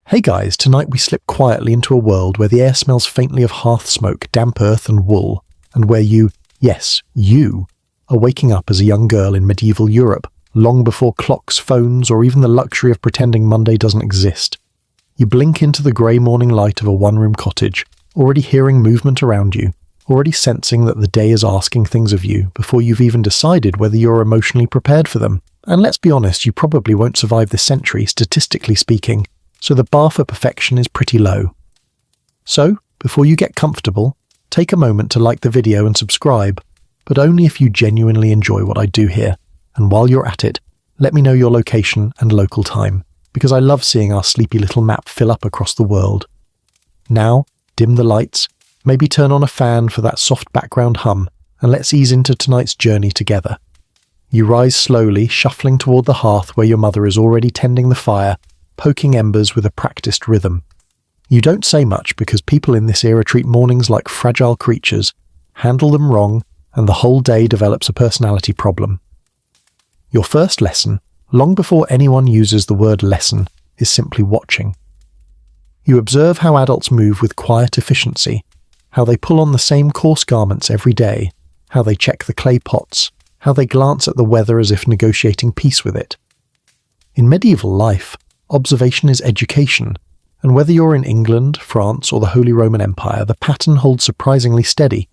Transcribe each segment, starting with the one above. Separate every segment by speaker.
Speaker 1: Hey guys, tonight we slip quietly into a world where the air smells faintly of hearth smoke, damp earth and wool, and where you, yes, you, are waking up as a young girl in medieval Europe, long before clocks, phones, or even the luxury of pretending Monday doesn't exist. You blink into the grey morning light of a one-room cottage, already hearing movement around you, already sensing that the day is asking things of you before you've even decided whether you're emotionally prepared for them. And let's be honest, you probably won't survive this century, statistically speaking, so the bar for perfection is pretty low. So, before you get comfortable, take a moment to like the video and subscribe, but only if you genuinely enjoy what I do here. And while you're at it, let me know your location and local time, because I love seeing our sleepy little map fill up across the world. Now, dim the lights, maybe turn on a fan for that soft background hum, and let's ease into tonight's journey together. You rise slowly, shuffling toward the hearth where your mother is already tending the fire, poking embers with a practiced rhythm. You don't say much because people in this era treat mornings like fragile creatures, handle them wrong, and the whole day develops a personality problem. Your first lesson, long before anyone uses the word lesson, is simply watching. You observe how adults move with quiet efficiency, how they pull on the same coarse garments every day, how they check the clay pots, how they glance at the weather as if negotiating peace with it. In medieval life, observation is education, and whether you're in England, France, or the Holy Roman Empire, the pattern holds surprisingly steady.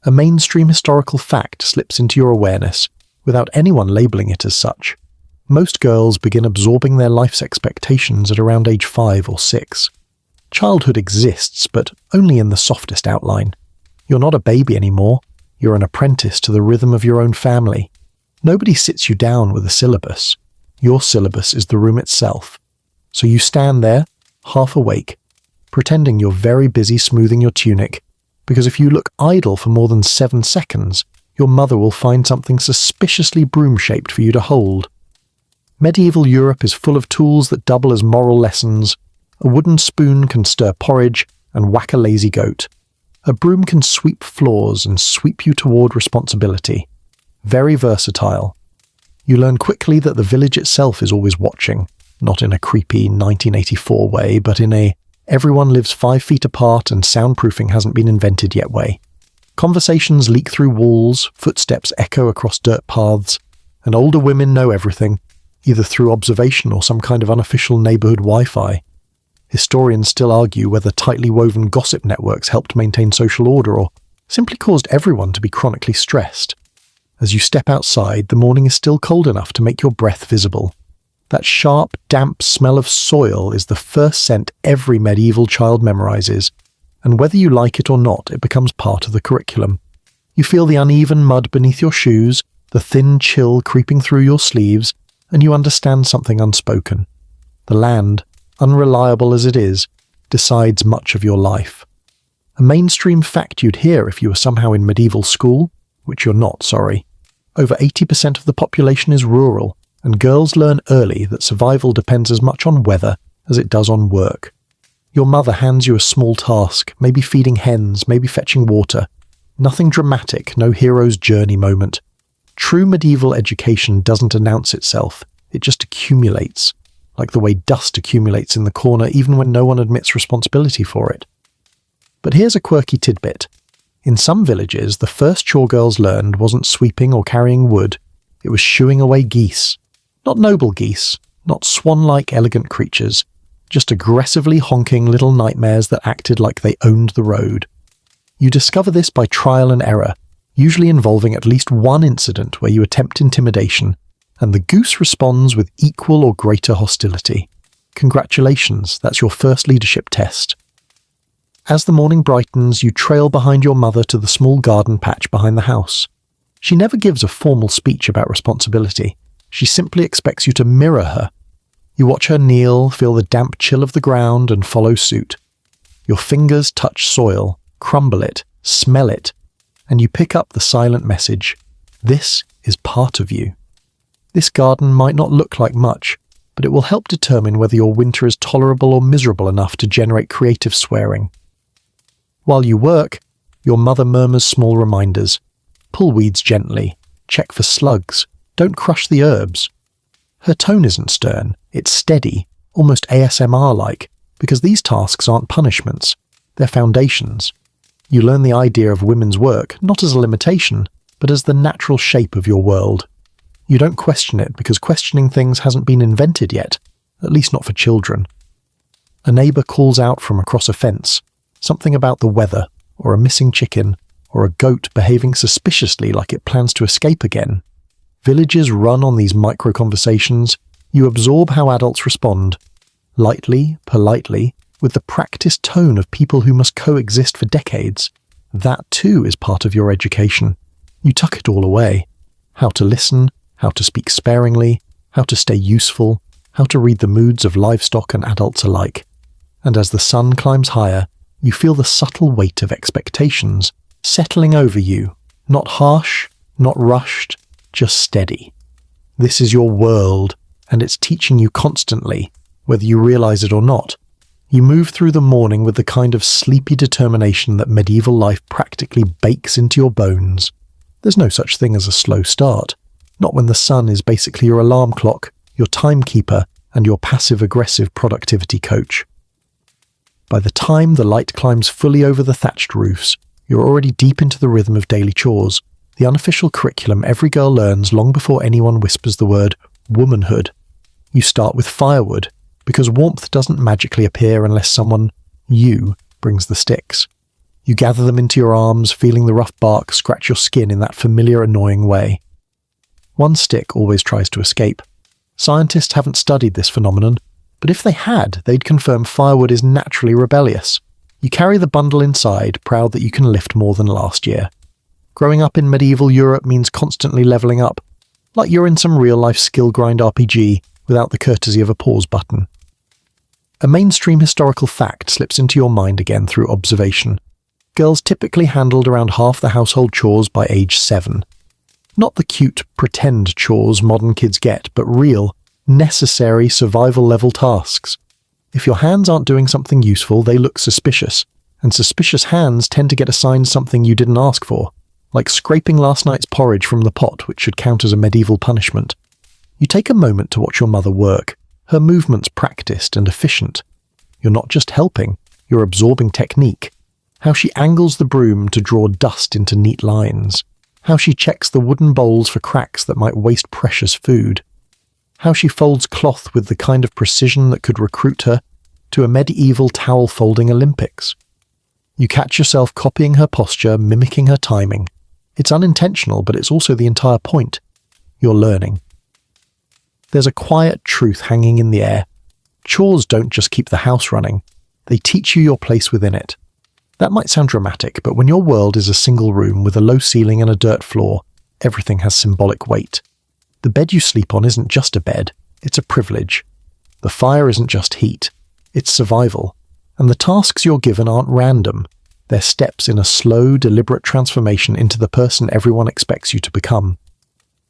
Speaker 1: A mainstream historical fact slips into your awareness, without anyone labeling it as such. Most girls begin absorbing their life's expectations at around age 5 or 6. Childhood exists, but only in the softest outline. You're not a baby anymore, you're an apprentice to the rhythm of your own family. Nobody sits you down with a syllabus. Your syllabus is the room itself. So you stand there, half awake, pretending you're very busy smoothing your tunic, because if you look idle for more than 7 seconds, your mother will find something suspiciously broom-shaped for you to hold. Medieval Europe is full of tools that double as moral lessons. A wooden spoon can stir porridge and whack a lazy goat. A broom can sweep floors and sweep you toward responsibility. Very versatile. You learn quickly that the village itself is always watching, not in a creepy 1984 way, but in a everyone lives 5 feet apart and soundproofing hasn't been invented yet way. Conversations leak through walls, footsteps echo across dirt paths, and older women know everything, either through observation or some kind of unofficial neighborhood Wi-Fi. Historians still argue whether tightly woven gossip networks helped maintain social order or simply caused everyone to be chronically stressed. As you step outside, the morning is still cold enough to make your breath visible. That sharp, damp smell of soil is the first scent every medieval child memorizes, and whether you like it or not, it becomes part of the curriculum. You feel the uneven mud beneath your shoes, the thin chill creeping through your sleeves, and you understand something unspoken. The land, unreliable as it is, decides much of your life. A mainstream fact you'd hear if you were somehow in medieval school, which you're not, sorry. Over 80% of the population is rural, and girls learn early that survival depends as much on weather as it does on work. Your mother hands you a small task, maybe feeding hens, maybe fetching water. Nothing dramatic, no hero's journey moment. True medieval education doesn't announce itself, it just accumulates, like the way dust accumulates in the corner even when no one admits responsibility for it. But here's a quirky tidbit. In some villages, the first chore girls learned wasn't sweeping or carrying wood, it was shooing away geese. Not noble geese, not swan-like elegant creatures, just aggressively honking little nightmares that acted like they owned the road. You discover this by trial and error, usually involving at least one incident where you attempt intimidation, and the goose responds with equal or greater hostility. Congratulations, that's your first leadership test. As the morning brightens, you trail behind your mother to the small garden patch behind the house. She never gives a formal speech about responsibility. She simply expects you to mirror her. You watch her kneel, feel the damp chill of the ground, and follow suit. Your fingers touch soil, crumble it, smell it, and you pick up the silent message. This is part of you. This garden might not look like much, but it will help determine whether your winter is tolerable or miserable enough to generate creative swearing. While you work, your mother murmurs small reminders. Pull weeds gently, check for slugs, don't crush the herbs. Her tone isn't stern, it's steady, almost ASMR-like, because these tasks aren't punishments, they're foundations. You learn the idea of women's work not as a limitation, but as the natural shape of your world. You don't question it because questioning things hasn't been invented yet, at least not for children. A neighbour calls out from across a fence, something about the weather, or a missing chicken, or a goat behaving suspiciously like it plans to escape again. Villages run on these micro-conversations. You absorb how adults respond, lightly, politely, with the practiced tone of people who must coexist for decades. That too is part of your education. You tuck it all away. How to listen, how to speak sparingly, how to stay useful, how to read the moods of livestock and adults alike. And as the sun climbs higher, you feel the subtle weight of expectations settling over you, not harsh, not rushed, just steady. This is your world, and it's teaching you constantly, whether you realize it or not. You move through the morning with the kind of sleepy determination that medieval life practically bakes into your bones. There's no such thing as a slow start, not when the sun is basically your alarm clock, your timekeeper, and your passive-aggressive productivity coach. By the time the light climbs fully over the thatched roofs, you're already deep into the rhythm of daily chores, the unofficial curriculum every girl learns long before anyone whispers the word womanhood. You start with firewood, because warmth doesn't magically appear unless someone, you, brings the sticks. You gather them into your arms, feeling the rough bark scratch your skin in that familiar, annoying way. One stick always tries to escape. Scientists haven't studied this phenomenon, but if they had, they'd confirm firewood is naturally rebellious. You carry the bundle inside, proud that you can lift more than last year. Growing up in medieval Europe means constantly leveling up, like you're in some real-life skill grind RPG without the courtesy of a pause button. A mainstream historical fact slips into your mind again through observation. Girls typically handled around half the household chores by age 7. Not the cute, pretend chores modern kids get, but real, necessary survival-level tasks. If your hands aren't doing something useful, they look suspicious, and suspicious hands tend to get assigned something you didn't ask for, like scraping last night's porridge from the pot, which should count as a medieval punishment. You take a moment to watch your mother work, her movements practiced and efficient. You're not just helping, you're absorbing technique. How she angles the broom to draw dust into neat lines. How she checks the wooden bowls for cracks that might waste precious food. How she folds cloth with the kind of precision that could recruit her to a medieval towel-folding Olympics. You catch yourself copying her posture, mimicking her timing. It's unintentional, but it's also the entire point. You're learning. There's a quiet truth hanging in the air. Chores don't just keep the house running. They teach you your place within it. That might sound dramatic, but when your world is a single room with a low ceiling and a dirt floor, everything has symbolic weight. The bed you sleep on isn't just a bed, it's a privilege. The fire isn't just heat, it's survival. And the tasks you're given aren't random. They're steps in a slow, deliberate transformation into the person everyone expects you to become.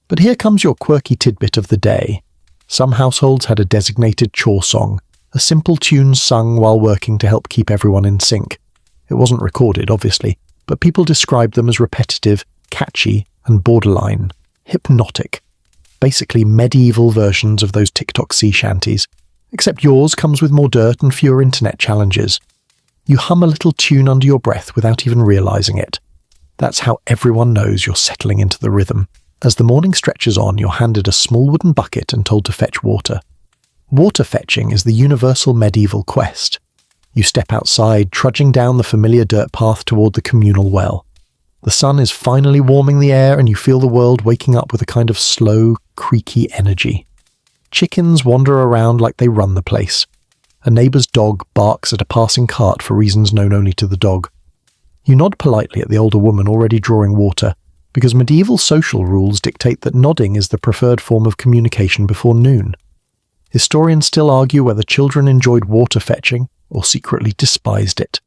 Speaker 1: But here comes your quirky tidbit of the day. Some households had a designated chore song, a simple tune sung while working to help keep everyone in sync. It wasn't recorded, obviously, but people described them as repetitive, catchy, and borderline hypnotic. Basically medieval versions of those TikTok sea shanties, except yours comes with more dirt and fewer internet challenges. You hum a little tune under your breath without even realizing it. That's how everyone knows you're settling into the rhythm. As the morning stretches on, you're handed a small wooden bucket and told to fetch water. Water fetching is the universal medieval quest. You step outside, trudging down the familiar dirt path toward the communal well. The sun is finally warming the air and you feel the world waking up with a kind of slow, creaky energy. Chickens wander around like they run the place. A neighbour's dog barks at a passing cart for reasons known only to the dog. You nod politely at the older woman already drawing water, because medieval social rules dictate that nodding is the preferred form of communication before noon. Historians still argue whether children enjoyed water fetching or secretly despised it.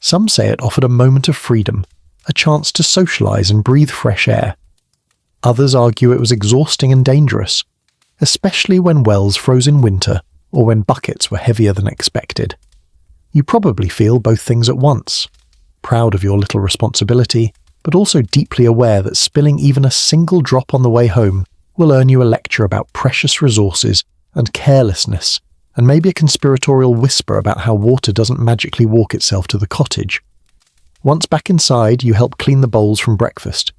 Speaker 1: Some say it offered a moment of freedom, a chance to socialise and breathe fresh air. Others argue it was exhausting and dangerous, especially when wells froze in winter or when buckets were heavier than expected. You probably feel both things at once, proud of your little responsibility, but also deeply aware that spilling even a single drop on the way home will earn you a lecture about precious resources and carelessness and maybe a conspiratorial whisper about how water doesn't magically walk itself to the cottage. Once back inside, you help clean the bowls from breakfast.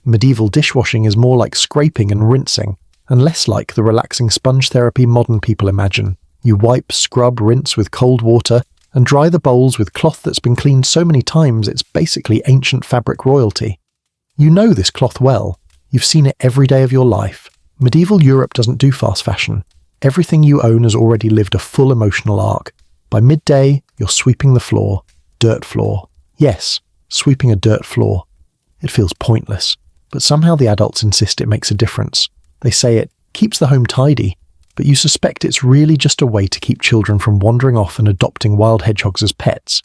Speaker 1: Medieval dishwashing is more like scraping and rinsing, and less like the relaxing sponge therapy modern people imagine. You wipe, scrub, rinse with cold water, and dry the bowls with cloth that's been cleaned so many times it's basically ancient fabric royalty. You know this cloth well. You've seen it every day of your life. Medieval Europe doesn't do fast fashion. Everything you own has already lived a full emotional arc. By midday, you're sweeping the floor. Dirt floor. Yes, sweeping a dirt floor. It feels pointless, but somehow the adults insist it makes a difference. They say it keeps the home tidy, but you suspect it's really just a way to keep children from wandering off and adopting wild hedgehogs as pets.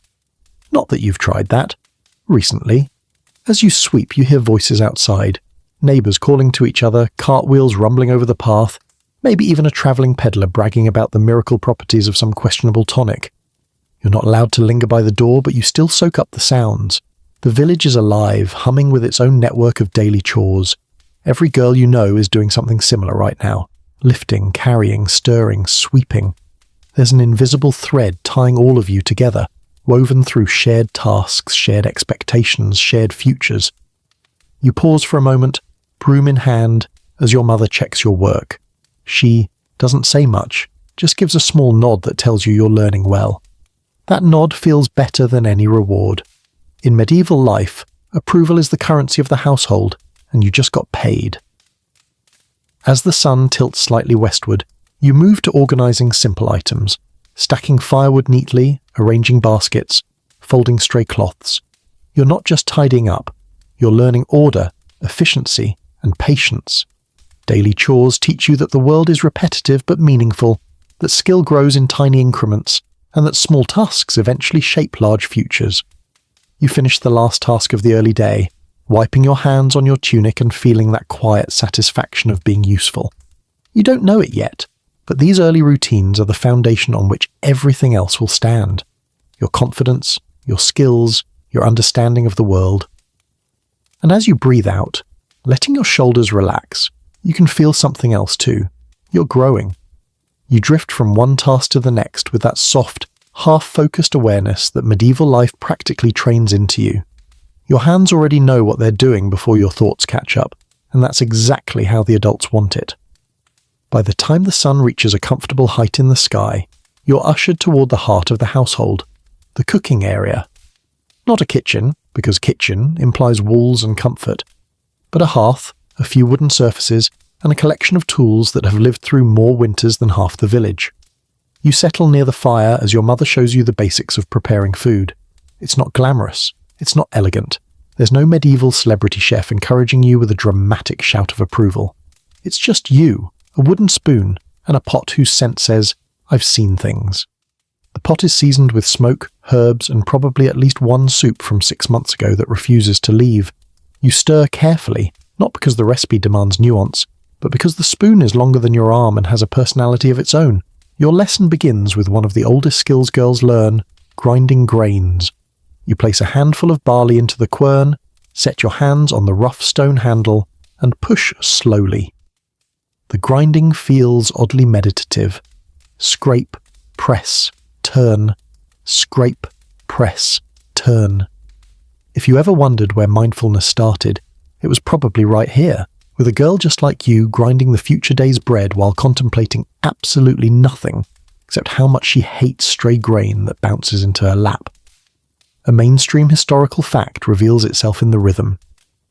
Speaker 1: Not that you've tried that. Recently. As you sweep, you hear voices outside. Neighbours calling to each other, cartwheels rumbling over the path, maybe even a travelling peddler bragging about the miracle properties of some questionable tonic. You're not allowed to linger by the door, but you still soak up the sounds. The village is alive, humming with its own network of daily chores. Every girl you know is doing something similar right now. Lifting, carrying, stirring, sweeping. There's an invisible thread tying all of you together, woven through shared tasks, shared expectations, shared futures. You pause for a moment, broom in hand, as your mother checks your work. She doesn't say much, just gives a small nod that tells you you're learning well. That nod feels better than any reward. In medieval life, approval is the currency of the household, and you just got paid. As the sun tilts slightly westward, you move to organising simple items, stacking firewood neatly, arranging baskets, folding stray cloths. You're not just tidying up, you're learning order, efficiency, and patience. Daily chores teach you that the world is repetitive but meaningful, that skill grows in tiny increments, and that small tasks eventually shape large futures. You finish the last task of the early day, wiping your hands on your tunic and feeling that quiet satisfaction of being useful. You don't know it yet, but these early routines are the foundation on which everything else will stand. Your confidence, your skills, your understanding of the world. And as you breathe out, letting your shoulders relax, you can feel something else too. You're growing. You drift from one task to the next with that soft, half-focused awareness that medieval life practically trains into you. Your hands already know what they're doing before your thoughts catch up, and that's exactly how the adults want it. By the time the sun reaches a comfortable height in the sky, you're ushered toward the heart of the household, the cooking area. Not a kitchen, because kitchen implies walls and comfort, but a hearth, a few wooden surfaces, and a collection of tools that have lived through more winters than half the village. You settle near the fire as your mother shows you the basics of preparing food. It's not glamorous. It's not elegant. There's no medieval celebrity chef encouraging you with a dramatic shout of approval. It's just you, a wooden spoon, and a pot whose scent says, "I've seen things." The pot is seasoned with smoke, herbs, and probably at least one soup from 6 months ago that refuses to leave. You stir carefully, not because the recipe demands nuance, but because the spoon is longer than your arm and has a personality of its own. Your lesson begins with one of the oldest skills girls learn, grinding grains. You place a handful of barley into the quern, set your hands on the rough stone handle, and push slowly. The grinding feels oddly meditative. Scrape, press, turn. Scrape, press, turn. If you ever wondered where mindfulness started, it was probably right here, with a girl just like you grinding the future day's bread while contemplating absolutely nothing except how much she hates stray grain that bounces into her lap. A mainstream historical fact reveals itself in the rhythm.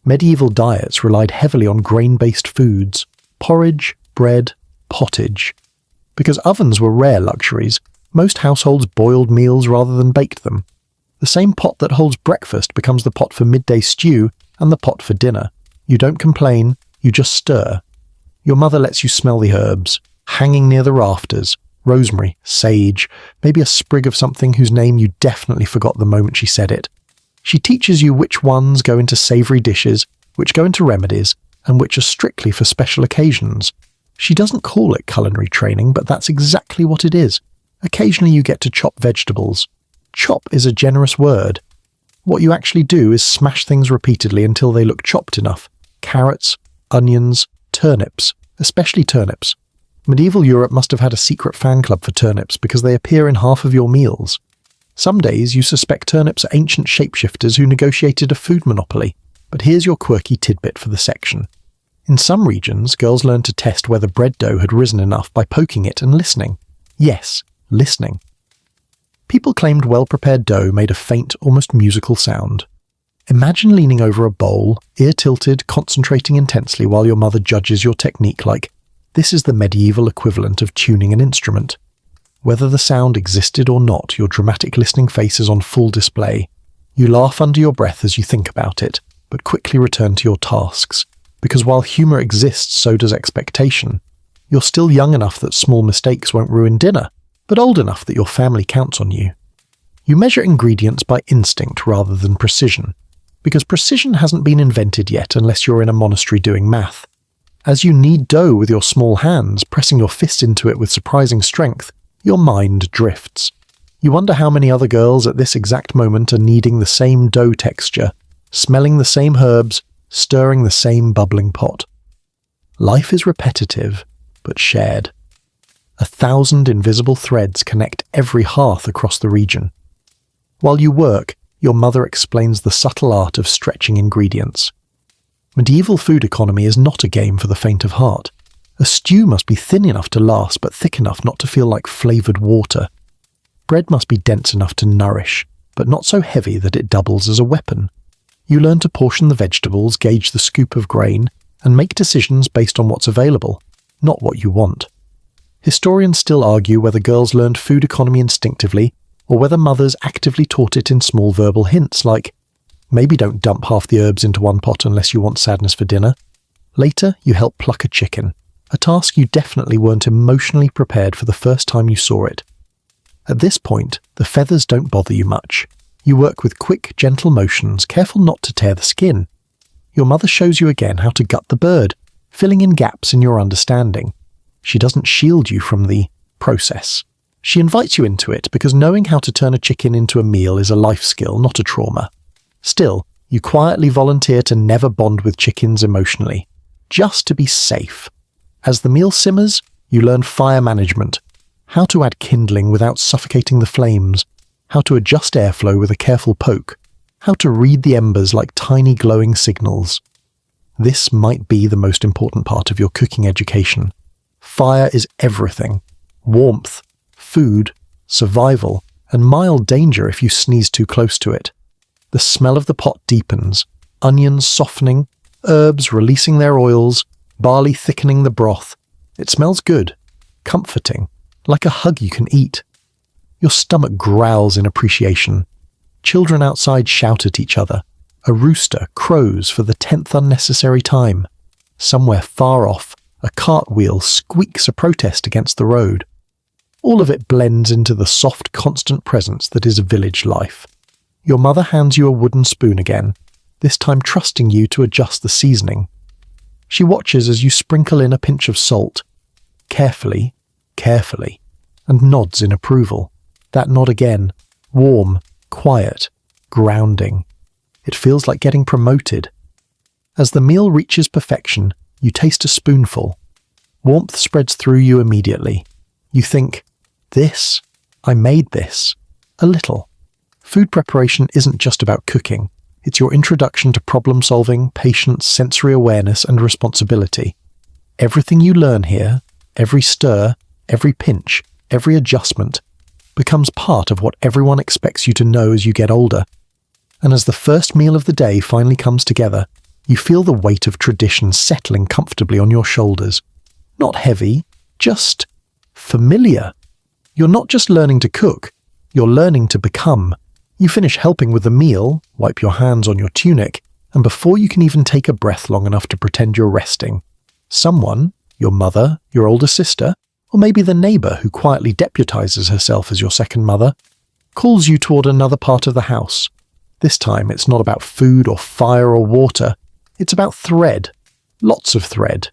Speaker 1: Medieval diets relied heavily on grain-based foods, porridge, bread, pottage. Because ovens were rare luxuries, most households boiled meals rather than baked them. The same pot that holds breakfast becomes the pot for midday stew and the pot for dinner. You don't complain, you just stir. Your mother lets you smell the herbs, hanging near the rafters, rosemary, sage, maybe a sprig of something whose name you definitely forgot the moment she said it. She teaches you which ones go into savoury dishes, which go into remedies, and which are strictly for special occasions. She doesn't call it culinary training, but that's exactly what it is. Occasionally you get to chop vegetables. Chop is a generous word. What you actually do is smash things repeatedly until they look chopped enough. Carrots, onions, turnips, especially turnips. Medieval Europe must have had a secret fan club for turnips because they appear in half of your meals. Some days you suspect turnips are ancient shapeshifters who negotiated a food monopoly, but here's your quirky tidbit for the section. In some regions, girls learned to test whether bread dough had risen enough by poking it and listening. Yes, listening. People claimed well-prepared dough made a faint, almost musical sound. Imagine leaning over a bowl, ear tilted, concentrating intensely while your mother judges your technique like, this is the medieval equivalent of tuning an instrument. Whether the sound existed or not, your dramatic listening face is on full display. You laugh under your breath as you think about it, but quickly return to your tasks. Because while humour exists, so does expectation. You're still young enough that small mistakes won't ruin dinner, but old enough that your family counts on you. You measure ingredients by instinct rather than precision, because precision hasn't been invented yet unless you're in a monastery doing math. As you knead dough with your small hands, pressing your fists into it with surprising strength, your mind drifts. You wonder how many other girls at this exact moment are kneading the same dough texture, smelling the same herbs, stirring the same bubbling pot. Life is repetitive, but shared. 1,000 invisible threads connect every hearth across the region. While you work, your mother explains the subtle art of stretching ingredients. Medieval food economy is not a game for the faint of heart. A stew must be thin enough to last, but thick enough not to feel like flavoured water. Bread must be dense enough to nourish, but not so heavy that it doubles as a weapon. You learn to portion the vegetables, gauge the scoop of grain, and make decisions based on what's available, not what you want. Historians still argue whether girls learned food economy instinctively, or whether mothers actively taught it in small verbal hints like, maybe don't dump half the herbs into one pot unless you want sadness for dinner. Later, you help pluck a chicken, a task you definitely weren't emotionally prepared for the first time you saw it. At this point, the feathers don't bother you much. You work with quick, gentle motions, careful not to tear the skin. Your mother shows you again how to gut the bird, filling in gaps in your understanding. She doesn't shield you from the process. She invites you into it because knowing how to turn a chicken into a meal is a life skill, not a trauma. Still, you quietly volunteer to never bond with chickens emotionally, just to be safe. As the meal simmers, you learn fire management, how to add kindling without suffocating the flames, how to adjust airflow with a careful poke, how to read the embers like tiny glowing signals. This might be the most important part of your cooking education. Fire is everything. Warmth, food, survival, and mild danger if you sneeze too close to it. The smell of the pot deepens, onions softening, herbs releasing their oils, barley thickening the broth. It smells good, comforting, like a hug you can eat. Your stomach growls in appreciation. Children outside shout at each other. A rooster crows for the 10th unnecessary time. Somewhere far off, a cartwheel squeaks a protest against the road. All of it blends into the soft, constant presence that is village life. Your mother hands you a wooden spoon again, this time trusting you to adjust the seasoning. She watches as you sprinkle in a pinch of salt. Carefully, and nods in approval. That nod again, warm, quiet, grounding. It feels like getting promoted. As the meal reaches perfection, you taste a spoonful. Warmth spreads through you immediately. You think, I made this. A little. Food preparation isn't just about cooking. It's your introduction to problem-solving, patience, sensory awareness, and responsibility. Everything you learn here, every stir, every pinch, every adjustment, becomes part of what everyone expects you to know as you get older. And as the first meal of the day finally comes together, you feel the weight of tradition settling comfortably on your shoulders. Not heavy, just familiar. You're not just learning to cook, you're learning to become. You finish helping with the meal, wipe your hands on your tunic, and before you can even take a breath long enough to pretend you're resting, someone, your mother, your older sister, or maybe the neighbour who quietly deputizes herself as your second mother, calls you toward another part of the house. This time it's not about food or fire or water, it's about thread. Lots of thread.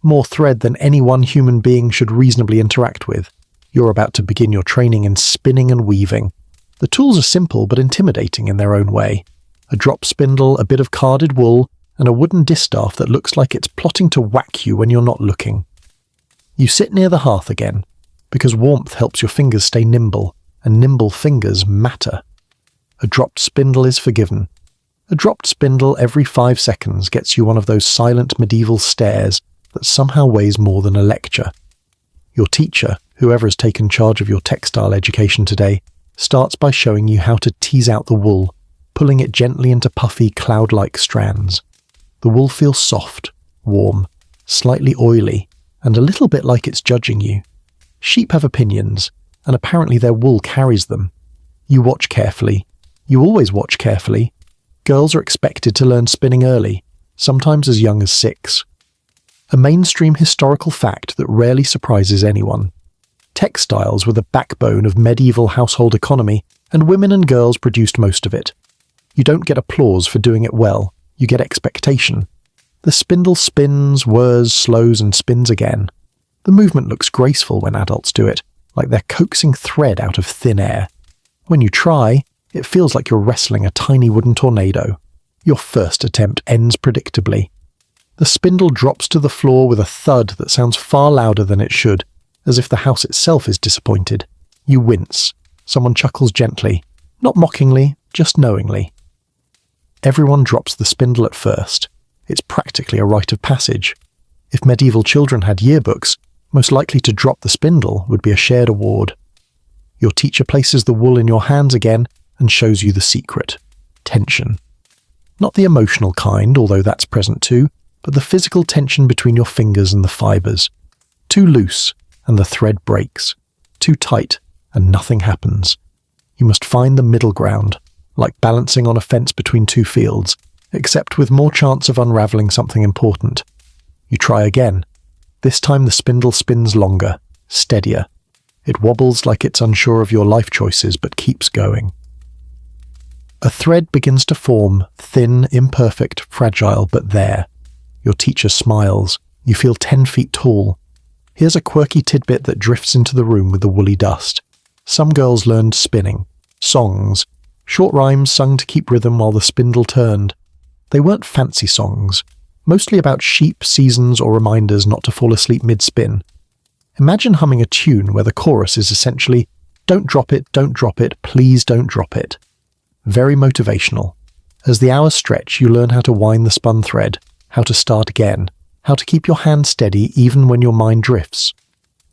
Speaker 1: More thread than any one human being should reasonably interact with. You're about to begin your training in spinning and weaving. The tools are simple but intimidating in their own way. A drop spindle, a bit of carded wool, and a wooden distaff that looks like it's plotting to whack you when you're not looking. You sit near the hearth again, because warmth helps your fingers stay nimble, and nimble fingers matter. A dropped spindle is forgiven. A dropped spindle every 5 seconds gets you one of those silent medieval stares that somehow weighs more than a lecture. Your teacher, whoever has taken charge of your textile education today, starts by showing you how to tease out the wool, pulling it gently into puffy, cloud-like strands. The wool feels soft, warm, slightly oily, and a little bit like it's judging you. Sheep have opinions, and apparently their wool carries them. You watch carefully. You always watch carefully. Girls are expected to learn spinning early, sometimes as young as 6. A mainstream historical fact that rarely surprises anyone. Textiles were the backbone of medieval household economy, and women and girls produced most of it. You don't get applause for doing it well, you get expectation. The spindle spins, whirs, slows, and spins again. The movement looks graceful when adults do it, like they're coaxing thread out of thin air. When you try, it feels like you're wrestling a tiny wooden tornado. Your first attempt ends predictably. The spindle drops to the floor with a thud that sounds far louder than it should, as if the house itself is disappointed. You wince. Someone chuckles gently, not mockingly, just knowingly. Everyone drops the spindle at first. It's practically a rite of passage. If medieval children had yearbooks, most likely to drop the spindle would be a shared award. Your teacher places the wool in your hands again and shows you the secret. Tension. Not the emotional kind, although that's present too, but the physical tension between your fingers and the fibers. Too loose, and the thread breaks. Too tight, and nothing happens. You must find the middle ground, like balancing on a fence between 2 fields, except with more chance of unraveling something important. You try again. This time the spindle spins longer, steadier. It wobbles like it's unsure of your life choices, but keeps going. A thread begins to form, thin, imperfect, fragile, but there. Your teacher smiles. You feel 10 feet tall. Here's a quirky tidbit that drifts into the room with the woolly dust. Some girls learned spinning, songs, short rhymes sung to keep rhythm while the spindle turned. They weren't fancy songs, mostly about sheep, seasons, or reminders not to fall asleep mid-spin. Imagine humming a tune where the chorus is essentially, "Don't drop it, please don't drop it." Very motivational. As the hours stretch, you learn how to wind the spun thread, how to start again, how to keep your hand steady even when your mind drifts.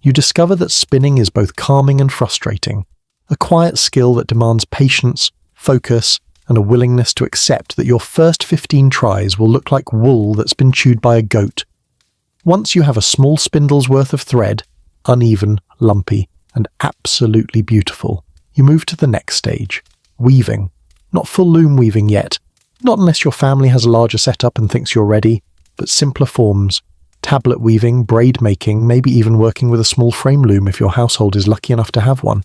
Speaker 1: You discover that spinning is both calming and frustrating, a quiet skill that demands patience, focus, and a willingness to accept that your first 15 tries will look like wool that's been chewed by a goat. Once you have a small spindle's worth of thread, uneven, lumpy, and absolutely beautiful, you move to the next stage, weaving. Not full loom weaving yet, not unless your family has a larger setup and thinks you're ready, but simpler forms. Tablet weaving, braid making, maybe even working with a small frame loom if your household is lucky enough to have one.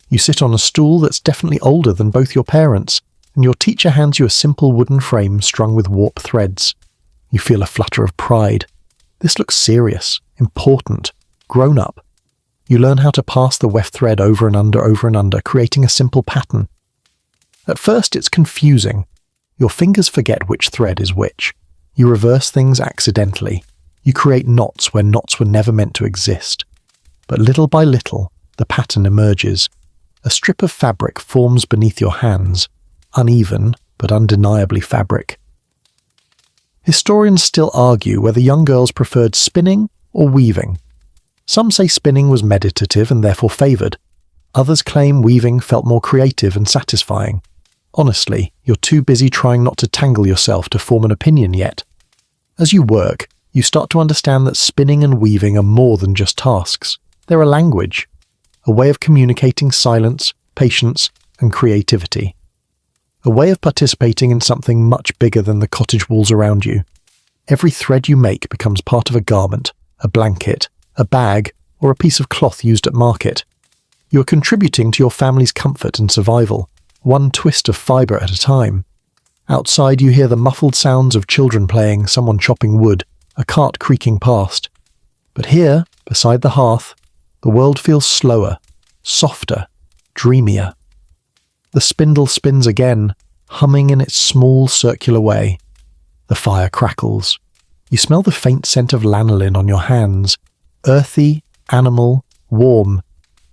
Speaker 1: You sit on a stool that's definitely older than both your parents, and your teacher hands you a simple wooden frame strung with warp threads. You feel a flutter of pride. This looks serious, important, grown up. You learn how to pass the weft thread over and under, creating a simple pattern. At first it's confusing. Your fingers forget which thread is which. You reverse things accidentally. You create knots where knots were never meant to exist. But little by little, the pattern emerges. A strip of fabric forms beneath your hands. Uneven, but undeniably fabric. Historians still argue whether young girls preferred spinning or weaving. Some say spinning was meditative and therefore favoured. Others claim weaving felt more creative and satisfying. Honestly, you're too busy trying not to tangle yourself to form an opinion yet. As you work, you start to understand that spinning and weaving are more than just tasks. They're a language, a way of communicating silence, patience, and creativity. A way of participating in something much bigger than the cottage walls around you. Every thread you make becomes part of a garment, a blanket, a bag, or a piece of cloth used at market. You are contributing to your family's comfort and survival, one twist of fibre at a time. Outside you hear the muffled sounds of children playing, someone chopping wood, a cart creaking past. But here, beside the hearth, the world feels slower, softer, dreamier. The spindle spins again, humming in its small circular way. The fire crackles. You smell the faint scent of lanolin on your hands. Earthy, animal, warm.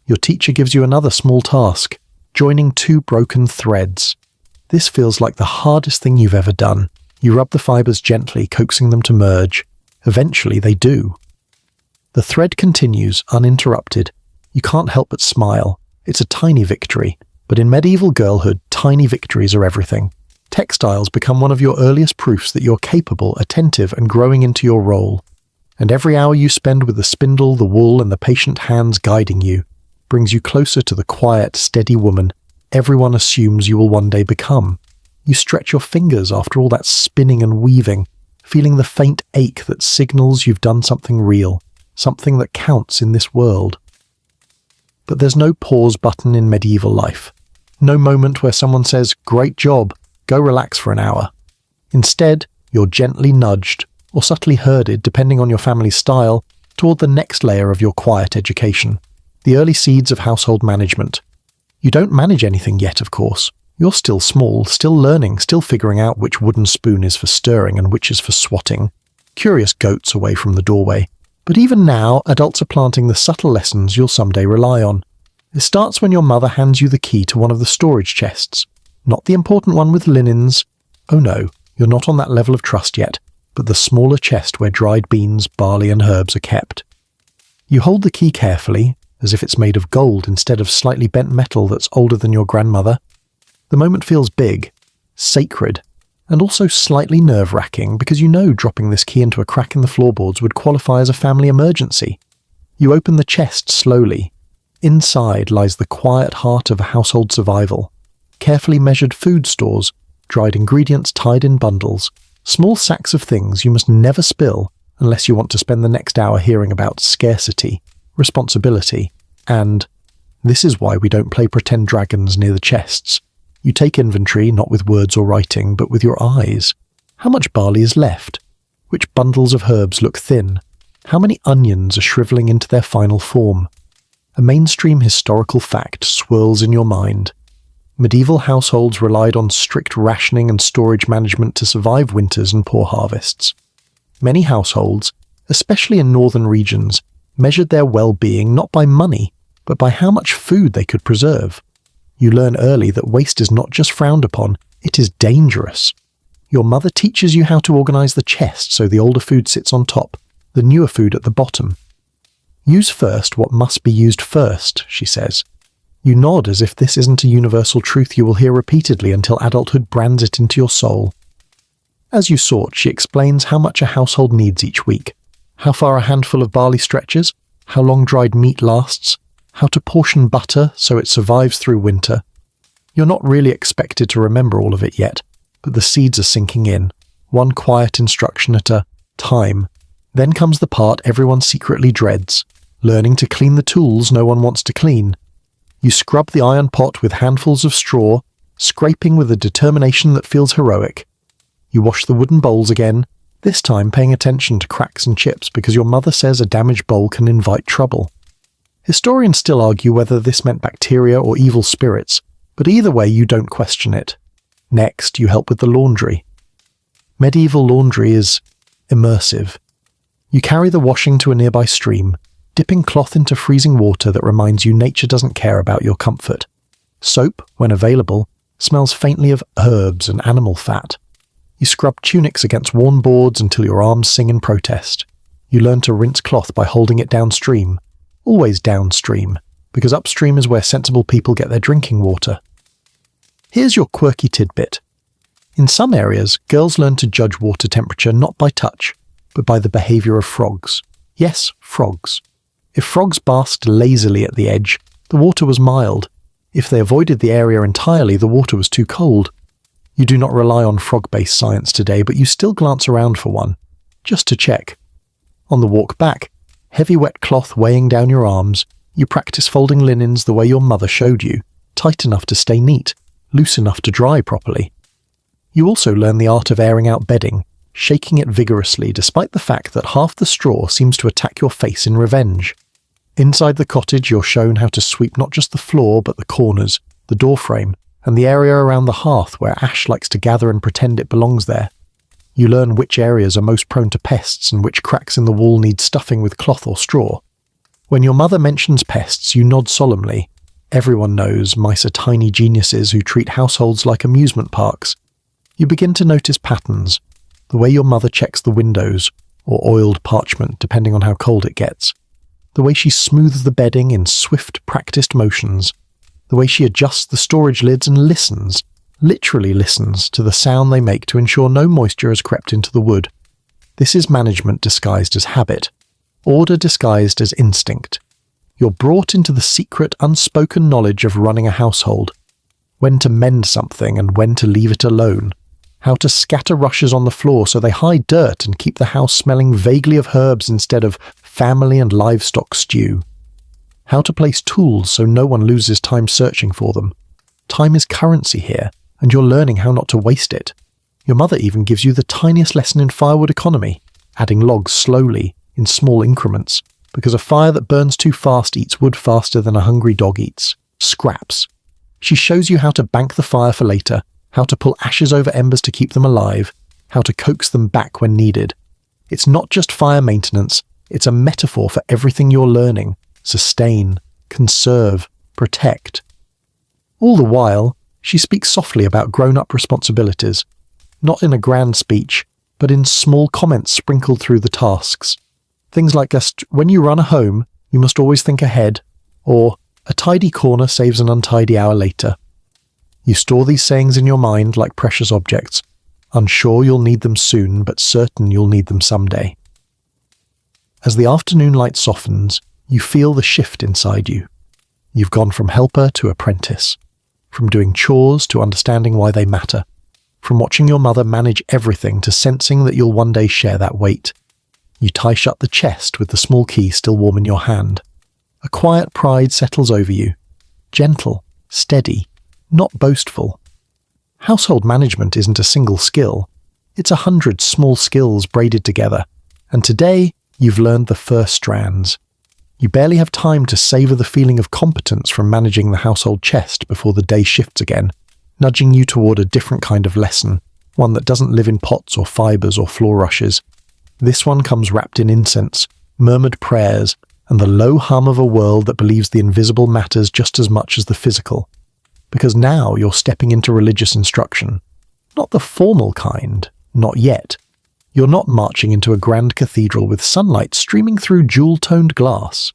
Speaker 1: Your teacher gives you another small task, joining two broken threads. This feels like the hardest thing you've ever done. You rub the fibers gently, coaxing them to merge. Eventually they do. The thread continues, uninterrupted. You can't help but smile. It's a tiny victory, but in medieval girlhood, tiny victories are everything. Textiles become one of your earliest proofs that you're capable, attentive, and growing into your role. And every hour you spend with the spindle, the wool, and the patient hands guiding you brings you closer to the quiet, steady woman everyone assumes you will one day become. You stretch your fingers after all that spinning and weaving, feeling the faint ache that signals you've done something real, something that counts in this world. But there's no pause button in medieval life. No moment where someone says, "Great job, go relax for an hour." Instead, you're gently nudged, or subtly herded, depending on your family's style, toward the next layer of your quiet education, the early seeds of household management. You don't manage anything yet, of course. You're still small, still learning, still figuring out which wooden spoon is for stirring and which is for swatting. Curious goats away from the doorway. But even now, adults are planting the subtle lessons you'll someday rely on. It starts when your mother hands you the key to one of the storage chests. Not the important one with linens. Oh no, you're not on that level of trust yet, but the smaller chest where dried beans, barley and herbs are kept. You hold the key carefully, as if it's made of gold instead of slightly bent metal that's older than your grandmother. The moment feels big, sacred, and also slightly nerve-wracking because you know dropping this key into a crack in the floorboards would qualify as a family emergency. You open the chest slowly. Inside lies the quiet heart of household survival. Carefully measured food stores, dried ingredients tied in bundles, small sacks of things you must never spill unless you want to spend the next hour hearing about scarcity, responsibility, and this is why we don't play pretend dragons near the chests. You take inventory not with words or writing, but with your eyes. How much barley is left? Which bundles of herbs look thin? How many onions are shriveling into their final form? A mainstream historical fact swirls in your mind. Medieval households relied on strict rationing and storage management to survive winters and poor harvests. Many households, especially in northern regions, measured their well-being not by money, but by how much food they could preserve. You learn early that waste is not just frowned upon, it is dangerous. Your mother teaches you how to organize the chest so the older food sits on top, the newer food at the bottom. Use first what must be used first, she says. You nod as if this isn't a universal truth you will hear repeatedly until adulthood brands it into your soul. As you sort, she explains how much a household needs each week, how far a handful of barley stretches, how long dried meat lasts, how to portion butter so it survives through winter. You're not really expected to remember all of it yet, but the seeds are sinking in, one quiet instruction at a time. Then comes the part everyone secretly dreads, learning to clean the tools no one wants to clean. You scrub the iron pot with handfuls of straw, scraping with a determination that feels heroic. You wash the wooden bowls again, this time paying attention to cracks and chips because your mother says a damaged bowl can invite trouble. Historians still argue whether this meant bacteria or evil spirits, but either way you don't question it. Next, you help with the laundry. Medieval laundry is immersive. You carry the washing to a nearby stream, dipping cloth into freezing water that reminds you nature doesn't care about your comfort. Soap, when available, smells faintly of herbs and animal fat. You scrub tunics against worn boards until your arms sing in protest. You learn to rinse cloth by holding it downstream. Always downstream, because upstream is where sensible people get their drinking water. Here's your quirky tidbit. In some areas, girls learn to judge water temperature not by touch, but by the behaviour of frogs. Yes, frogs. If frogs basked lazily at the edge, the water was mild. If they avoided the area entirely, the water was too cold. You do not rely on frog-based science today, but you still glance around for one, just to check. On the walk back, heavy wet cloth weighing down your arms, you practice folding linens the way your mother showed you, tight enough to stay neat, loose enough to dry properly. You also learn the art of airing out bedding, shaking it vigorously despite the fact that half the straw seems to attack your face in revenge. Inside the cottage you're shown how to sweep not just the floor but the corners, the doorframe, and the area around the hearth where ash likes to gather and pretend it belongs there. You learn which areas are most prone to pests and which cracks in the wall need stuffing with cloth or straw. When your mother mentions pests, you nod solemnly. Everyone knows mice are tiny geniuses who treat households like amusement parks. You begin to notice patterns, the way your mother checks the windows, or oiled parchment depending on how cold it gets, the way she smooths the bedding in swift, practiced motions, the way she adjusts the storage lids and listens, literally listens, to the sound they make to ensure no moisture has crept into the wood. This is management disguised as habit, order disguised as instinct. You're brought into the secret, unspoken knowledge of running a household, when to mend something and when to leave it alone, how to scatter rushes on the floor so they hide dirt and keep the house smelling vaguely of herbs instead of family and livestock stew, how to place tools so no one loses time searching for them. Time is currency here, and you're learning how not to waste it. Your mother even gives you the tiniest lesson in firewood economy, adding logs slowly, in small increments, because a fire that burns too fast eats wood faster than a hungry dog eats. Scraps. She shows you how to bank the fire for later, how to pull ashes over embers to keep them alive, how to coax them back when needed. It's not just fire maintenance, it's a metaphor for everything you're learning: sustain, conserve, protect. All the while, she speaks softly about grown-up responsibilities, not in a grand speech, but in small comments sprinkled through the tasks. Things like when you run a home, you must always think ahead, or a tidy corner saves an untidy hour later. You store these sayings in your mind like precious objects, unsure you'll need them soon, but certain you'll need them someday. As the afternoon light softens, you feel the shift inside you. You've gone from helper to apprentice, from doing chores to understanding why they matter, from watching your mother manage everything to sensing that you'll one day share that weight. You tie shut the chest with the small key still warm in your hand. A quiet pride settles over you, gentle, steady, not boastful. Household management isn't a single skill, it's 100 small skills braided together, and today you've learned the first strands. You barely have time to savour the feeling of competence from managing the household chest before the day shifts again, nudging you toward a different kind of lesson, one that doesn't live in pots or fibres or floor rushes. This one comes wrapped in incense, murmured prayers, and the low hum of a world that believes the invisible matters just as much as the physical. Because now you're stepping into religious instruction. Not the formal kind, not yet. You're not marching into a grand cathedral with sunlight streaming through jewel-toned glass.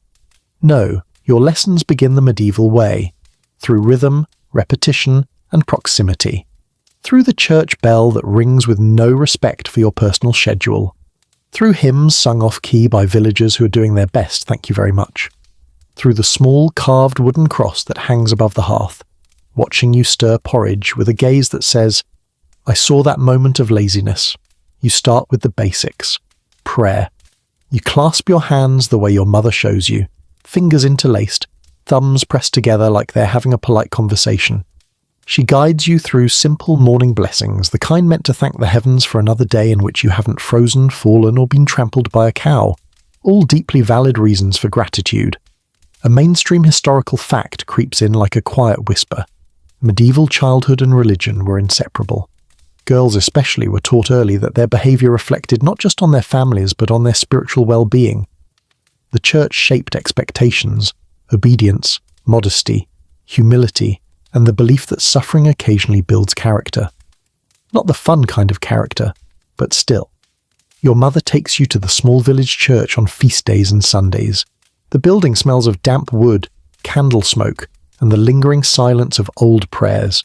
Speaker 1: No, your lessons begin the medieval way, through rhythm, repetition, and proximity. Through the church bell that rings with no respect for your personal schedule. Through hymns sung off-key by villagers who are doing their best, thank you very much. Through the small carved wooden cross that hangs above the hearth, watching you stir porridge with a gaze that says, I saw that moment of laziness. You start with the basics. Prayer. You clasp your hands the way your mother shows you, fingers interlaced, thumbs pressed together like they're having a polite conversation. She guides you through simple morning blessings, the kind meant to thank the heavens for another day in which you haven't frozen, fallen, or been trampled by a cow. All deeply valid reasons for gratitude. A mainstream historical fact creeps in like a quiet whisper. Medieval childhood and religion were inseparable. Girls especially were taught early that their behaviour reflected not just on their families but on their spiritual well-being. The church shaped expectations, obedience, modesty, humility, and the belief that suffering occasionally builds character. Not the fun kind of character, but still. Your mother takes you to the small village church on feast days and Sundays. The building smells of damp wood, candle smoke, and the lingering silence of old prayers.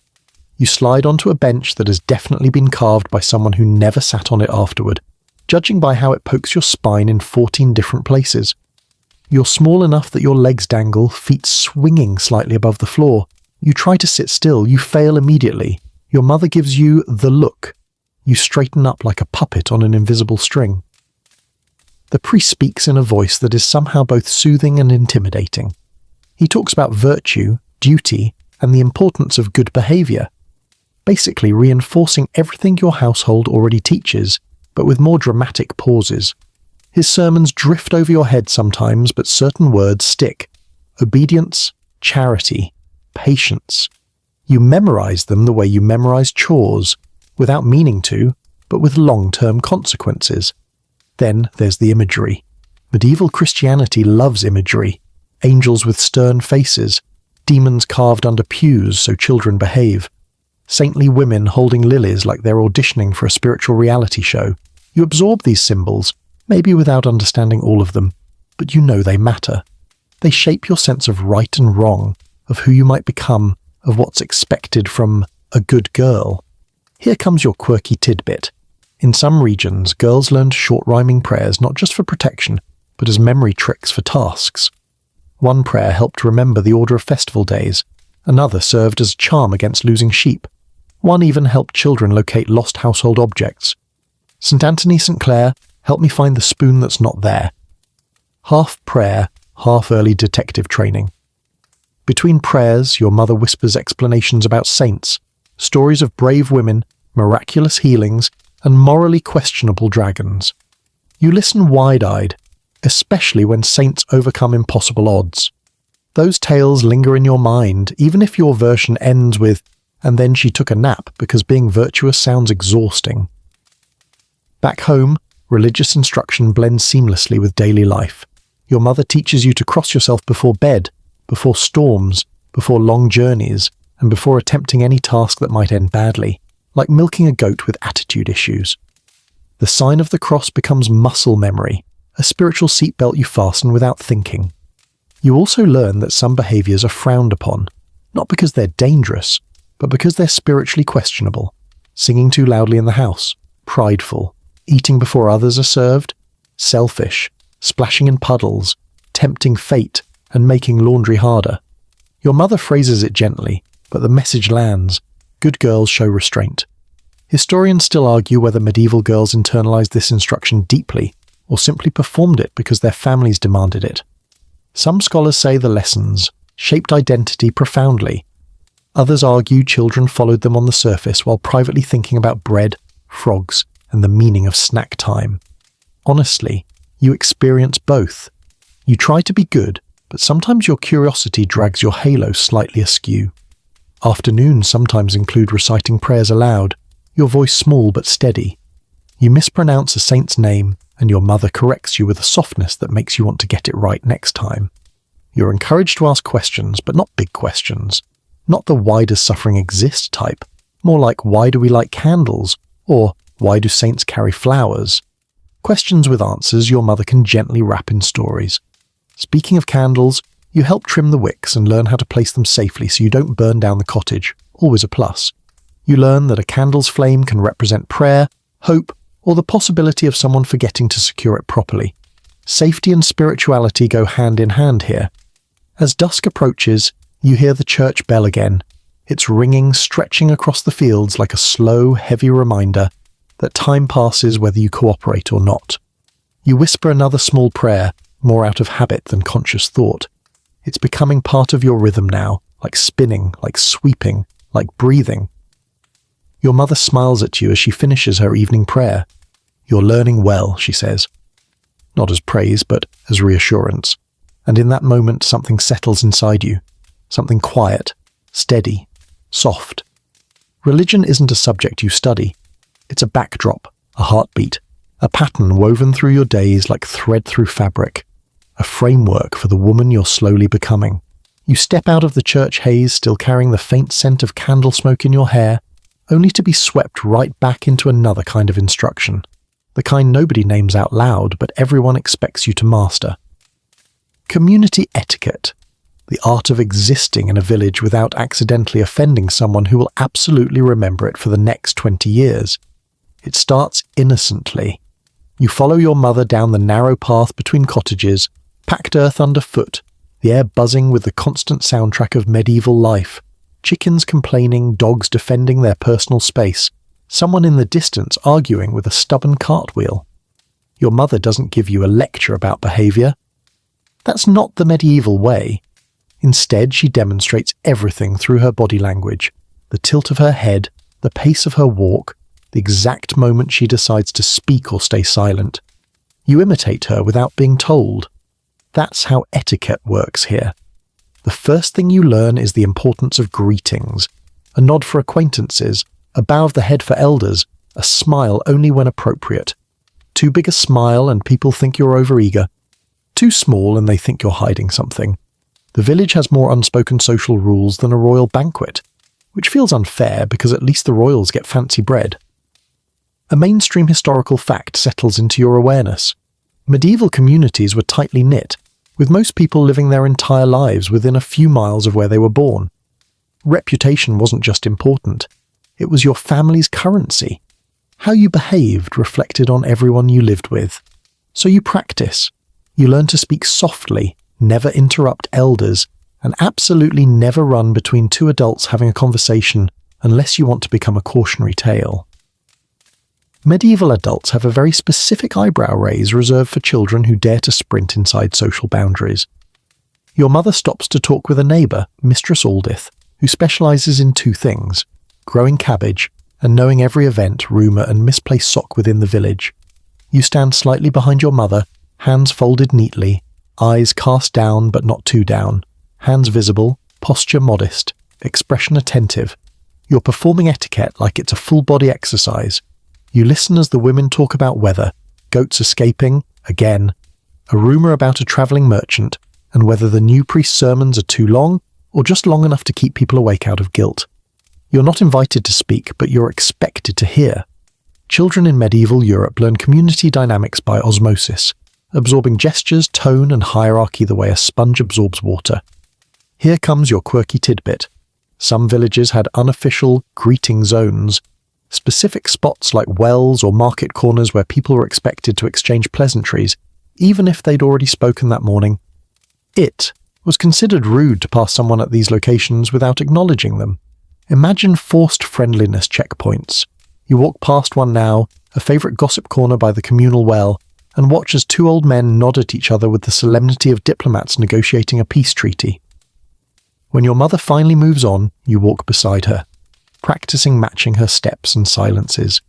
Speaker 1: You slide onto a bench that has definitely been carved by someone who never sat on it afterward, judging by how it pokes your spine in 14 different places. You're small enough that your legs dangle, feet swinging slightly above the floor. You try to sit still, you fail immediately. Your mother gives you the look. You straighten up like a puppet on an invisible string. The priest speaks in a voice that is somehow both soothing and intimidating. He talks about virtue, duty, and the importance of good behaviour, basically reinforcing everything your household already teaches, but with more dramatic pauses. His sermons drift over your head sometimes, but certain words stick. Obedience, charity, patience. You memorize them the way you memorize chores, without meaning to, but with long-term consequences. Then there's the imagery. Medieval Christianity loves imagery. Angels with stern faces, demons carved under pews so children behave, saintly women holding lilies like they're auditioning for a spiritual reality show. You absorb these symbols, maybe without understanding all of them, but you know they matter. They shape your sense of right and wrong, of who you might become, of what's expected from a good girl. Here comes your quirky tidbit. In some regions, girls learned short rhyming prayers not just for protection, but as memory tricks for tasks. One prayer helped remember the order of festival days, another served as a charm against losing sheep. One even helped children locate lost household objects. St. Anthony St. Clair, help me find the spoon that's not there. Half prayer, half early detective training. Between prayers, your mother whispers explanations about saints, stories of brave women, miraculous healings, and morally questionable dragons. You listen wide-eyed, especially when saints overcome impossible odds. Those tales linger in your mind, even if your version ends with, "and then she took a nap because being virtuous sounds exhausting." Back home, religious instruction blends seamlessly with daily life. Your mother teaches you to cross yourself before bed, before storms, before long journeys, and before attempting any task that might end badly, like milking a goat with attitude issues. The sign of the cross becomes muscle memory, a spiritual seatbelt you fasten without thinking. You also learn that some behaviors are frowned upon, not because they're dangerous, but because they're spiritually questionable. Singing too loudly in the house, prideful, eating before others are served, selfish, splashing in puddles, tempting fate, and making laundry harder. Your mother phrases it gently, but the message lands. Good girls show restraint. Historians still argue whether medieval girls internalized this instruction deeply, or simply performed it because their families demanded it. Some scholars say the lessons shaped identity profoundly. Others argue children followed them on the surface while privately thinking about bread, frogs, and the meaning of snack time. Honestly, you experience both. You try to be good, but sometimes your curiosity drags your halo slightly askew. Afternoons sometimes include reciting prayers aloud, your voice small but steady. You mispronounce a saint's name, and your mother corrects you with a softness that makes you want to get it right next time. You're encouraged to ask questions, but not big questions. Not the "why does suffering exist" type, more like "why do we light candles?" or "why do saints carry flowers?" Questions with answers your mother can gently wrap in stories. Speaking of candles, you help trim the wicks and learn how to place them safely so you don't burn down the cottage, always a plus. You learn that a candle's flame can represent prayer, hope, or the possibility of someone forgetting to secure it properly. Safety and spirituality go hand in hand here. As dusk approaches, you hear the church bell again, its ringing stretching across the fields like a slow, heavy reminder that time passes whether you cooperate or not. You whisper another small prayer, more out of habit than conscious thought. It's becoming part of your rhythm now, like spinning, like sweeping, like breathing. Your mother smiles at you as she finishes her evening prayer. "You're learning well," she says. Not as praise, but as reassurance. And in that moment, something settles inside you. Something quiet, steady, soft. Religion isn't a subject you study. It's a backdrop, a heartbeat, a pattern woven through your days like thread through fabric. A framework for the woman you're slowly becoming. You step out of the church haze still carrying the faint scent of candle smoke in your hair, only to be swept right back into another kind of instruction. The kind nobody names out loud, but everyone expects you to master. Community etiquette. The art of existing in a village without accidentally offending someone who will absolutely remember it for the next 20 years. It starts innocently. You follow your mother down the narrow path between cottages, packed earth underfoot, the air buzzing with the constant soundtrack of medieval life, chickens complaining, dogs defending their personal space, someone in the distance arguing with a stubborn cartwheel. Your mother doesn't give you a lecture about behaviour. That's not the medieval way. Instead, she demonstrates everything through her body language, the tilt of her head, the pace of her walk, the exact moment she decides to speak or stay silent. You imitate her without being told. That's how etiquette works here. The first thing you learn is the importance of greetings, a nod for acquaintances, a bow of the head for elders, a smile only when appropriate. Too big a smile and people think you're overeager. Too small and they think you're hiding something. The village has more unspoken social rules than a royal banquet, which feels unfair because at least the royals get fancy bread. A mainstream historical fact settles into your awareness. Medieval communities were tightly knit, with most people living their entire lives within a few miles of where they were born. Reputation wasn't just important, it was your family's currency. How you behaved reflected on everyone you lived with. So you practice. You learn to speak softly, never interrupt elders, and absolutely never run between two adults having a conversation unless you want to become a cautionary tale. Medieval adults have a very specific eyebrow raise reserved for children who dare to sprint inside social boundaries. Your mother stops to talk with a neighbour, Mistress Aldith, who specialises in two things: growing cabbage and knowing every event, rumour and misplaced sock within the village. You stand slightly behind your mother, hands folded neatly, eyes cast down but not too down, hands visible, posture modest, expression attentive. You're performing etiquette like it's a full-body exercise. You listen as the women talk about weather, goats escaping, again, a rumour about a travelling merchant, and whether the new priest's sermons are too long or just long enough to keep people awake out of guilt. You're not invited to speak, but you're expected to hear. Children in medieval Europe learn community dynamics by osmosis, absorbing gestures, tone, and hierarchy the way a sponge absorbs water. Here comes your quirky tidbit. Some villages had unofficial greeting zones, specific spots like wells or market corners where people were expected to exchange pleasantries, even if they'd already spoken that morning. It was considered rude to pass someone at these locations without acknowledging them. Imagine forced friendliness checkpoints. You walk past one now, a favourite gossip corner by the communal well, and watch as two old men nod at each other with the solemnity of diplomats negotiating a peace treaty. When your mother finally moves on, you walk beside her, practicing matching her steps and silences.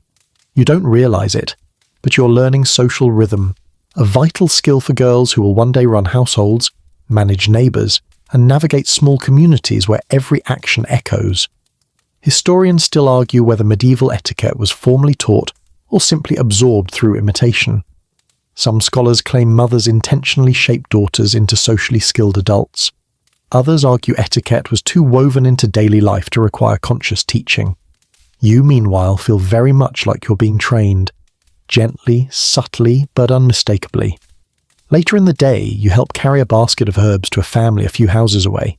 Speaker 1: You don't realise it, but you're learning social rhythm, a vital skill for girls who will one day run households, manage neighbours, and navigate small communities where every action echoes. Historians still argue whether medieval etiquette was formally taught or simply absorbed through imitation. Some scholars claim mothers intentionally shaped daughters into socially skilled adults. Others argue etiquette was too woven into daily life to require conscious teaching. You, meanwhile, feel very much like you're being trained, gently, subtly, but unmistakably. Later in the day, you help carry a basket of herbs to a family a few houses away.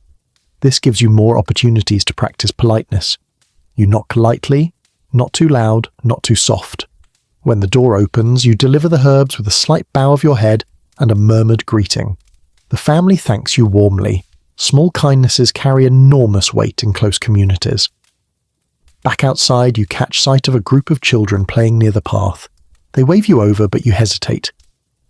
Speaker 1: This gives you more opportunities to practice politeness. You knock lightly, not too loud, not too soft. When the door opens, you deliver the herbs with a slight bow of your head and a murmured greeting. The family thanks you warmly. Small kindnesses carry enormous weight in close communities. Back outside, you catch sight of a group of children playing near the path. They wave you over, but you hesitate.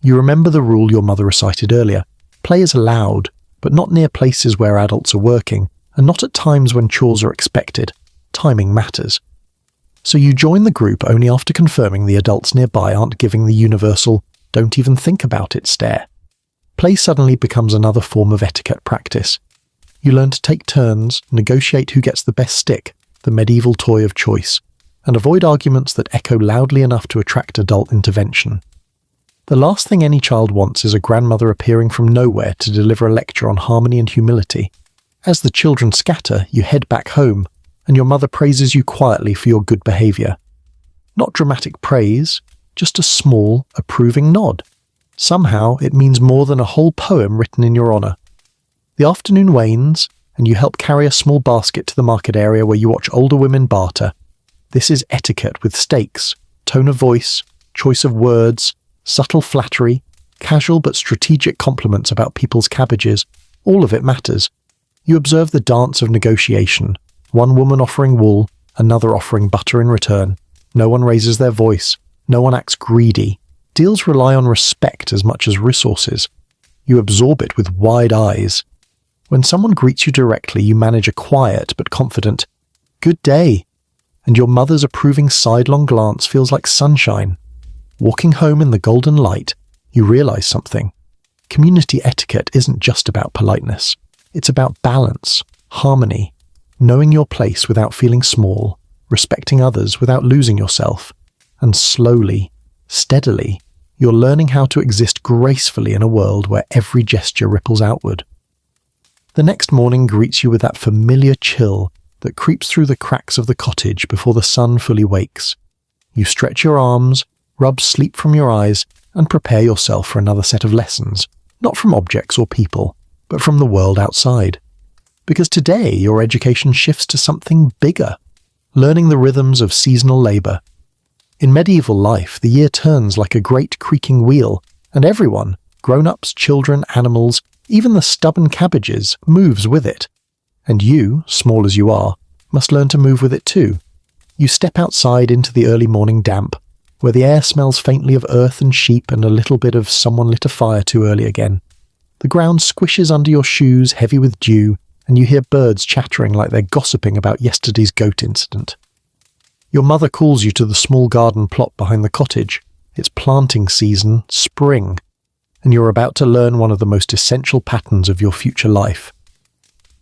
Speaker 1: You remember the rule your mother recited earlier. Play is allowed, but not near places where adults are working, and not at times when chores are expected. Timing matters. So you join the group only after confirming the adults nearby aren't giving the universal "don't even think about it" stare. Play suddenly becomes another form of etiquette practice. You learn to take turns, negotiate who gets the best stick, the medieval toy of choice, and avoid arguments that echo loudly enough to attract adult intervention. The last thing any child wants is a grandmother appearing from nowhere to deliver a lecture on harmony and humility. As the children scatter, you head back home, and your mother praises you quietly for your good behaviour. Not dramatic praise, just a small, approving nod. Somehow, it means more than a whole poem written in your honour. The afternoon wanes, and you help carry a small basket to the market area where you watch older women barter. This is etiquette with stakes, tone of voice, choice of words, subtle flattery, casual but strategic compliments about people's cabbages. All of it matters. You observe the dance of negotiation, one woman offering wool, another offering butter in return. No one raises their voice, no one acts greedy. Deals rely on respect as much as resources. You absorb it with wide eyes. When someone greets you directly, you manage a quiet but confident "good day," and your mother's approving sidelong glance feels like sunshine. Walking home in the golden light, you realise something. Community etiquette isn't just about politeness. It's about balance, harmony, knowing your place without feeling small, respecting others without losing yourself. and slowly, steadily, you're learning how to exist gracefully in a world where every gesture ripples outward. The next morning greets you with that familiar chill that creeps through the cracks of the cottage before the sun fully wakes. You stretch your arms, rub sleep from your eyes, and prepare yourself for another set of lessons, not from objects or people, but from the world outside. Because today your education shifts to something bigger, learning the rhythms of seasonal labour. In medieval life, the year turns like a great creaking wheel, and everyone, grown-ups, children, animals, even the stubborn cabbages, moves with it. And you, small as you are, must learn to move with it too. You step outside into the early morning damp, where the air smells faintly of earth and sheep and a little bit of someone lit a fire too early again. The ground squishes under your shoes, heavy with dew, and you hear birds chattering like they're gossiping about yesterday's goat incident. Your mother calls you to the small garden plot behind the cottage. It's planting season, spring, and you're about to learn one of the most essential patterns of your future life.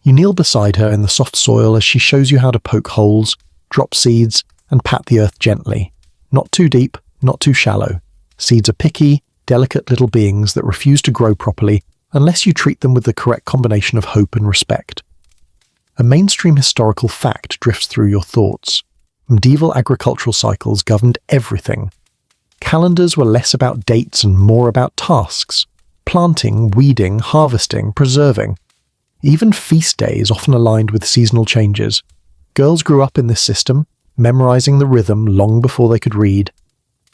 Speaker 1: You kneel beside her in the soft soil as she shows you how to poke holes, drop seeds, and pat the earth gently. Not too deep, not too shallow. Seeds are picky, delicate little beings that refuse to grow properly unless you treat them with the correct combination of hope and respect. A mainstream historical fact drifts through your thoughts. Medieval agricultural cycles governed everything. Calendars were less about dates and more about tasks. Planting, weeding, harvesting, preserving. Even feast days often aligned with seasonal changes. Girls grew up in this system, memorizing the rhythm long before they could read.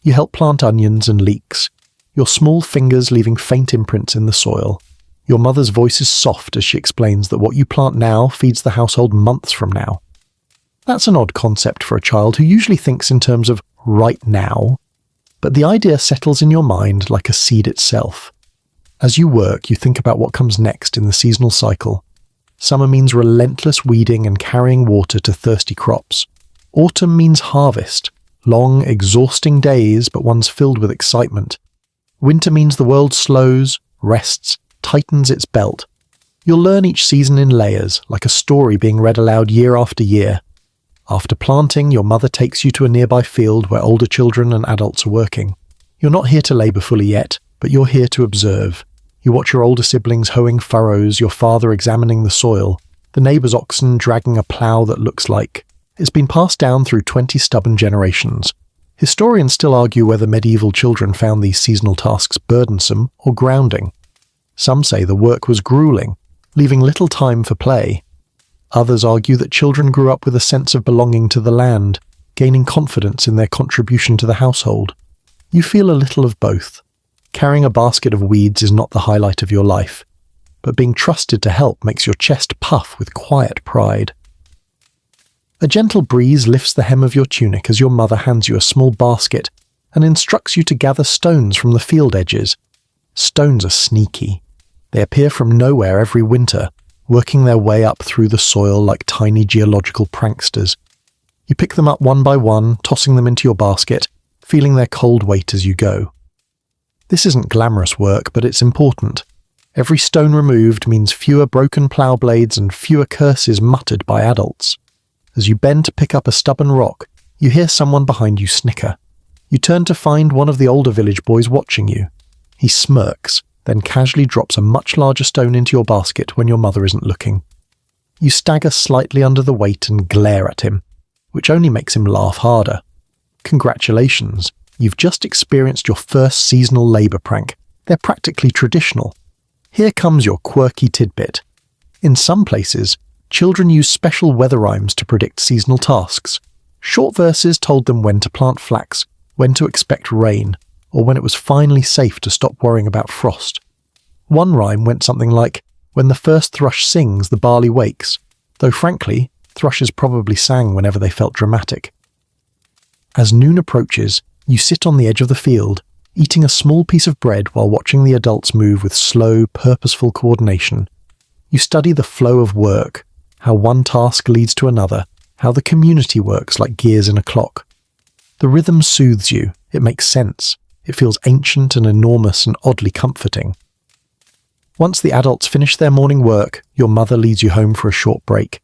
Speaker 1: You help plant onions and leeks, your small fingers leaving faint imprints in the soil. Your mother's voice is soft as she explains that what you plant now feeds the household months from now. That's an odd concept for a child who usually thinks in terms of right now, but the idea settles in your mind like a seed itself. As you work, you think about what comes next in the seasonal cycle. Summer means relentless weeding and carrying water to thirsty crops. Autumn means harvest, long, exhausting days, but ones filled with excitement. Winter means the world slows, rests, tightens its belt. You'll learn each season in layers, like a story being read aloud year after year. After planting, your mother takes you to a nearby field where older children and adults are working. You're not here to labour fully yet, but you're here to observe. You watch your older siblings hoeing furrows, your father examining the soil, the neighbour's oxen dragging a plough that looks like it's been passed down through 20 stubborn generations. Historians still argue whether medieval children found these seasonal tasks burdensome or grounding. Some say the work was grueling, leaving little time for play. Others argue that children grew up with a sense of belonging to the land, gaining confidence in their contribution to the household. You feel a little of both. Carrying a basket of weeds is not the highlight of your life, but being trusted to help makes your chest puff with quiet pride. A gentle breeze lifts the hem of your tunic as your mother hands you a small basket and instructs you to gather stones from the field edges. Stones are sneaky. They appear from nowhere every winter, working their way up through the soil like tiny geological pranksters. You pick them up one by one, tossing them into your basket, feeling their cold weight as you go. This isn't glamorous work, but it's important. Every stone removed means fewer broken plough blades and fewer curses muttered by adults. As you bend to pick up a stubborn rock, you hear someone behind you snicker. You turn to find one of the older village boys watching you. He smirks, then casually drops a much larger stone into your basket when your mother isn't looking. You stagger slightly under the weight and glare at him, which only makes him laugh harder. Congratulations, you've just experienced your first seasonal labour prank. They're practically traditional. Here comes your quirky tidbit. In some places, children use special weather rhymes to predict seasonal tasks. Short verses told them when to plant flax, when to expect rain, or when it was finally safe to stop worrying about frost. One rhyme went something like, "When the first thrush sings, the barley wakes," though frankly, thrushes probably sang whenever they felt dramatic. As noon approaches, you sit on the edge of the field, eating a small piece of bread while watching the adults move with slow, purposeful coordination. You study the flow of work, how one task leads to another, how the community works like gears in a clock. The rhythm soothes you, it makes sense. It feels ancient and enormous and oddly comforting. Once the adults finish their morning work, your mother leads you home for a short break.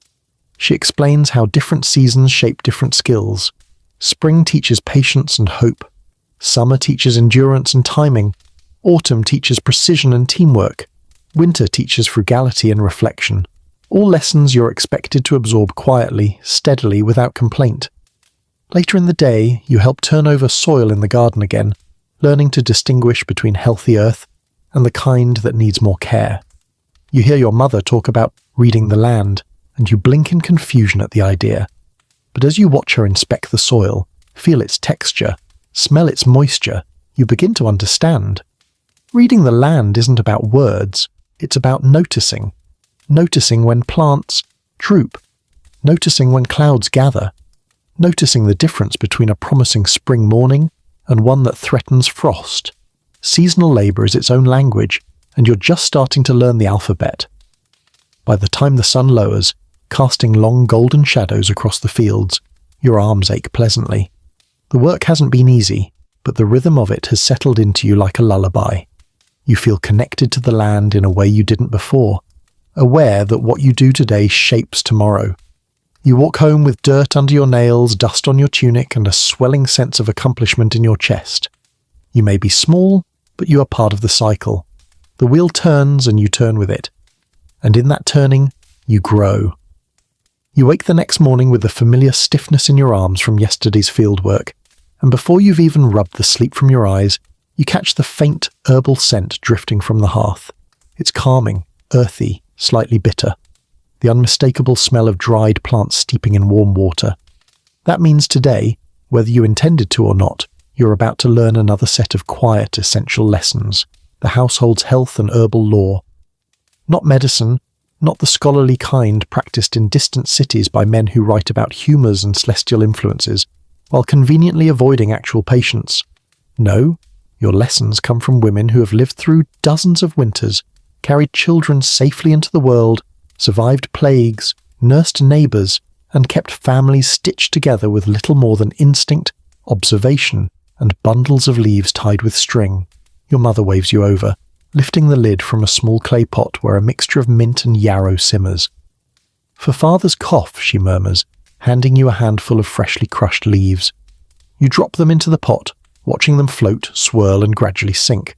Speaker 1: She explains how different seasons shape different skills. Spring teaches patience and hope. Summer teaches endurance and timing. Autumn teaches precision and teamwork. Winter teaches frugality and reflection. All lessons you're expected to absorb quietly, steadily, without complaint. Later in the day, you help turn over soil in the garden again, learning to distinguish between healthy earth and the kind that needs more care. You hear your mother talk about reading the land, and you blink in confusion at the idea. But as you watch her inspect the soil, feel its texture, smell its moisture, you begin to understand. Reading the land isn't about words, it's about noticing. Noticing when plants droop. Noticing when clouds gather. Noticing the difference between a promising spring morning and one that threatens frost. Seasonal labour is its own language, and you're just starting to learn the alphabet. By the time the sun lowers, casting long golden shadows across the fields, your arms ache pleasantly. The work hasn't been easy, but the rhythm of it has settled into you like a lullaby. You feel connected to the land in a way you didn't before, aware that what you do today shapes tomorrow. You walk home with dirt under your nails, dust on your tunic, and a swelling sense of accomplishment in your chest. You may be small, but you are part of the cycle. The wheel turns and you turn with it. And in that turning, you grow. You wake the next morning with the familiar stiffness in your arms from yesterday's fieldwork, and before you've even rubbed the sleep from your eyes, you catch the faint herbal scent drifting from the hearth. It's calming, earthy, slightly bitter. The unmistakable smell of dried plants steeping in warm water. That means today, whether you intended to or not, you're about to learn another set of quiet, essential lessons, the household's health and herbal lore. Not medicine, not the scholarly kind practiced in distant cities by men who write about humours and celestial influences, while conveniently avoiding actual patients. No, your lessons come from women who have lived through dozens of winters, carried children safely into the world, survived plagues, nursed neighbours, and kept families stitched together with little more than instinct, observation, and bundles of leaves tied with string. Your mother waves you over, lifting the lid from a small clay pot where a mixture of mint and yarrow simmers. "For father's cough," she murmurs, handing you a handful of freshly crushed leaves. You drop them into the pot, watching them float, swirl, and gradually sink.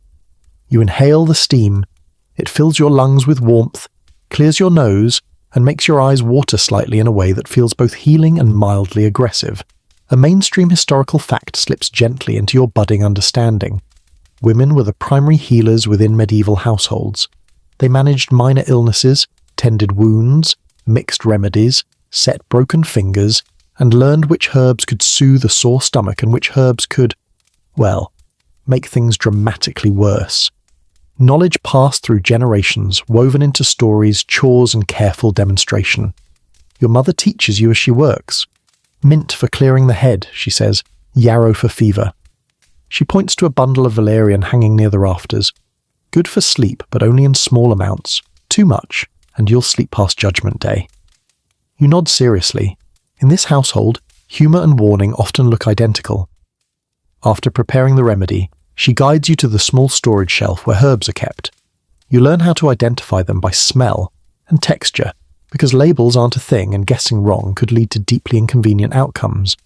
Speaker 1: You inhale the steam. It fills your lungs with warmth, clears your nose, and makes your eyes water slightly in a way that feels both healing and mildly aggressive. A mainstream historical fact slips gently into your budding understanding. Women were the primary healers within medieval households. They managed minor illnesses, tended wounds, mixed remedies, set broken fingers, and learned which herbs could soothe a sore stomach and which herbs could, well, make things dramatically worse. Knowledge passed through generations, woven into stories, chores, and careful demonstration. Your mother teaches you as she works. Mint for clearing the head, she says, yarrow for fever. She points to a bundle of valerian hanging near the rafters. Good for sleep, but only in small amounts. Too much, and you'll sleep past Judgment Day. You nod seriously. In this household, humour and warning often look identical. After preparing the remedy, she guides you to the small storage shelf where herbs are kept. You learn how to identify them by smell and texture, because labels aren't a thing and guessing wrong could lead to deeply inconvenient outcomes.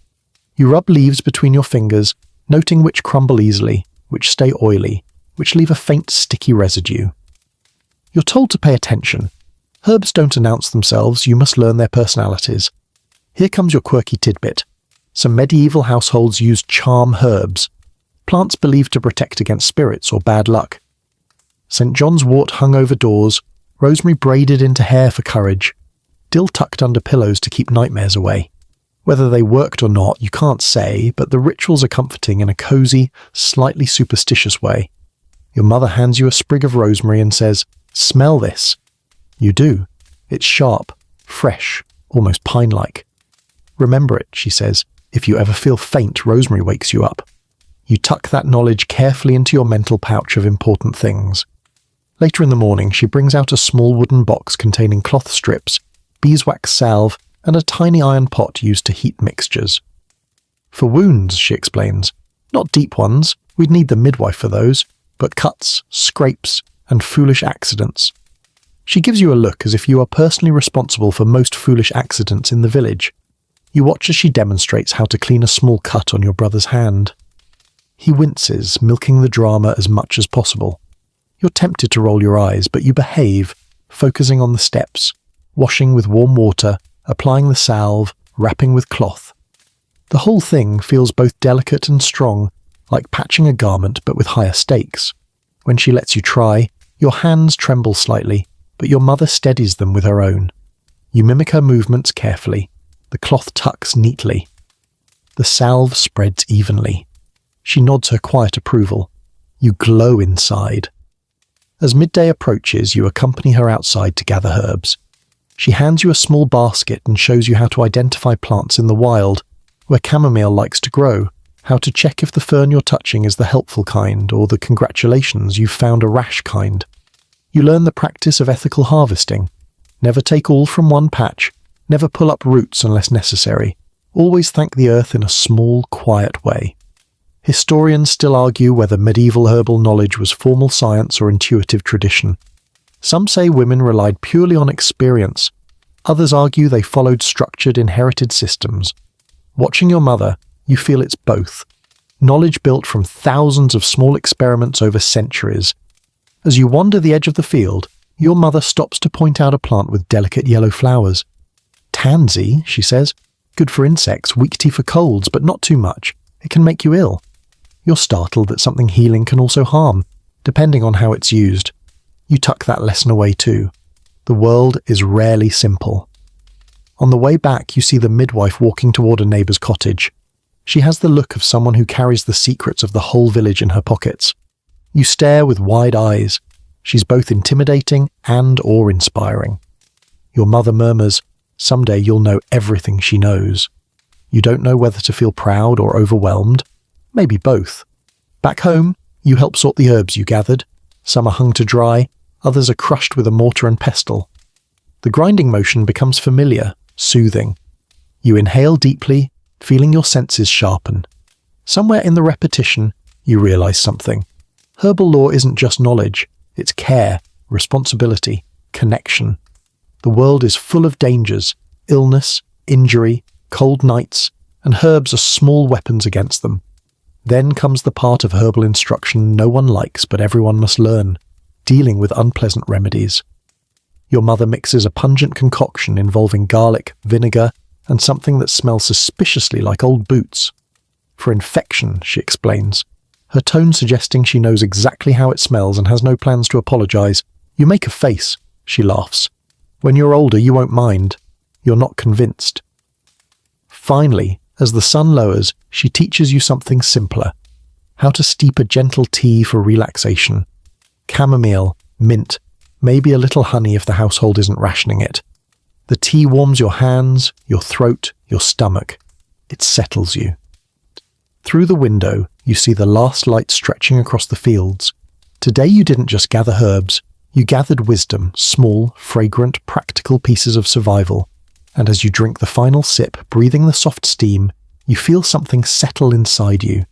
Speaker 1: You rub leaves between your fingers, noting which crumble easily, which stay oily, which leave a faint sticky residue. You're told to pay attention. Herbs don't announce themselves, you must learn their personalities. Here comes your quirky tidbit. Some medieval households used charm herbs, plants believed to protect against spirits or bad luck. St. John's wort hung over doors, rosemary braided into hair for courage, dill tucked under pillows to keep nightmares away. Whether they worked or not, you can't say, but the rituals are comforting in a cosy, slightly superstitious way. Your mother hands you a sprig of rosemary and says, "Smell this." You do. It's sharp, fresh, almost pine-like. "Remember it," she says. "If you ever feel faint, rosemary wakes you up." You tuck that knowledge carefully into your mental pouch of important things. Later in the morning, she brings out a small wooden box containing cloth strips, beeswax salve, and a tiny iron pot used to heat mixtures. "For wounds," she explains. "Not deep ones, we'd need the midwife for those, but cuts, scrapes, and foolish accidents." She gives you a look as if you are personally responsible for most foolish accidents in the village. You watch as she demonstrates how to clean a small cut on your brother's hand. He winces, milking the drama as much as possible. You're tempted to roll your eyes, but you behave, focusing on the steps, washing with warm water, applying the salve, wrapping with cloth. The whole thing feels both delicate and strong, like patching a garment but with higher stakes. When she lets you try, your hands tremble slightly, but your mother steadies them with her own. You mimic her movements carefully. The cloth tucks neatly. The salve spreads evenly. She nods her quiet approval. You glow inside. As midday approaches, you accompany her outside to gather herbs. She hands you a small basket and shows you how to identify plants in the wild, where chamomile likes to grow, how to check if the fern you're touching is the helpful kind or the congratulations you've found a rash kind. You learn the practice of ethical harvesting. Never take all from one patch, never pull up roots unless necessary. Always thank the earth in a small, quiet way. Historians still argue whether medieval herbal knowledge was formal science or intuitive tradition. Some say women relied purely on experience. Others argue they followed structured, inherited systems. Watching your mother, you feel it's both. Knowledge built from thousands of small experiments over centuries. As you wander the edge of the field, your mother stops to point out a plant with delicate yellow flowers. Tansy, she says. Good for insects, weak tea for colds, but not too much. It can make you ill. You're startled that something healing can also harm, depending on how it's used. You tuck that lesson away too. The world is rarely simple. On the way back, you see the midwife walking toward a neighbour's cottage. She has the look of someone who carries the secrets of the whole village in her pockets. You stare with wide eyes. She's both intimidating and awe-inspiring. Your mother murmurs, "Someday you'll know everything she knows." You don't know whether to feel proud or overwhelmed. Maybe both. Back home, you help sort the herbs you gathered. Some are hung to dry, others are crushed with a mortar and pestle. The grinding motion becomes familiar, soothing. You inhale deeply, feeling your senses sharpen. Somewhere in the repetition, you realize something. Herbal lore isn't just knowledge, it's care, responsibility, connection. The world is full of dangers, illness, injury, cold nights, and herbs are small weapons against them. Then comes the part of herbal instruction no one likes but everyone must learn, dealing with unpleasant remedies. Your mother mixes a pungent concoction involving garlic, vinegar, and something that smells suspiciously like old boots. For infection, she explains, her tone suggesting she knows exactly how it smells and has no plans to apologize. You make a face, she laughs. When you're older, you won't mind. You're not convinced. Finally, as the sun lowers, she teaches you something simpler. How to steep a gentle tea for relaxation. Chamomile, mint, maybe a little honey if the household isn't rationing it. The tea warms your hands, your throat, your stomach. It settles you. Through the window, you see the last light stretching across the fields. Today you didn't just gather herbs, you gathered wisdom, small, fragrant, practical pieces of survival. And as you drink the final sip, breathing the soft steam, you feel something settle inside you.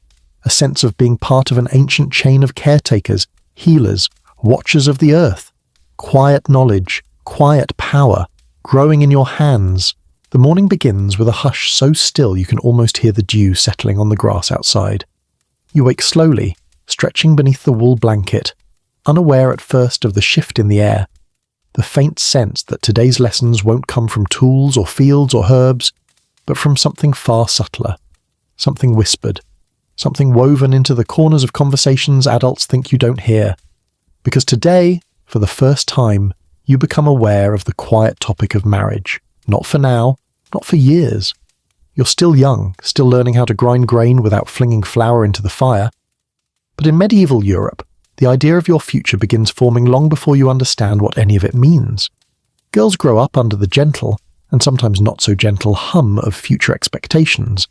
Speaker 1: A sense of being part of an ancient chain of caretakers, healers, watchers of the earth. Quiet knowledge, quiet power, growing in your hands. The morning begins with a hush so still you can almost hear the dew settling on the grass outside. You wake slowly, stretching beneath the wool blanket, unaware at first of the shift in the air. The faint sense that today's lessons won't come from tools or fields or herbs, but from something far subtler, something whispered, something woven into the corners of conversations adults think you don't hear. Because today, for the first time, you become aware of the quiet topic of marriage. Not for now, not for years. You're still young, still learning how to grind grain without flinging flour into the fire. But in medieval Europe, the idea of your future begins forming long before you understand what any of it means. Girls grow up under the gentle, and sometimes not so gentle, hum of future expectations.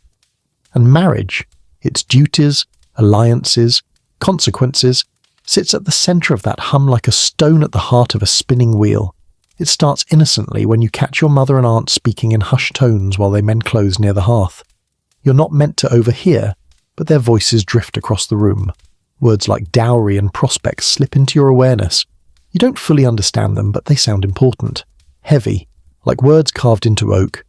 Speaker 1: And marriage, its duties, alliances, consequences, sits at the centre of that hum like a stone at the heart of a spinning wheel. It starts innocently when you catch your mother and aunt speaking in hushed tones while they mend clothes near the hearth. You're not meant to overhear, but their voices drift across the room. Words like dowry and prospects slip into your awareness. You don't fully understand them, but they sound important. Heavy, like words carved into oak.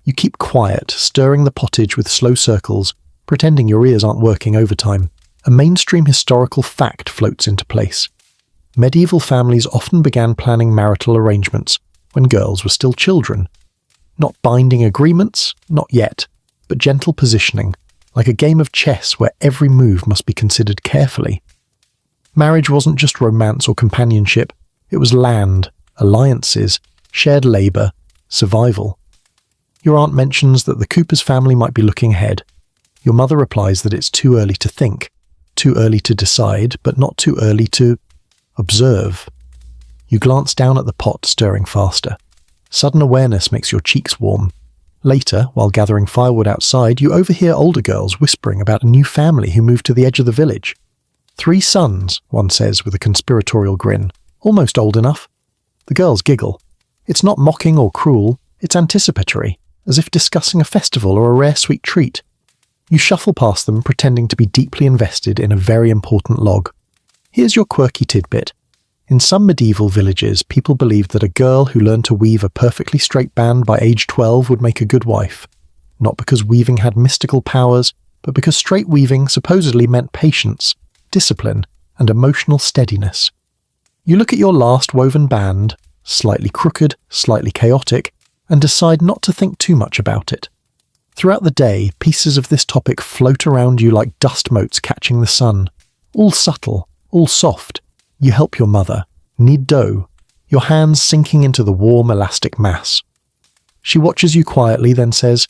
Speaker 1: You keep quiet, stirring the pottage with slow circles, pretending your ears aren't working overtime. A mainstream historical fact floats into place. Medieval families often began planning marital arrangements when girls were still children. Not binding agreements, not yet, but gentle positioning, like a game of chess where every move must be considered carefully. Marriage wasn't just romance or companionship, it was land, alliances, shared labour, survival. Your aunt mentions that the Cooper's family might be looking ahead. Your mother replies that it's too early to think, too early to decide, but not too early to observe. You glance down at the pot stirring faster. Sudden awareness makes your cheeks warm. Later, while gathering firewood outside, you overhear older girls whispering about a new family who moved to the edge of the village. 3 sons, one says with a conspiratorial grin. Almost old enough. The girls giggle. It's not mocking or cruel, it's anticipatory, as if discussing a festival or a rare sweet treat. You shuffle past them, pretending to be deeply invested in a very important log. Here's your quirky tidbit. In some medieval villages, people believed that a girl who learned to weave a perfectly straight band by age 12 would make a good wife. Not because weaving had mystical powers, but because straight weaving supposedly meant patience, discipline, and emotional steadiness. You look at your last woven band, slightly crooked, slightly chaotic, and decide not to think too much about it. Throughout the day, pieces of this topic float around you like dust motes catching the sun. All subtle, all soft. You help your mother, knead dough, your hands sinking into the warm, elastic mass. She watches you quietly, then says,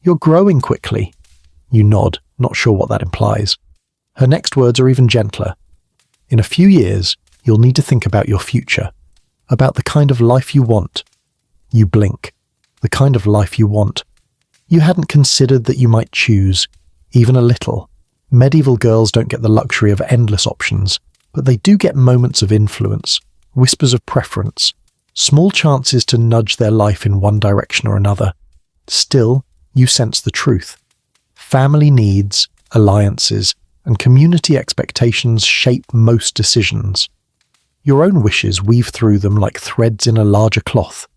Speaker 1: "You're growing quickly." You nod, not sure what that implies. Her next words are even gentler. "In a few years, you'll need to think about your future, about the kind of life you want." You blink. The kind of life you want. You hadn't considered that you might choose, even a little. Medieval girls don't get the luxury of endless options, but they do get moments of influence, whispers of preference, small chances to nudge their life in one direction or another. Still, you sense the truth. Family needs, alliances, and community expectations shape most decisions. Your own wishes weave through them like threads in a larger cloth.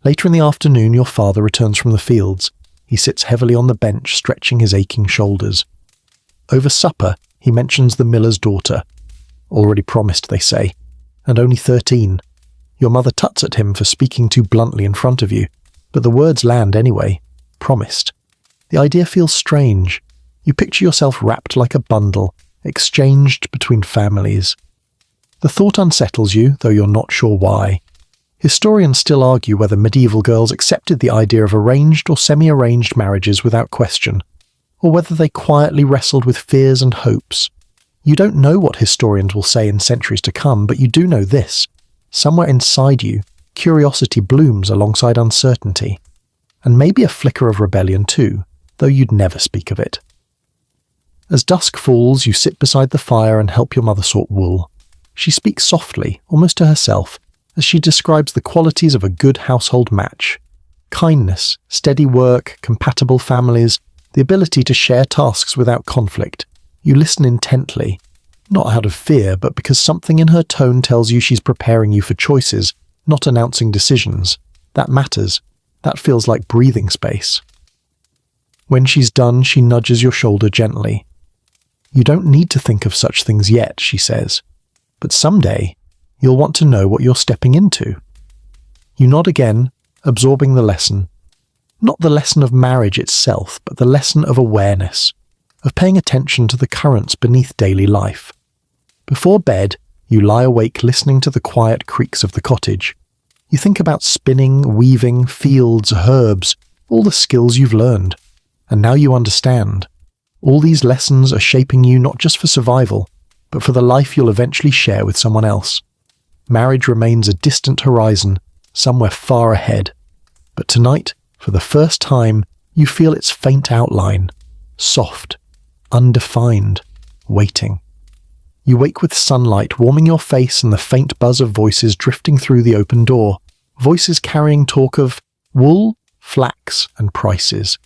Speaker 1: Later in the afternoon, your father returns from the fields. He sits heavily on the bench, stretching his aching shoulders. Over supper, he mentions the miller's daughter. Already promised, they say, and only 13. Your mother tuts at him for speaking too bluntly in front of you, but the words land anyway. Promised. The idea feels strange. You picture yourself wrapped like a bundle, exchanged between families. The thought unsettles you, though you're not sure why. Historians still argue whether medieval girls accepted the idea of arranged or semi-arranged marriages without question, or whether they quietly wrestled with fears and hopes. You don't know what historians will say in centuries to come, but you do know this. Somewhere inside you, curiosity blooms alongside uncertainty. And maybe a flicker of rebellion too, though you'd never speak of it. As dusk falls, you sit beside the fire and help your mother sort wool. She speaks softly, almost to herself, as she describes the qualities of a good household match. Kindness, steady work, compatible families, the ability to share tasks without conflict. You listen intently, not out of fear, but because something in her tone tells you she's preparing you for choices, not announcing decisions. That matters. That feels like breathing space. When she's done, she nudges your shoulder gently. "You don't need to think of such things yet," she says. "But someday, you'll want to know what you're stepping into." You nod again, absorbing the lesson. Not the lesson of marriage itself, but the lesson of awareness, of paying attention to the currents beneath daily life. Before bed, you lie awake listening to the quiet creaks of the cottage. You think about spinning, weaving, fields, herbs, all the skills you've learned. And now you understand. All these lessons are shaping you not just for survival, but for the life you'll eventually share with someone else. Marriage remains a distant horizon, somewhere far ahead. But tonight, for the first time, you feel its faint outline, soft, undefined, waiting. You wake with sunlight warming your face and the faint buzz of voices drifting through the open door, voices carrying talk of wool, flax, and prices.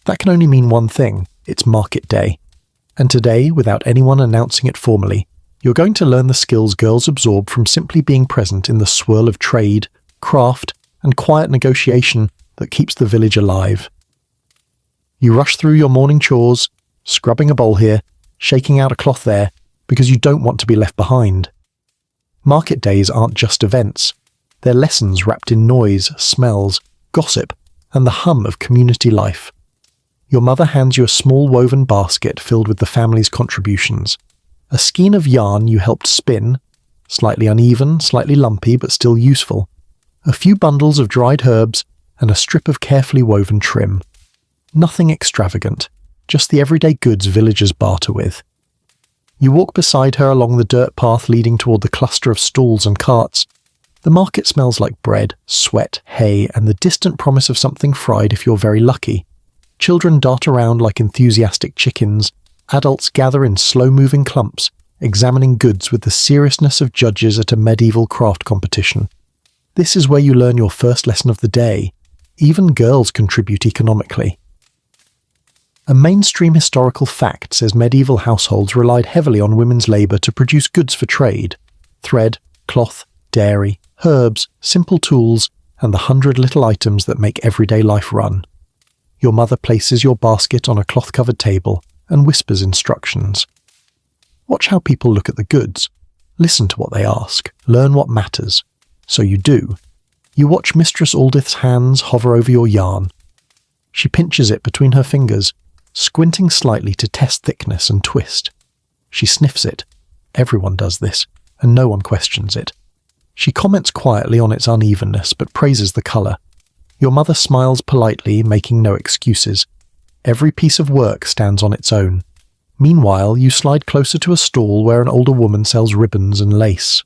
Speaker 1: That can only mean one thing: it's market day. And today, without anyone announcing it formally, you're going to learn the skills girls absorb from simply being present in the swirl of trade, craft, and quiet negotiation that keeps the village alive. You rush through your morning chores, scrubbing a bowl here, shaking out a cloth there, because you don't want to be left behind. Market days aren't just events. They're lessons wrapped in noise, smells, gossip, and the hum of community life. Your mother hands you a small woven basket filled with the family's contributions. A skein of yarn you helped spin, slightly uneven, slightly lumpy, but still useful. A few bundles of dried herbs, and a strip of carefully woven trim. Nothing extravagant, just the everyday goods villagers barter with. You walk beside her along the dirt path leading toward the cluster of stalls and carts. The market smells like bread, sweat, hay, and the distant promise of something fried if you're very lucky. Children dart around like enthusiastic chickens. Adults gather in slow-moving clumps, examining goods with the seriousness of judges at a medieval craft competition. This is where you learn your first lesson of the day. Even girls contribute economically. A mainstream historical fact says medieval households relied heavily on women's labour to produce goods for trade: thread, cloth, dairy, herbs, simple tools, and the 100 little items that make everyday life run. Your mother places your basket on a cloth-covered table and whispers instructions. Watch how people look at the goods. Listen to what they ask. Learn what matters. So you do. You watch Mistress Aldith's hands hover over your yarn. She pinches it between her fingers, squinting slightly to test thickness and twist. She sniffs it. Everyone does this, and no one questions it. She comments quietly on its unevenness, but praises the colour. Your mother smiles politely, making no excuses. Every piece of work stands on its own. Meanwhile, you slide closer to a stall where an older woman sells ribbons and lace.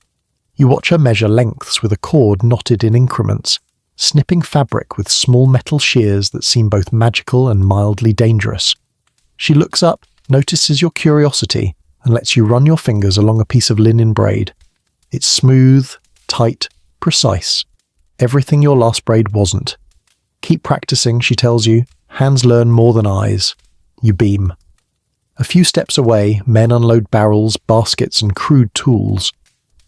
Speaker 1: You watch her measure lengths with a cord knotted in increments, snipping fabric with small metal shears that seem both magical and mildly dangerous. She looks up, notices your curiosity, and lets you run your fingers along a piece of linen braid. It's smooth, tight, precise. Everything your last braid wasn't. Keep practicing, she tells you. Hands learn more than eyes. You beam. A few steps away, men unload barrels, baskets, and crude tools.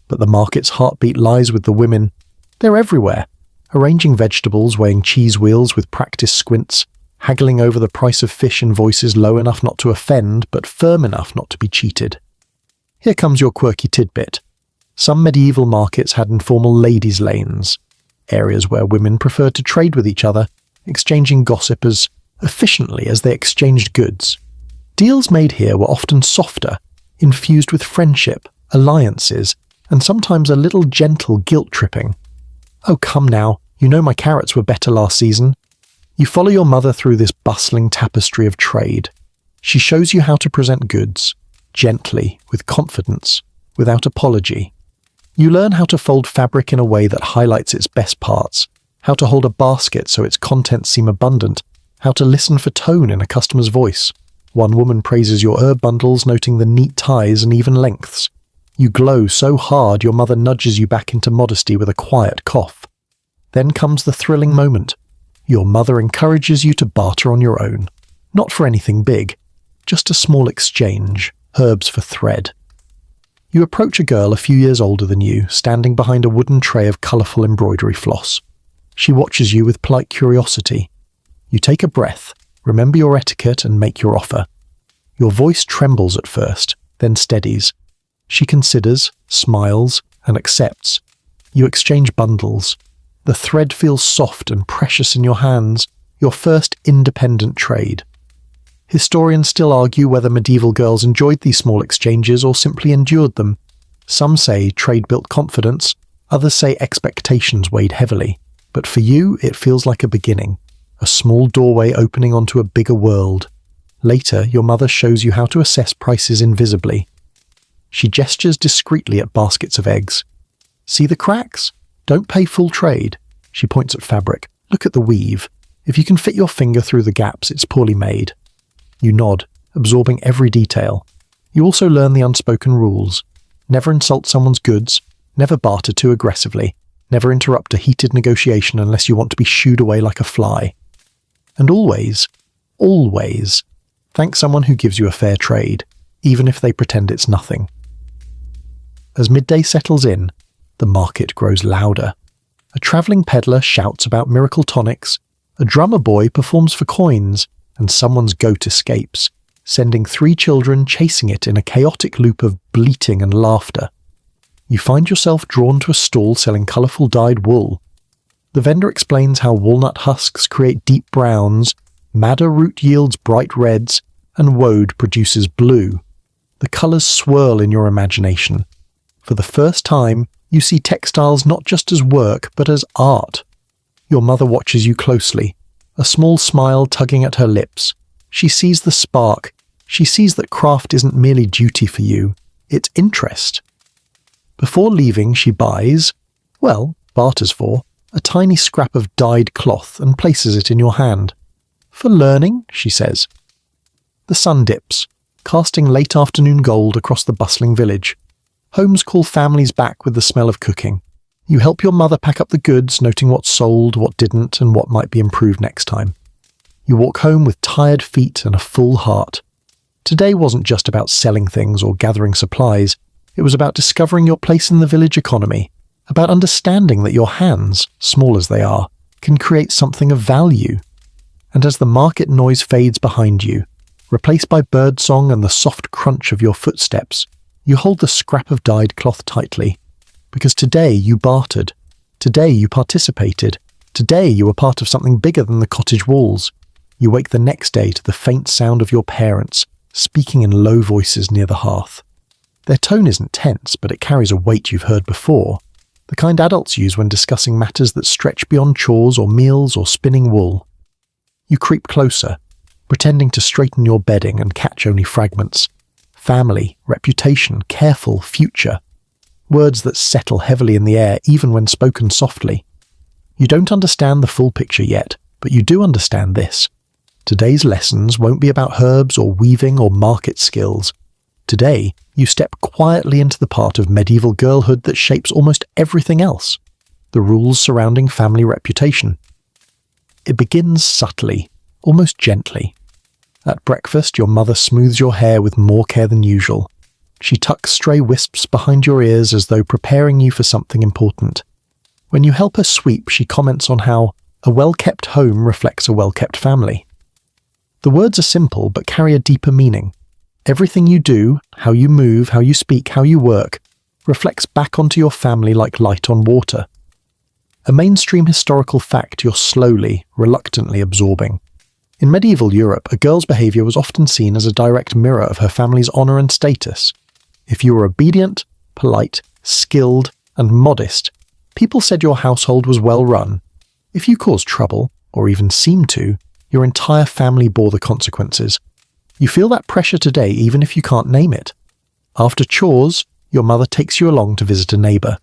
Speaker 1: But the market's heartbeat lies with the women. They're everywhere, arranging vegetables, weighing cheese wheels with practiced squints, haggling over the price of fish in voices low enough not to offend, but firm enough not to be cheated. Here comes your quirky tidbit. Some medieval markets had informal ladies' lanes, areas where women preferred to trade with each other, exchanging gossip as efficiently as they exchanged goods. Deals made here were often softer, infused with friendship, alliances, and sometimes a little gentle guilt-tripping. Oh, come now, you know my carrots were better last season. You follow your mother through this bustling tapestry of trade. She shows you how to present goods, gently, with confidence, without apology. You learn how to fold fabric in a way that highlights its best parts, how to hold a basket so its contents seem abundant, how to listen for tone in a customer's voice. One woman praises your herb bundles, noting the neat ties and even lengths. You glow so hard your mother nudges you back into modesty with a quiet cough. Then comes the thrilling moment. Your mother encourages you to barter on your own. Not for anything big, just a small exchange, herbs for thread. You approach a girl a few years older than you, standing behind a wooden tray of colourful embroidery floss. She watches you with polite curiosity. You take a breath, remember your etiquette, and make your offer. Your voice trembles at first, then steadies. She considers, smiles, and accepts. You exchange bundles. The thread feels soft and precious in your hands, your first independent trade. Historians still argue whether medieval girls enjoyed these small exchanges or simply endured them. Some say trade built confidence, others say expectations weighed heavily. But for you, it feels like a beginning, a small doorway opening onto a bigger world. Later, your mother shows you how to assess prices invisibly. She gestures discreetly at baskets of eggs. See the cracks? Don't pay full trade. She points at fabric. Look at the weave. If you can fit your finger through the gaps, it's poorly made. You nod, absorbing every detail. You also learn the unspoken rules. Never insult someone's goods, never barter too aggressively, never interrupt a heated negotiation unless you want to be shooed away like a fly. And always, always, thank someone who gives you a fair trade, even if they pretend it's nothing. As midday settles in, the market grows louder. A travelling peddler shouts about miracle tonics, A drummer boy performs for coins, and someone's goat escapes, sending 3 children chasing it in a chaotic loop of bleating and laughter. You find yourself drawn to a stall selling colourful dyed wool. The vendor explains how walnut husks create deep browns, madder root yields bright reds, and woad produces blue. The colours swirl in your imagination. For the first time, you see textiles not just as work, but as art. Your mother watches you closely, a small smile tugging at her lips. She sees the spark. She sees that craft isn't merely duty for you, it's interest. Before leaving, she buys, barters for, a tiny scrap of dyed cloth and places it in your hand. For learning, she says. The sun dips, casting late afternoon gold across the bustling village. Homes call families back with the smell of cooking. You help your mother pack up the goods, noting what sold, what didn't, and what might be improved next time. You walk home with tired feet and a full heart. Today wasn't just about selling things or gathering supplies. It was about discovering your place in the village economy, about understanding that your hands, small as they are, can create something of value. And as the market noise fades behind you, replaced by birdsong and the soft crunch of your footsteps, you hold the scrap of dyed cloth tightly. Because today you bartered. Today you participated. Today you were part of something bigger than the cottage walls. You wake the next day to the faint sound of your parents, speaking in low voices near the hearth. Their tone isn't tense, but it carries a weight you've heard before. The kind adults use when discussing matters that stretch beyond chores or meals or spinning wool. You creep closer, pretending to straighten your bedding and catch only fragments. Family, reputation, careful, future. Words that settle heavily in the air even when spoken softly. You don't understand the full picture yet, but you do understand this. Today's lessons won't be about herbs or weaving or market skills. Today, you step quietly into the part of medieval girlhood that shapes almost everything else. The rules surrounding family reputation. It begins subtly, almost gently. At breakfast, your mother smooths your hair with more care than usual. She tucks stray wisps behind your ears as though preparing you for something important. When you help her sweep, she comments on how a well-kept home reflects a well-kept family. The words are simple but carry a deeper meaning. Everything you do, how you move, how you speak, how you work, reflects back onto your family like light on water. A mainstream historical fact you're slowly, reluctantly absorbing. In medieval Europe, a girl's behaviour was often seen as a direct mirror of her family's honour and status. If you were obedient, polite, skilled, and modest, people said your household was well run. If you caused trouble, or even seemed to, your entire family bore the consequences. You feel that pressure today even if you can't name it. After chores, your mother takes you along to visit a neighbour.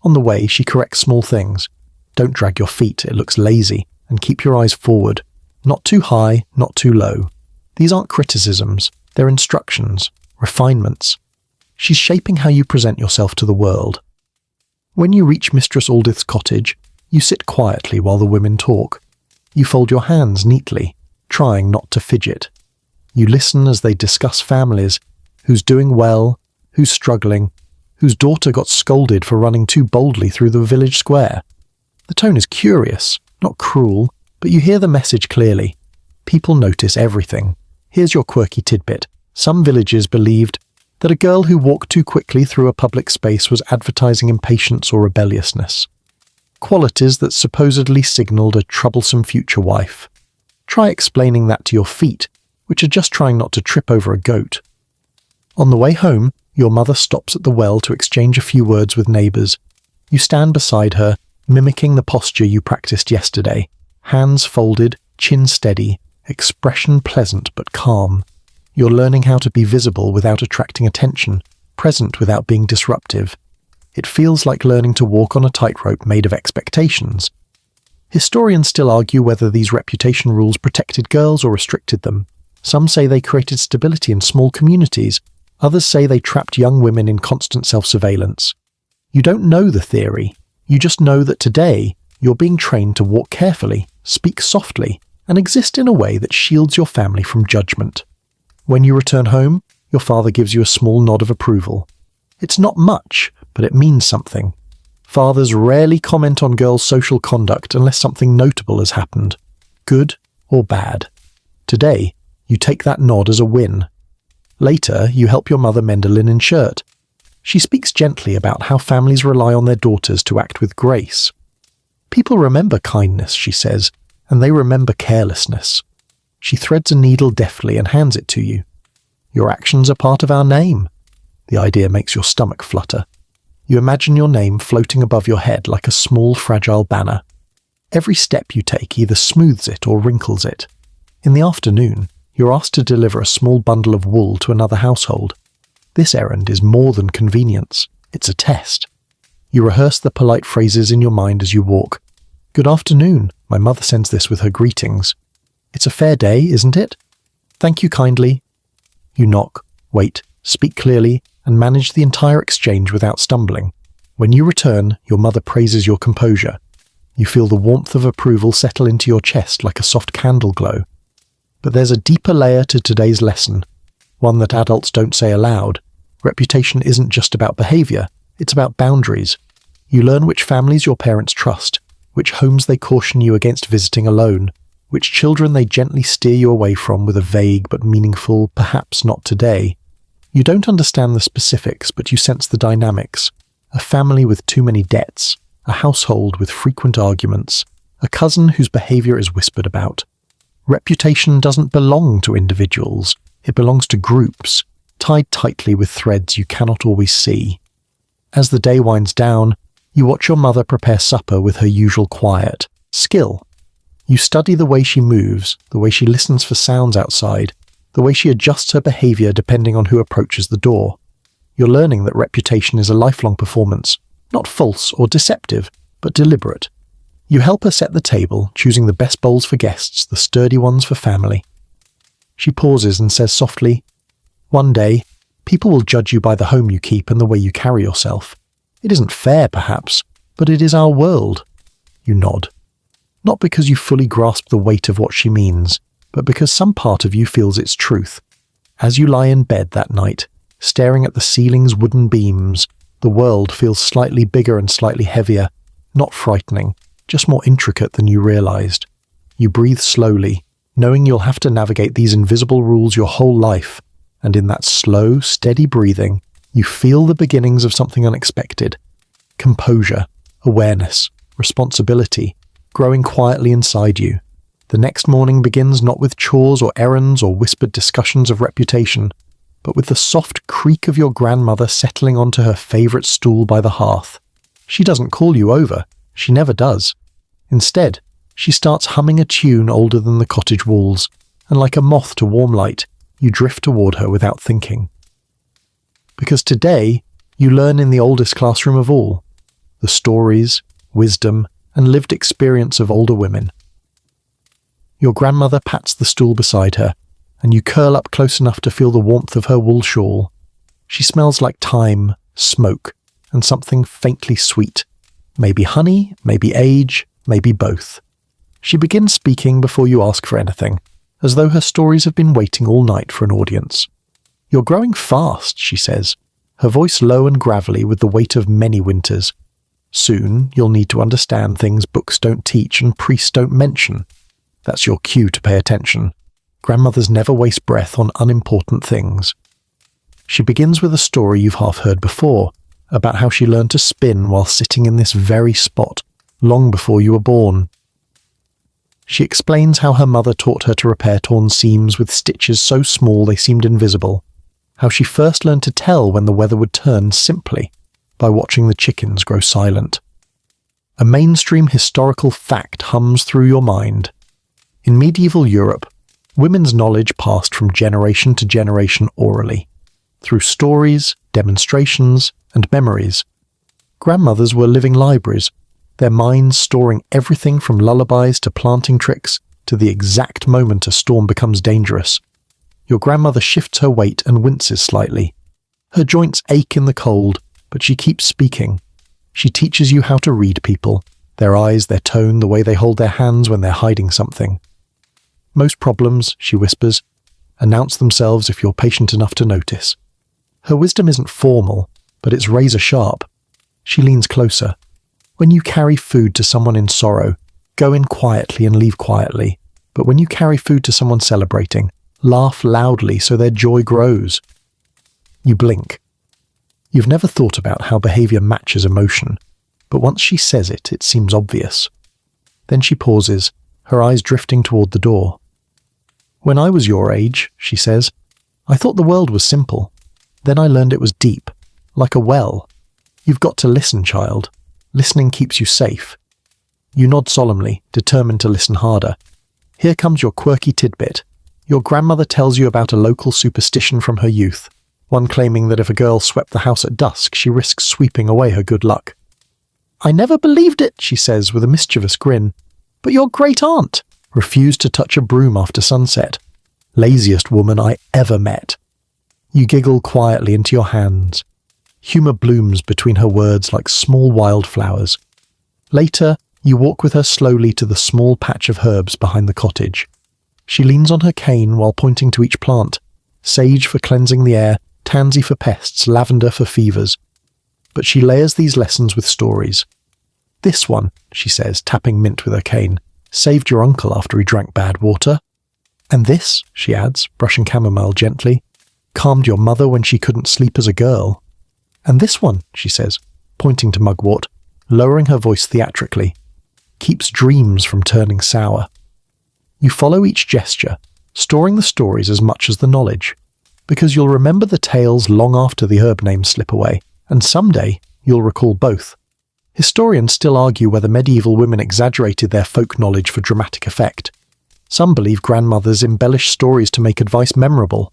Speaker 1: On the way, she corrects small things. Don't drag your feet, it looks lazy, and keep your eyes forward. Not too high, not too low. These aren't criticisms, they're instructions, refinements. She's shaping how you present yourself to the world. When you reach Mistress Aldith's cottage, you sit quietly while the women talk. You fold your hands neatly, trying not to fidget. You listen as they discuss families, who's doing well, who's struggling, whose daughter got scolded for running too boldly through the village square. The tone is curious, not cruel, but you hear the message clearly. People notice everything. Here's your quirky tidbit. Some villages believed that a girl who walked too quickly through a public space was advertising impatience or rebelliousness. Qualities that supposedly signalled a troublesome future wife. Try explaining that to your feet, which are just trying not to trip over a goat. On the way home, your mother stops at the well to exchange a few words with neighbours. You stand beside her, mimicking the posture you practiced yesterday. Hands folded, chin steady, expression pleasant but calm. You're learning how to be visible without attracting attention, present without being disruptive. It feels like learning to walk on a tightrope made of expectations. Historians still argue whether these reputation rules protected girls or restricted them. Some say they created stability in small communities. Others say they trapped young women in constant self-surveillance. You don't know the theory. You just know that today, you're being trained to walk carefully, speak softly, and exist in a way that shields your family from judgment. When you return home, your father gives you a small nod of approval. It's not much, but it means something. Fathers rarely comment on girls' social conduct unless something notable has happened. good or bad. Today, you take that nod as a win. Later, you help your mother mend a linen shirt. She speaks gently about how families rely on their daughters to act with grace. People remember kindness, she says, and they remember carelessness. She threads a needle deftly and hands it to you. Your actions are part of our name. The idea makes your stomach flutter. You imagine your name floating above your head like a small, fragile banner. Every step you take either smooths it or wrinkles it. In the afternoon, you're asked to deliver a small bundle of wool to another household. This errand is more than convenience. It's a test. You rehearse the polite phrases in your mind as you walk. "Good afternoon. My mother sends this with her greetings. It's a fair day, isn't it? Thank you kindly." You knock, wait, speak clearly, and manage the entire exchange without stumbling. When you return, your mother praises your composure. You feel the warmth of approval settle into your chest like a soft candle glow. But there's a deeper layer to today's lesson, one that adults don't say aloud. Reputation isn't just about behavior, it's about boundaries. You learn which families your parents trust, which homes they caution you against visiting alone, which children they gently steer you away from with a vague but meaningful, perhaps not today. You don't understand the specifics, but you sense the dynamics. A family with too many debts, a household with frequent arguments, a cousin whose behavior is whispered about. Reputation doesn't belong to individuals, it belongs to groups, tied tightly with threads you cannot always see. As the day winds down, you watch your mother prepare supper with her usual quiet, skill. You study the way she moves, the way she listens for sounds outside, the way she adjusts her behavior depending on who approaches the door. You're learning that reputation is a lifelong performance, not false or deceptive, but deliberate. You help her set the table, choosing the best bowls for guests, the sturdy ones for family. She pauses and says softly, "One day, people will judge you by the home you keep and the way you carry yourself. It isn't fair, perhaps, but it is our world." You nod. Not because you fully grasp the weight of what she means, but because some part of you feels its truth. As you lie in bed that night, staring at the ceiling's wooden beams, the world feels slightly bigger and slightly heavier, not frightening, just more intricate than you realized. You breathe slowly, knowing you'll have to navigate these invisible rules your whole life, and in that slow, steady breathing, you feel the beginnings of something unexpected. Composure, awareness, responsibility, growing quietly inside you. The next morning begins not with chores or errands or whispered discussions of reputation, but with the soft creak of your grandmother settling onto her favorite stool by the hearth. She doesn't call you over. She never does. Instead, she starts humming a tune older than the cottage walls, and like a moth to warm light, you drift toward her without thinking. Because today, you learn in the oldest classroom of all, the stories, wisdom, and lived experience of older women. Your grandmother pats the stool beside her, and you curl up close enough to feel the warmth of her wool shawl. She smells like thyme, smoke, and something faintly sweet. Maybe honey, maybe age, maybe both. She begins speaking before you ask for anything, as though her stories have been waiting all night for an audience. "You're growing fast," she says, her voice low and gravelly with the weight of many winters. "Soon you'll need to understand things books don't teach and priests don't mention. That's your cue to pay attention. Grandmothers never waste breath on unimportant things." She begins with a story you've half heard before, about how she learned to spin while sitting in this very spot, long before you were born. She explains how her mother taught her to repair torn seams with stitches so small they seemed invisible, how she first learned to tell when the weather would turn simply by watching the chickens grow silent. A mainstream historical fact hums through your mind. In medieval Europe, women's knowledge passed from generation to generation orally, through stories, demonstrations, and memories. Grandmothers were living libraries, their minds storing everything from lullabies to planting tricks to the exact moment a storm becomes dangerous. Your grandmother shifts her weight and winces slightly. Her joints ache in the cold, but she keeps speaking. She teaches you how to read people, their eyes, their tone, the way they hold their hands when they're hiding something. Most problems, she whispers, announce themselves if you're patient enough to notice. Her wisdom isn't formal, but it's razor sharp. She leans closer. When you carry food to someone in sorrow, go in quietly and leave quietly. But when you carry food to someone celebrating, laugh loudly so their joy grows. You blink. You've never thought about how behavior matches emotion, but once she says it, it seems obvious. Then she pauses, her eyes drifting toward the door. When I was your age, she says, I thought the world was simple. Then I learned it was deep, like a well. You've got to listen, child. Listening keeps you safe. You nod solemnly, determined to listen harder. Here comes your quirky tidbit. Your grandmother tells you about a local superstition from her youth, one claiming that if a girl swept the house at dusk, she risks sweeping away her good luck. I never believed it, she says with a mischievous grin. But your great-aunt refused to touch a broom after sunset. Laziest woman I ever met. You giggle quietly into your hands. Humour blooms between her words like small wildflowers. Later, you walk with her slowly to the small patch of herbs behind the cottage. She leans on her cane while pointing to each plant. Sage for cleansing the air, tansy for pests, lavender for fevers. But she layers these lessons with stories. This one, she says, tapping mint with her cane, saved your uncle after he drank bad water. And this, she adds, brushing chamomile gently, calmed your mother when she couldn't sleep as a girl. And this one, she says, pointing to mugwort, lowering her voice theatrically, keeps dreams from turning sour. You follow each gesture, storing the stories as much as the knowledge, because you'll remember the tales long after the herb names slip away, and someday you'll recall both. Historians still argue whether medieval women exaggerated their folk knowledge for dramatic effect. Some believe grandmothers embellished stories to make advice memorable.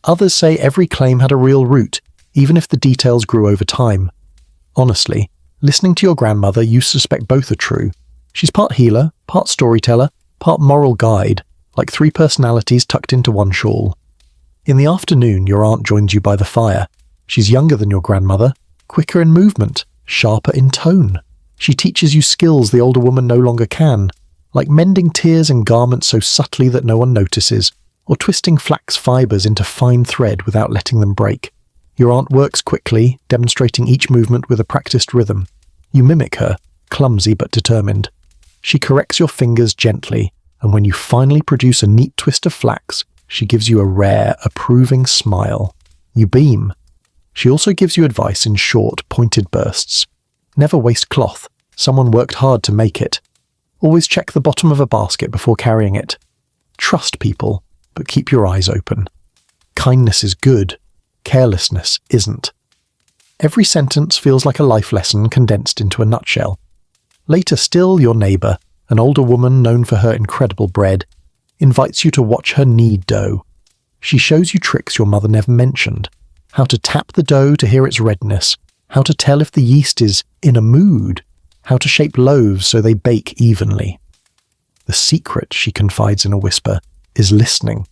Speaker 1: Others say every claim had a real root, even if the details grew over time. Honestly, listening to your grandmother, you suspect both are true. She's part healer, part storyteller, part moral guide, like three personalities tucked into one shawl. In the afternoon, your aunt joins you by the fire. She's younger than your grandmother, quicker in movement, sharper in tone. She teaches you skills the older woman no longer can, like mending tears in garments so subtly that no one notices, or twisting flax fibres into fine thread without letting them break. Your aunt works quickly, demonstrating each movement with a practiced rhythm. You mimic her, clumsy but determined. She corrects your fingers gently, and when you finally produce a neat twist of flax, she gives you a rare, approving smile. You beam. She also gives you advice in short, pointed bursts. Never waste cloth. Someone worked hard to make it. Always check the bottom of a basket before carrying it. Trust people, but keep your eyes open. Kindness is good. Carelessness isn't. Every sentence feels like a life lesson condensed into a nutshell. Later still, your neighbour, an older woman known for her incredible bread, invites you to watch her knead dough. She shows you tricks your mother never mentioned. How to tap the dough to hear its redness, how to tell if the yeast is in a mood, how to shape loaves so they bake evenly. The secret, she confides in a whisper, is listening.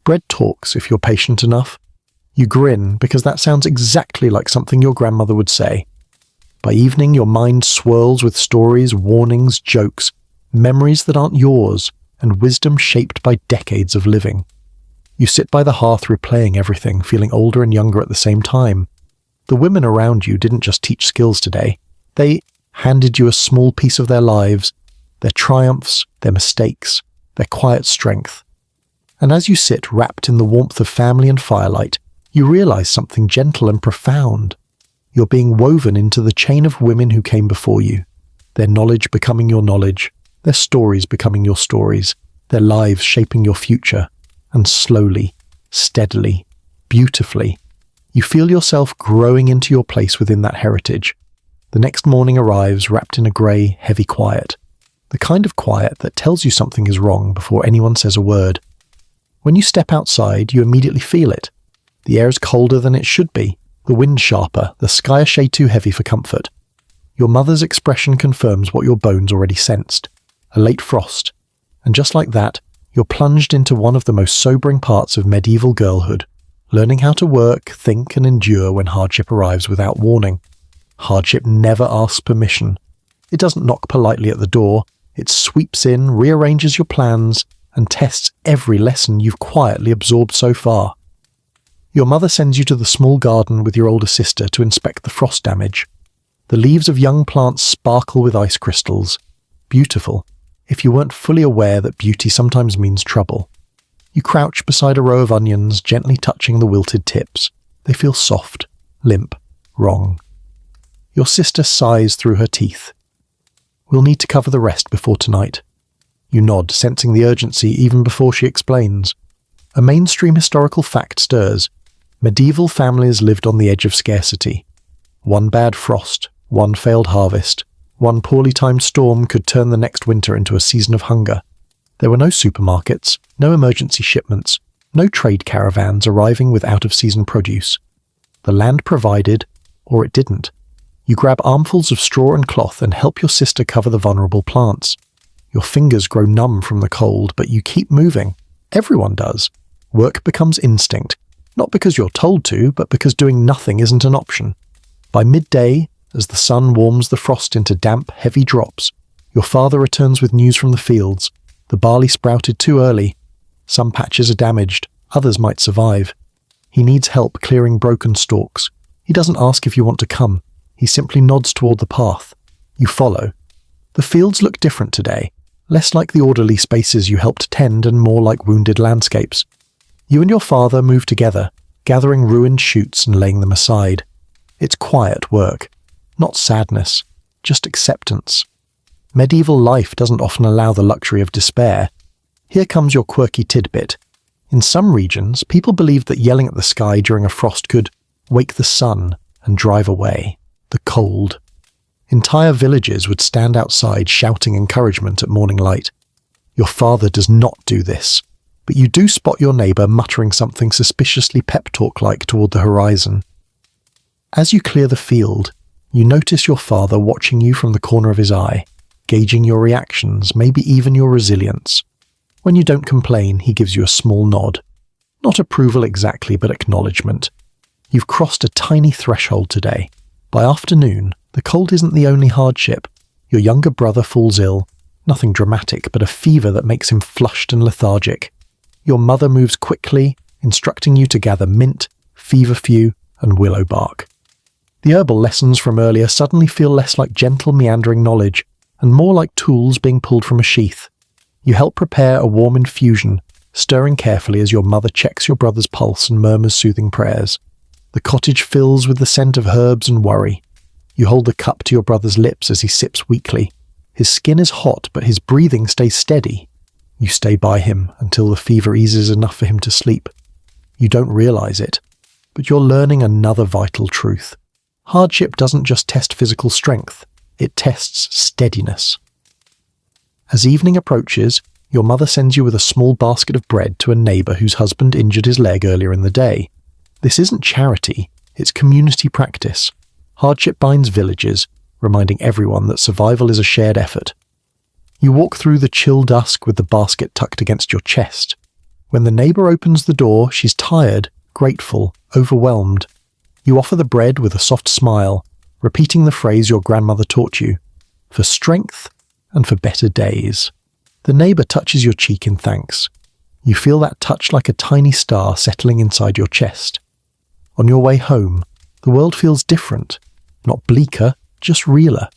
Speaker 1: Bread talks if you're patient enough. You grin because that sounds exactly like something your grandmother would say. By evening, your mind swirls with stories, warnings, jokes, memories that aren't yours, and wisdom shaped by decades of living. You sit by the hearth replaying everything, feeling older and younger at the same time. The women around you didn't just teach skills today. They handed you a small piece of their lives, their triumphs, their mistakes, their quiet strength. And as you sit wrapped in the warmth of family and firelight, you realize something gentle and profound. You're being woven into the chain of women who came before you, their knowledge becoming your knowledge, their stories becoming your stories, their lives shaping your future. And slowly, steadily, beautifully, you feel yourself growing into your place within that heritage. The next morning arrives wrapped in a grey, heavy quiet. The kind of quiet that tells you something is wrong before anyone says a word. When you step outside, you immediately feel it. The air is colder than it should be, the wind sharper, the sky a shade too heavy for comfort. Your mother's expression confirms what your bones already sensed. A late frost. And just like that, you're plunged into one of the most sobering parts of medieval girlhood, learning how to work, think, and endure when hardship arrives without warning. Hardship never asks permission. It doesn't knock politely at the door. It sweeps in, rearranges your plans, and tests every lesson you've quietly absorbed so far. Your mother sends you to the small garden with your older sister to inspect the frost damage. The leaves of young plants sparkle with ice crystals. Beautiful. if you weren't fully aware that beauty sometimes means trouble. You crouch beside a row of onions, gently touching the wilted tips. They feel soft, limp, wrong. Your sister sighs through her teeth. We'll need to cover the rest before tonight. You nod, sensing the urgency even before she explains. A mainstream historical fact stirs. Medieval families lived on the edge of scarcity. One bad frost, one failed harvest, one poorly timed storm could turn the next winter into a season of hunger. There were no supermarkets, no emergency shipments, no trade caravans arriving with out-of-season produce. The land provided, or it didn't. You grab armfuls of straw and cloth and help your sister cover the vulnerable plants. Your fingers grow numb from the cold, but you keep moving. Everyone does. Work becomes instinct, not because you're told to, but because doing nothing isn't an option. By midday, as the sun warms the frost into damp, heavy drops, your father returns with news from the fields. The barley sprouted too early. Some patches are damaged, others might survive. He needs help clearing broken stalks. He doesn't ask if you want to come. He simply nods toward the path. You follow. The fields look different today, less like the orderly spaces you helped tend and more like wounded landscapes. You and your father move together, gathering ruined shoots and laying them aside. It's quiet work, not sadness, just acceptance. Medieval life doesn't often allow the luxury of despair. Here comes your quirky tidbit. In some regions, people believed that yelling at the sky during a frost could wake the sun and drive away the cold. Entire villages would stand outside shouting encouragement at morning light. Your father does not do this, but you do spot your neighbour muttering something suspiciously pep talk-like toward the horizon. As you clear the field, you notice your father watching you from the corner of his eye, gauging your reactions, maybe even your resilience. When you don't complain, he gives you a small nod. Not approval exactly, but acknowledgement. You've crossed a tiny threshold today. By afternoon, the cold isn't the only hardship. Your younger brother falls ill. Nothing dramatic, but a fever that makes him flushed and lethargic. Your mother moves quickly, instructing you to gather mint, feverfew, and willow bark. The herbal lessons from earlier suddenly feel less like gentle meandering knowledge, and more like tools being pulled from a sheath. You help prepare a warm infusion, stirring carefully as your mother checks your brother's pulse and murmurs soothing prayers. The cottage fills with the scent of herbs and worry. You hold the cup to your brother's lips as he sips weakly. His skin is hot, but his breathing stays steady. You stay by him until the fever eases enough for him to sleep. You don't realize it, but you're learning another vital truth. Hardship doesn't just test physical strength, it tests steadiness. As evening approaches, your mother sends you with a small basket of bread to a neighbour whose husband injured his leg earlier in the day. This isn't charity, it's community practice. Hardship binds villages, reminding everyone that survival is a shared effort. You walk through the chill dusk with the basket tucked against your chest. When the neighbour opens the door, she's tired, grateful, overwhelmed. You offer the bread with a soft smile, repeating the phrase your grandmother taught you, for strength and for better days. The neighbour touches your cheek in thanks. You feel that touch like a tiny star settling inside your chest. On your way home, the world feels different, not bleaker, just realer.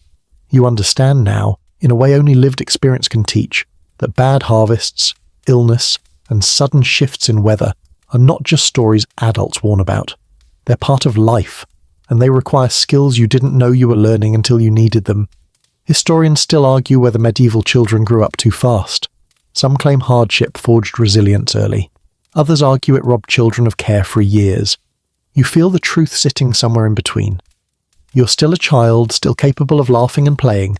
Speaker 1: You understand now, in a way only lived experience can teach, that bad harvests, illness, and sudden shifts in weather are not just stories adults warn about. They're part of life, and they require skills you didn't know you were learning until you needed them. Historians still argue whether medieval children grew up too fast. Some claim hardship forged resilience early. Others argue it robbed children of carefree years. You feel the truth sitting somewhere in between. You're still a child, still capable of laughing and playing,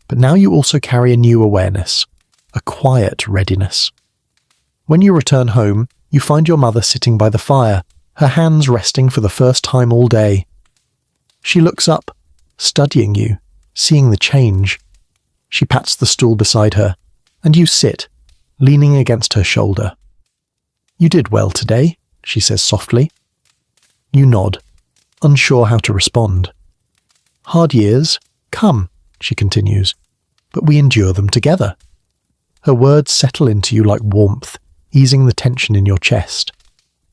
Speaker 1: but now you also carry a new awareness, a quiet readiness. When you return home, you find your mother sitting by the fire, her hands resting for the first time all day. She looks up, studying you, seeing the change. She pats the stool beside her, and you sit, leaning against her shoulder. "You did well today," she says softly. You nod, unsure how to respond. "Hard years, come," she continues, "but we endure them together." Her words settle into you like warmth, easing the tension in your chest.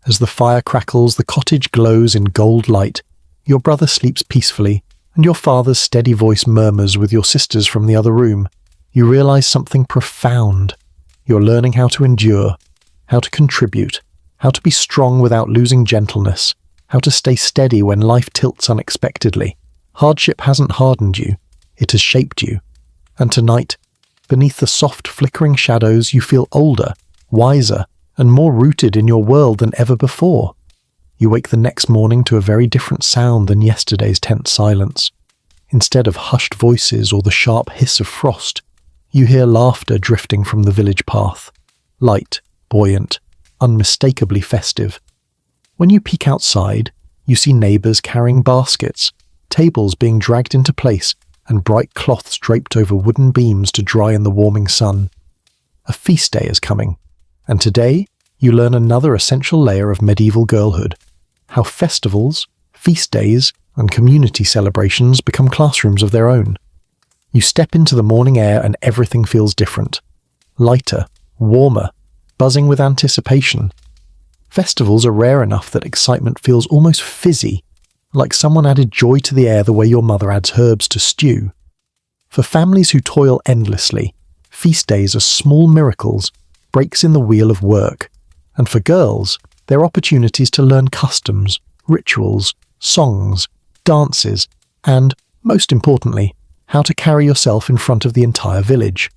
Speaker 1: As the fire crackles, the cottage glows in gold light. Your brother sleeps peacefully, and your father's steady voice murmurs with your sisters from the other room. you realize something profound. You're learning how to endure, how to contribute, how to be strong without losing gentleness, how to stay steady when life tilts unexpectedly. Hardship hasn't hardened you, it has shaped you. And tonight, beneath the soft flickering shadows, you feel older, wiser, and more rooted in your world than ever before. You wake the next morning to a very different sound than yesterday's tense silence. Instead of hushed voices or the sharp hiss of frost, you hear laughter drifting from the village path. Light, buoyant, unmistakably festive. When you peek outside, you see neighbours carrying baskets, tables being dragged into place, and bright cloths draped over wooden beams to dry in the warming sun. A feast day is coming, and today you learn another essential layer of medieval girlhood: how festivals, feast days, and community celebrations become classrooms of their own. You step into the morning air and everything feels different. Lighter, warmer, buzzing with anticipation. Festivals are rare enough that excitement feels almost fizzy, like someone added joy to the air the way your mother adds herbs to stew. For families who toil endlessly, feast days are small miracles, breaks in the wheel of work. And for girls, they're opportunities to learn customs, rituals, songs, dances, and, most importantly, how to carry yourself in front of the entire village.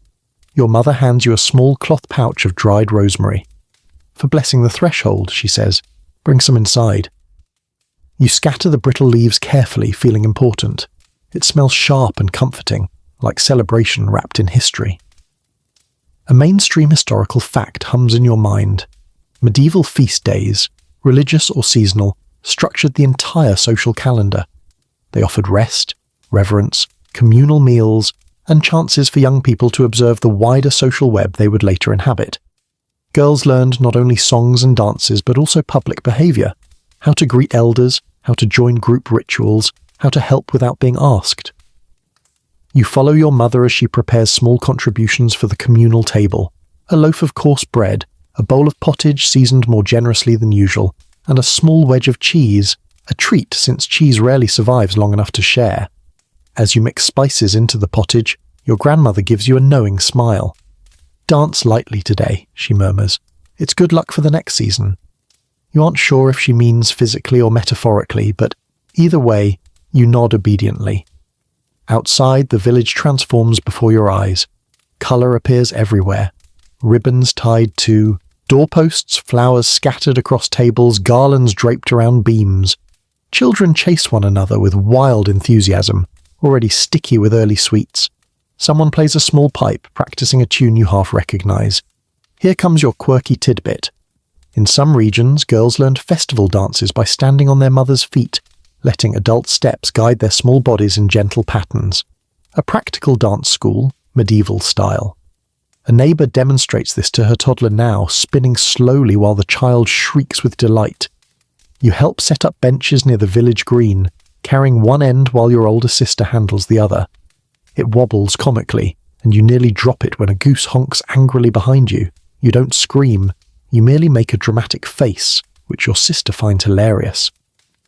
Speaker 1: Your mother hands you a small cloth pouch of dried rosemary. For blessing the threshold, she says, bring some inside. You scatter the brittle leaves carefully, feeling important. It smells sharp and comforting, like celebration wrapped in history. A mainstream historical fact hums in your mind. Medieval feast days, religious or seasonal, structured the entire social calendar. They offered rest, reverence, communal meals, and chances for young people to observe the wider social web they would later inhabit. Girls learned not only songs and dances but also public behaviour, how to greet elders, how to join group rituals, how to help without being asked. You follow your mother as she prepares small contributions for the communal table: a loaf of coarse bread, a bowl of pottage seasoned more generously than usual, and a small wedge of cheese, a treat since cheese rarely survives long enough to share. As you mix spices into the pottage, your grandmother gives you a knowing smile. "Dance lightly today," she murmurs. "It's good luck for the next season." You aren't sure if she means physically or metaphorically, but either way, you nod obediently. Outside, the village transforms before your eyes. Colour appears everywhere. Ribbons tied to doorposts, flowers scattered across tables, garlands draped around beams. Children chase one another with wild enthusiasm, already sticky with early sweets. Someone plays a small pipe, practicing a tune you half recognise. Here comes your quirky tidbit. In some regions, girls learned festival dances by standing on their mother's feet, letting adult steps guide their small bodies in gentle patterns. A practical dance school, medieval style. A neighbour demonstrates this to her toddler now, spinning slowly while the child shrieks with delight. You help set up benches near the village green, carrying one end while your older sister handles the other. It wobbles comically, and you nearly drop it when a goose honks angrily behind you. You don't scream, you merely make a dramatic face, which your sister finds hilarious.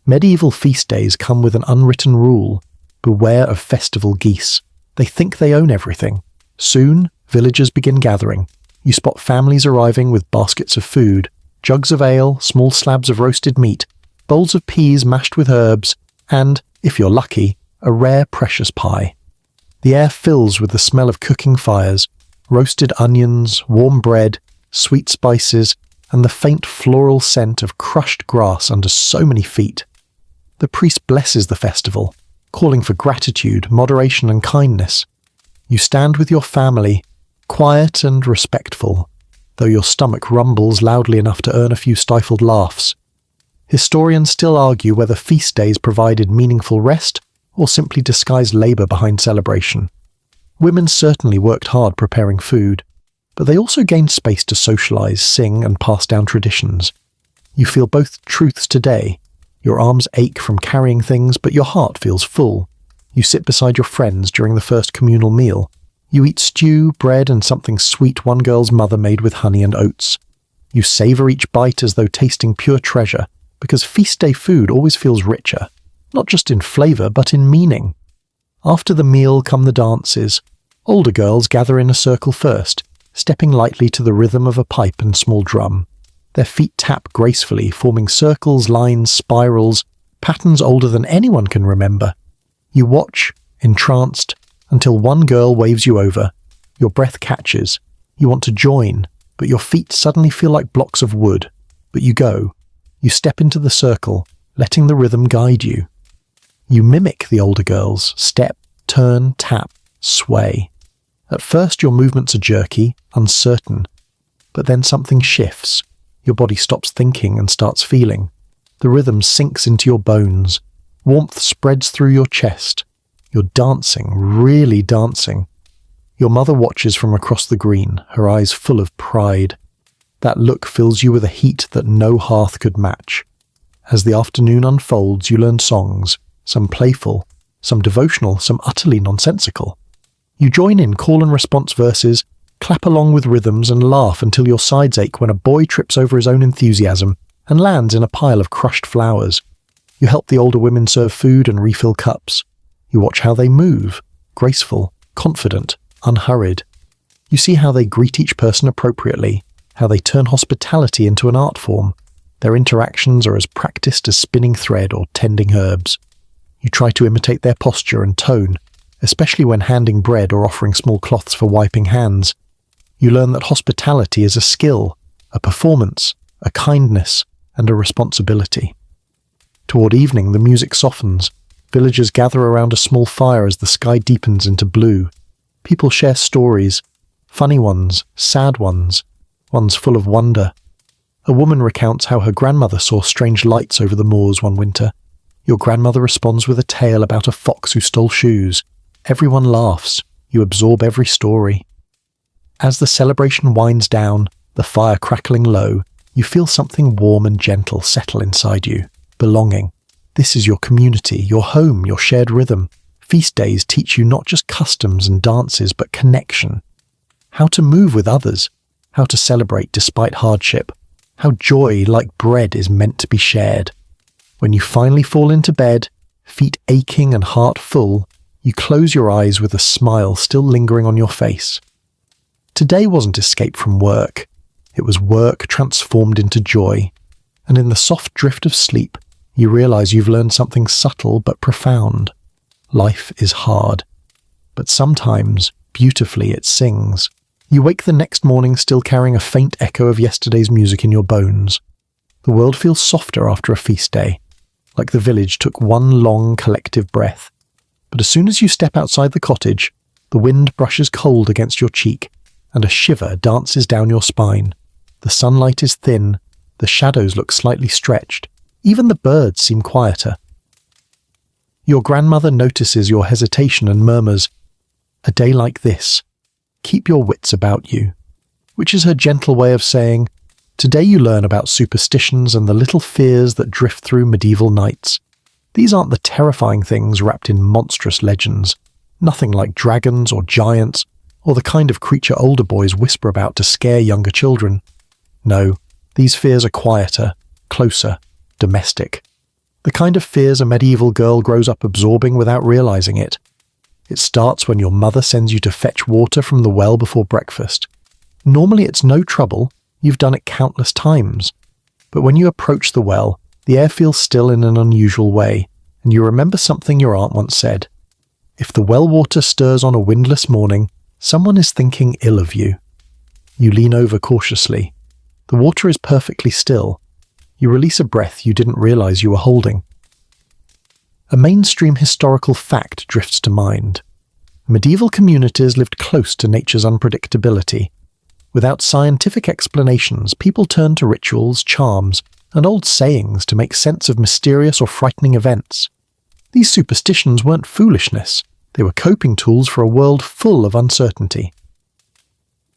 Speaker 1: Medieval feast days come with an unwritten rule: beware of festival geese. They think they own everything. Soon, villagers begin gathering. You spot families arriving with baskets of food, jugs of ale, small slabs of roasted meat, bowls of peas mashed with herbs, and, if you're lucky, a rare precious pie. The air fills with the smell of cooking fires, roasted onions, warm bread, sweet spices, and the faint floral scent of crushed grass under so many feet. The priest blesses the festival, calling for gratitude, moderation, and kindness. You stand with your family, quiet and respectful, though your stomach rumbles loudly enough to earn a few stifled laughs. Historians still argue whether feast days provided meaningful rest or simply disguised labour behind celebration. Women certainly worked hard preparing food, but they also gained space to socialise, sing, and pass down traditions. You feel both truths today. Your arms ache from carrying things, but your heart feels full. You sit beside your friends during the first communal meal. You eat stew, bread, and something sweet one girl's mother made with honey and oats. You savour each bite as though tasting pure treasure, because feast day food always feels richer, not just in flavour but in meaning. After the meal come the dances, Older girls gather in a circle first, stepping lightly to the rhythm of a pipe and small drum. Their feet tap gracefully, forming circles, lines, spirals, patterns older than anyone can remember. You watch, entranced, until one girl waves you over. Your breath catches. You want to join, but your feet suddenly feel like blocks of wood. But you go. You step into the circle, letting the rhythm guide you. You mimic the older girls, step, turn, tap, sway. At first your movements are jerky, uncertain, but then something shifts. Your body stops thinking and starts feeling. The rhythm sinks into your bones. Warmth spreads through your chest. You're dancing, really dancing. Your mother watches from across the green, her eyes full of pride. That look fills you with a heat that no hearth could match. As the afternoon unfolds, you learn songs, some playful, some devotional, some utterly nonsensical. You join in call and response verses, clap along with rhythms and laugh until your sides ache when a boy trips over his own enthusiasm and lands in a pile of crushed flowers. You help the older women serve food and refill cups. You watch how they move, graceful, confident, unhurried. You see how they greet each person appropriately, how they turn hospitality into an art form. Their interactions are as practiced as spinning thread or tending herbs. You try to imitate their posture and tone, especially when handing bread or offering small cloths for wiping hands. You learn that hospitality is a skill, a performance, a kindness, and a responsibility. Toward evening, the music softens. Villagers gather around a small fire as the sky deepens into blue. People share stories, funny ones, sad ones, ones full of wonder. A woman recounts how her grandmother saw strange lights over the moors one winter. Your grandmother responds with a tale about a fox who stole shoes. Everyone laughs. You absorb every story. As the celebration winds down, the fire crackling low, you feel something warm and gentle settle inside you. Belonging. This is your community, your home, your shared rhythm. Feast days teach you not just customs and dances, but connection. How to move with others. How to celebrate despite hardship. How joy, like bread, is meant to be shared. When you finally fall into bed, feet aching and heart full, you close your eyes with a smile still lingering on your face. Today wasn't escape from work. It was work transformed into joy. And in the soft drift of sleep, you realize you've learned something subtle but profound. Life is hard. But sometimes, beautifully, it sings. You wake the next morning still carrying a faint echo of yesterday's music in your bones. The world feels softer after a feast day, like the village took one long collective breath. But as soon as you step outside the cottage, the wind brushes cold against your cheek, and a shiver dances down your spine. The sunlight is thin, the shadows look slightly stretched, even the birds seem quieter. Your grandmother notices your hesitation and murmurs, "A day like this, keep your wits about you," which is her gentle way of saying, today you learn about superstitions and the little fears that drift through medieval nights. These aren't the terrifying things wrapped in monstrous legends, nothing like dragons or giants, or the kind of creature older boys whisper about to scare younger children. No, these fears are quieter, closer, domestic. The kind of fears a medieval girl grows up absorbing without realizing it. It starts when your mother sends you to fetch water from the well before breakfast. Normally it's no trouble, you've done it countless times. But when you approach the well, the air feels still in an unusual way, and you remember something your aunt once said. If the well water stirs on a windless morning, someone is thinking ill of you. You lean over cautiously. The water is perfectly still. You release a breath you didn't realize you were holding. A mainstream historical fact drifts to mind. Medieval communities lived close to nature's unpredictability. Without scientific explanations, people turned to rituals, charms, and old sayings to make sense of mysterious or frightening events. These superstitions weren't foolishness. They were coping tools for a world full of uncertainty.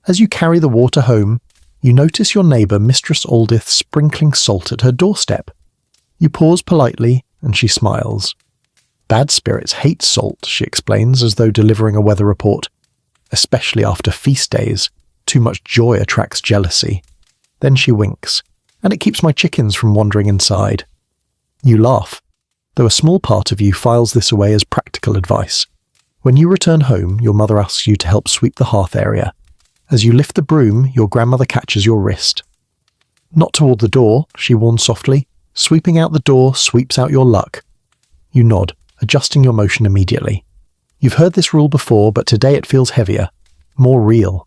Speaker 1: As you carry the water home, you notice your neighbour Mistress Aldith sprinkling salt at her doorstep. You pause politely, and she smiles. Bad spirits hate salt, she explains, as though delivering a weather report. Especially after feast days. Too much joy attracts jealousy. Then she winks, and it keeps my chickens from wandering inside. You laugh, though a small part of you files this away as practical advice. When you return home, your mother asks you to help sweep the hearth area. As you lift the broom, your grandmother catches your wrist. "Not toward the door," she warns softly. "Sweeping out the door sweeps out your luck." You nod, adjusting your motion immediately. You've heard this rule before, but today it feels heavier, more real.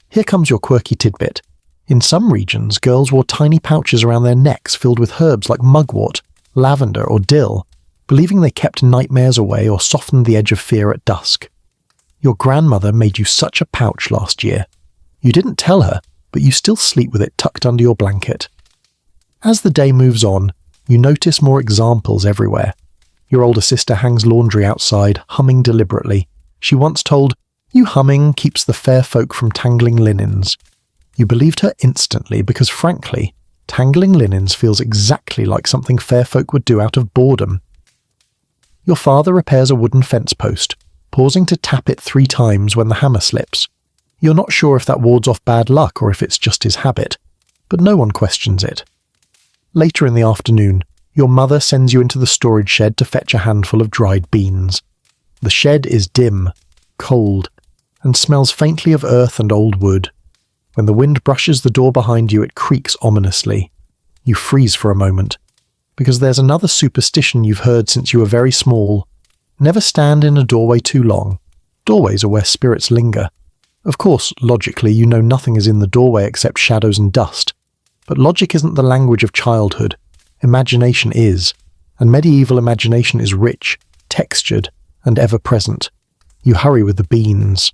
Speaker 1: Here comes your quirky tidbit. In some regions, girls wore tiny pouches around their necks filled with herbs like mugwort, lavender, or dill, believing they kept nightmares away or softened the edge of fear at dusk. Your grandmother made you such a pouch last year. You didn't tell her, but you still sleep with it tucked under your blanket. As the day moves on, you notice more examples everywhere. Your older sister hangs laundry outside, humming deliberately. She once told, "You humming keeps the fair folk from tangling linens." You believed her instantly because, frankly, tangling linens feels exactly like something fair folk would do out of boredom. Your father repairs a wooden fence post, pausing to tap it 3 times when the hammer slips. You're not sure if that wards off bad luck or if it's just his habit, but no one questions it. Later in the afternoon, your mother sends you into the storage shed to fetch a handful of dried beans. The shed is dim, cold, and smells faintly of earth and old wood. When the wind brushes the door behind you, it creaks ominously. You freeze for a moment, because there's another superstition you've heard since you were very small. Never stand in a doorway too long. Doorways are where spirits linger. Of course, logically, you know nothing is in the doorway except shadows and dust. But logic isn't the language of childhood. Imagination is, and medieval imagination is rich, textured, and ever-present. You hurry with the beans.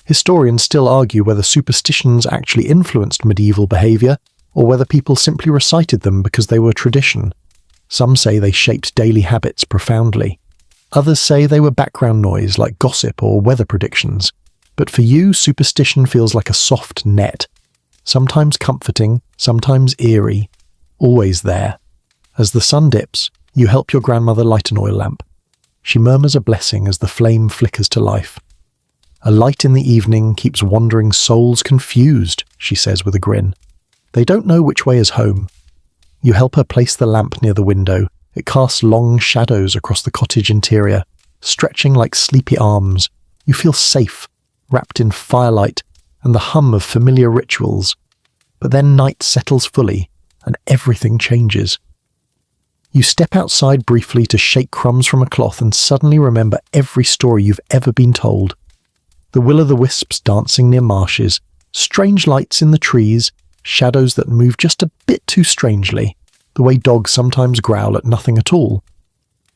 Speaker 1: Historians still argue whether superstitions actually influenced medieval behaviour, or whether people simply recited them because they were tradition. Some say they shaped daily habits profoundly. Others say they were background noise like gossip or weather predictions. But for you, superstition feels like a soft net. Sometimes comforting, sometimes eerie, always there. As the sun dips, you help your grandmother light an oil lamp. She murmurs a blessing as the flame flickers to life. "A light in the evening keeps wandering souls confused," she says with a grin. "They don't know which way is home." You help her place the lamp near the window. It casts long shadows across the cottage interior, stretching like sleepy arms. You feel safe, wrapped in firelight and the hum of familiar rituals. But then night settles fully, and everything changes. You step outside briefly to shake crumbs from a cloth and suddenly remember every story you've ever been told. The will-o'-the-wisps dancing near marshes, strange lights in the trees, shadows that move just a bit too strangely, the way dogs sometimes growl at nothing at all.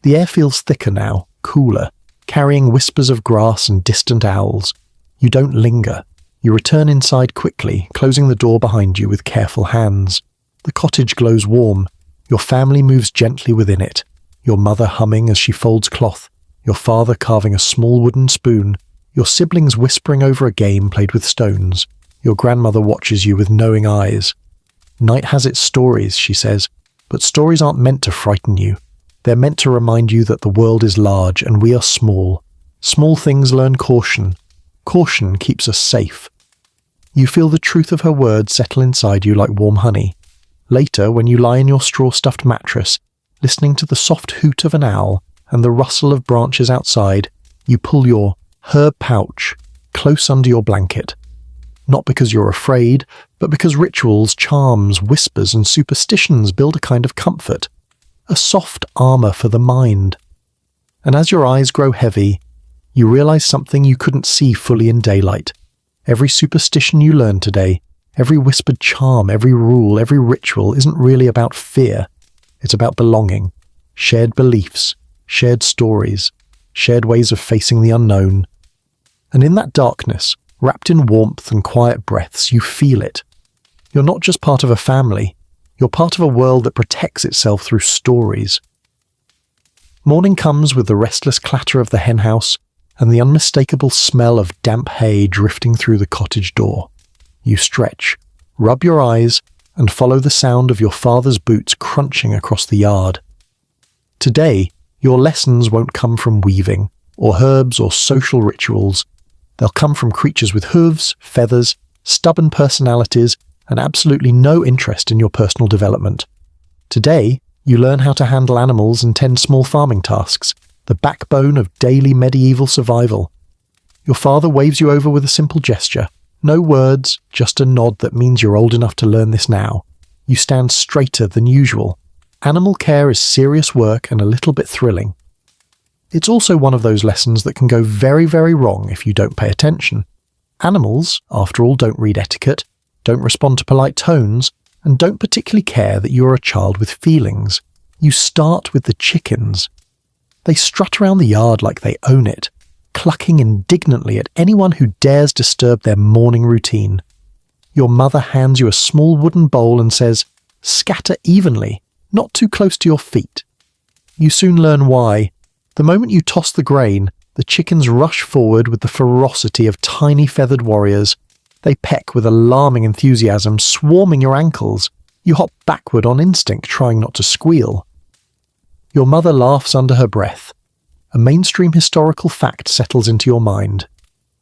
Speaker 1: The air feels thicker now, cooler, carrying whispers of grass and distant owls. You don't linger. You return inside quickly, closing the door behind you with careful hands. The cottage glows warm. Your family moves gently within it, your mother humming as she folds cloth, your father carving a small wooden spoon, your siblings whispering over a game played with stones. Your grandmother watches you with knowing eyes. "Night has its stories," she says, "but stories aren't meant to frighten you. They're meant to remind you that the world is large and we are small. Small things learn caution. Caution keeps us safe." You feel the truth of her words settle inside you like warm honey. Later, when you lie in your straw-stuffed mattress, listening to the soft hoot of an owl and the rustle of branches outside, you pull your herb pouch close under your blanket. Not because you're afraid, but because rituals, charms, whispers, and superstitions build a kind of comfort, a soft armour for the mind. And as your eyes grow heavy, you realise something you couldn't see fully in daylight. Every superstition you learned today, every whispered charm, every rule, every ritual isn't really about fear. It's about belonging, shared beliefs, shared stories, shared ways of facing the unknown. And in that darkness, wrapped in warmth and quiet breaths, you feel it. You're not just part of a family, you're part of a world that protects itself through stories. Morning comes with the restless clatter of the henhouse and the unmistakable smell of damp hay drifting through the cottage door. You stretch, rub your eyes, and follow the sound of your father's boots crunching across the yard. Today, your lessons won't come from weaving, or herbs, or social rituals. They'll come from creatures with hooves, feathers, stubborn personalities, and absolutely no interest in your personal development. Today, you learn how to handle animals and tend small farming tasks, the backbone of daily medieval survival. Your father waves you over with a simple gesture. No words, just a nod that means you're old enough to learn this now. You stand straighter than usual. Animal care is serious work and a little bit thrilling. It's also one of those lessons that can go very, very wrong if you don't pay attention. Animals, after all, don't read etiquette, don't respond to polite tones, and don't particularly care that you are a child with feelings. You start with the chickens. They strut around the yard like they own it, clucking indignantly at anyone who dares disturb their morning routine. Your mother hands you a small wooden bowl and says, "Scatter evenly, not too close to your feet." You soon learn why. The moment you toss the grain, the chickens rush forward with the ferocity of tiny feathered warriors. They peck with alarming enthusiasm, swarming your ankles. You hop backward on instinct, trying not to squeal. Your mother laughs under her breath. A mainstream historical fact settles into your mind.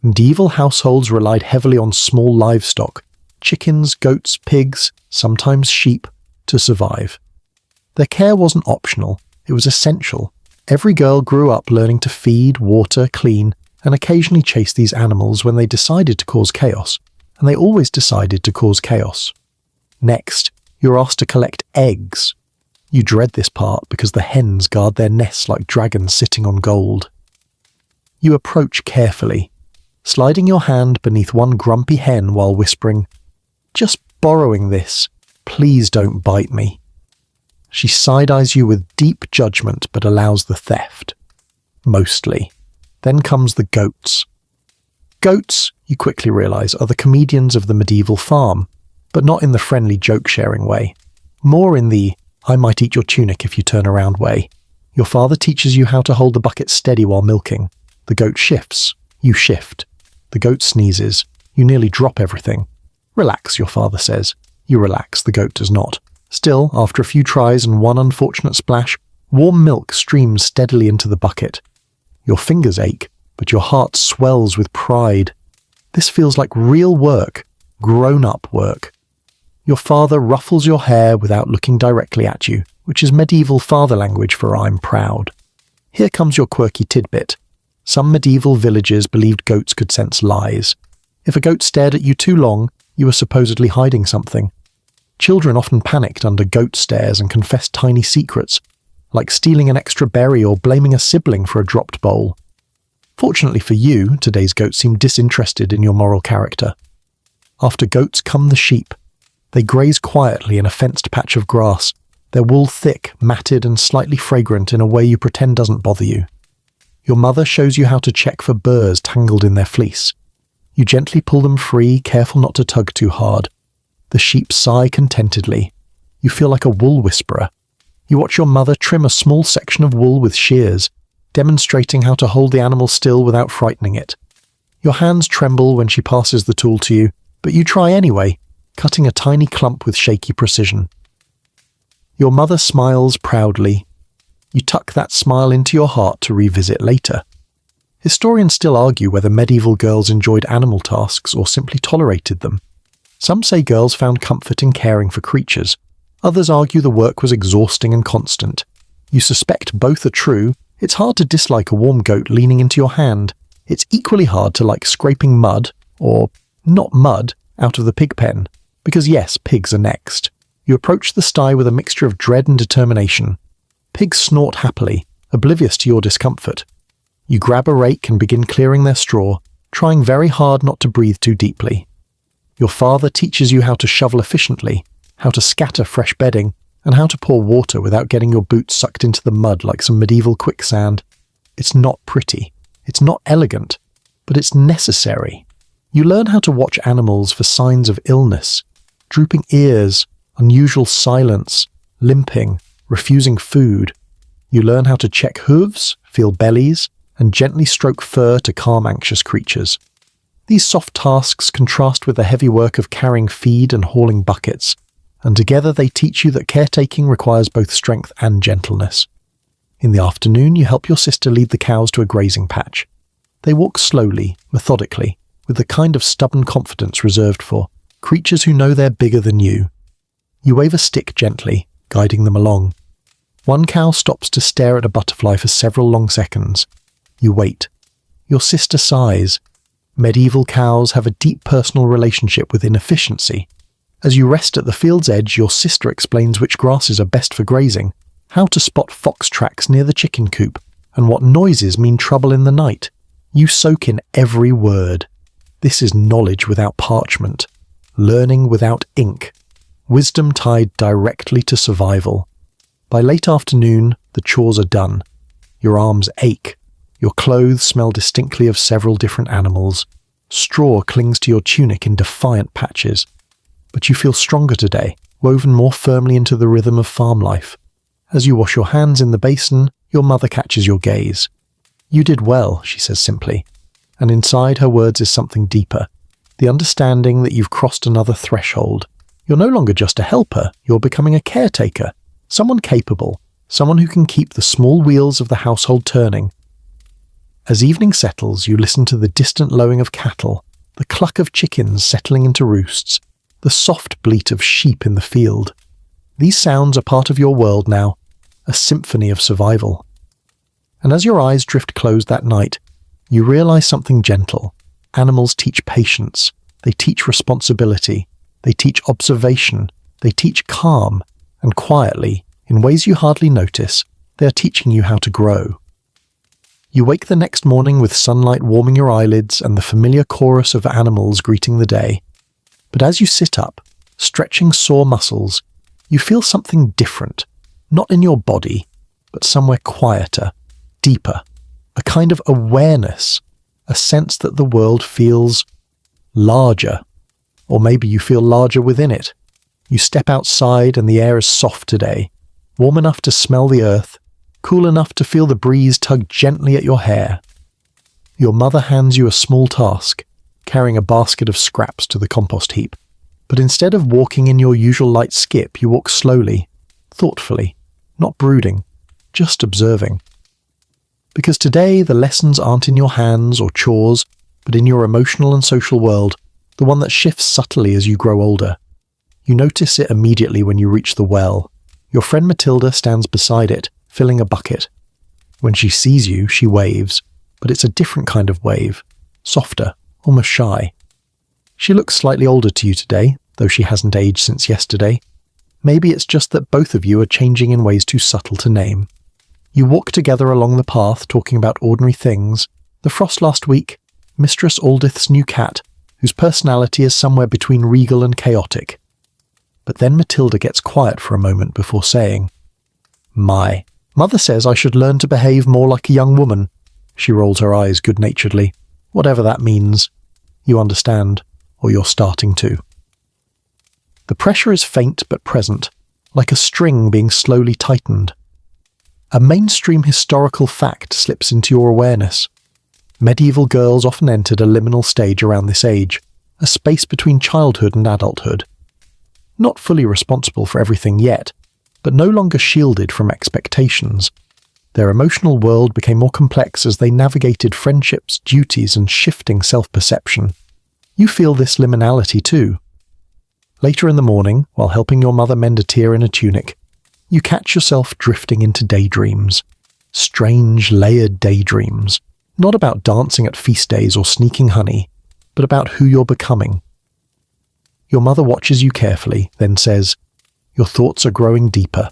Speaker 1: Medieval households relied heavily on small livestock, chickens, goats, pigs, sometimes sheep, to survive. Their care wasn't optional, it was essential. Every girl grew up learning to feed, water, clean, and occasionally chase these animals when they decided to cause chaos, and they always decided to cause chaos. Next, you're asked to collect eggs. You dread this part because the hens guard their nests like dragons sitting on gold. You approach carefully, sliding your hand beneath one grumpy hen while whispering, "Just borrowing this, please don't bite me." She side-eyes you with deep judgment but allows the theft. Mostly. Then comes the goats. Goats, you quickly realise, are the comedians of the medieval farm, but not in the friendly joke-sharing way. More in the, "I might eat your tunic if you turn around" way. Your father teaches you how to hold the bucket steady while milking. The goat shifts. You shift. The goat sneezes. You nearly drop everything. "Relax," your father says. You relax, the goat does not. Still, after a few tries and one unfortunate splash, warm milk streams steadily into the bucket. Your fingers ache, but your heart swells with pride. This feels like real work, grown-up work. Your father ruffles your hair without looking directly at you, which is medieval father language for "I'm proud." Here comes your quirky tidbit. Some medieval villagers believed goats could sense lies. If a goat stared at you too long, you were supposedly hiding something. Children often panicked under goat stares and confessed tiny secrets, like stealing an extra berry or blaming a sibling for a dropped bowl. Fortunately for you, today's goats seem disinterested in your moral character. After goats come the sheep. They graze quietly in a fenced patch of grass, their wool thick, matted and slightly fragrant in a way you pretend doesn't bother you. Your mother shows you how to check for burrs tangled in their fleece. You gently pull them free, careful not to tug too hard. The sheep sigh contentedly. You feel like a wool whisperer. You watch your mother trim a small section of wool with shears, demonstrating how to hold the animal still without frightening it. Your hands tremble when she passes the tool to you, but you try anyway, cutting a tiny clump with shaky precision. Your mother smiles proudly. You tuck that smile into your heart to revisit later. Historians still argue whether medieval girls enjoyed animal tasks or simply tolerated them. Some say girls found comfort in caring for creatures. Others argue the work was exhausting and constant. You suspect both are true. It's hard to dislike a warm goat leaning into your hand. It's equally hard to like scraping mud, or not mud, out of the pig pen. Because yes, pigs are next. You approach the sty with a mixture of dread and determination. Pigs snort happily, oblivious to your discomfort. You grab a rake and begin clearing their straw, trying very hard not to breathe too deeply. Your father teaches you how to shovel efficiently, how to scatter fresh bedding, and how to pour water without getting your boots sucked into the mud like some medieval quicksand. It's not pretty, it's not elegant, but it's necessary. You learn how to watch animals for signs of illness, drooping ears, unusual silence, limping, refusing food. You learn how to check hooves, feel bellies, and gently stroke fur to calm anxious creatures. These soft tasks contrast with the heavy work of carrying feed and hauling buckets, and together they teach you that caretaking requires both strength and gentleness. In the afternoon, you help your sister lead the cows to a grazing patch. They walk slowly, methodically, with the kind of stubborn confidence reserved for creatures who know they're bigger than you. You wave a stick gently, guiding them along. One cow stops to stare at a butterfly for several long seconds. You wait. Your sister sighs. Medieval cows have a deep personal relationship with inefficiency. As you rest at the field's edge, your sister explains which grasses are best for grazing, how to spot fox tracks near the chicken coop, and what noises mean trouble in the night. You soak in every word. This is knowledge without parchment, learning without ink, wisdom tied directly to survival. By late afternoon, the chores are done. Your arms ache. Your clothes smell distinctly of several different animals. Straw clings to your tunic in defiant patches. But you feel stronger today, woven more firmly into the rhythm of farm life. As you wash your hands in the basin, your mother catches your gaze. "You did well," she says simply, and inside her words is something deeper, the understanding that you've crossed another threshold. You're no longer just a helper, you're becoming a caretaker, someone capable, someone who can keep the small wheels of the household turning. As evening settles, you listen to the distant lowing of cattle, the cluck of chickens settling into roosts, the soft bleat of sheep in the field. These sounds are part of your world now, a symphony of survival. And as your eyes drift closed that night, you realize something gentle. Animals teach patience, they teach responsibility, they teach observation, they teach calm, and quietly, in ways you hardly notice, they are teaching you how to grow. You wake the next morning with sunlight warming your eyelids and the familiar chorus of animals greeting the day. But as you sit up, stretching sore muscles, you feel something different, not in your body, but somewhere quieter, deeper, a kind of awareness, a sense that the world feels larger, or maybe you feel larger within it. You step outside and the air is soft today, warm enough to smell the earth, cool enough to feel the breeze tug gently at your hair. Your mother hands you a small task, carrying a basket of scraps to the compost heap. But instead of walking in your usual light skip, you walk slowly, thoughtfully, not brooding, just observing. Because today the lessons aren't in your hands or chores, but in your emotional and social world, the one that shifts subtly as you grow older. You notice it immediately when you reach the well. Your friend Matilda stands beside it, filling a bucket. When she sees you, she waves, but it's a different kind of wave, softer, almost shy. She looks slightly older to you today, though she hasn't aged since yesterday. Maybe it's just that both of you are changing in ways too subtle to name. You walk together along the path talking about ordinary things, the frost last week, Mistress Aldith's new cat, whose personality is somewhere between regal and chaotic. But then Matilda gets quiet for a moment before saying, "My, Mother says I should learn to behave more like a young woman." She rolls her eyes good-naturedly. "Whatever that means. You understand, or you're starting to." The pressure is faint but present, like a string being slowly tightened. A mainstream historical fact slips into your awareness. Medieval girls often entered a liminal stage around this age, a space between childhood and adulthood. Not fully responsible for everything yet, but no longer shielded from expectations. Their emotional world became more complex as they navigated friendships, duties, and shifting self-perception. You feel this liminality too. Later in the morning, while helping your mother mend a tear in a tunic, you catch yourself drifting into daydreams. Strange, layered daydreams. Not about dancing at feast days or sneaking honey, but about who you're becoming. Your mother watches you carefully, then says, "Your thoughts are growing deeper."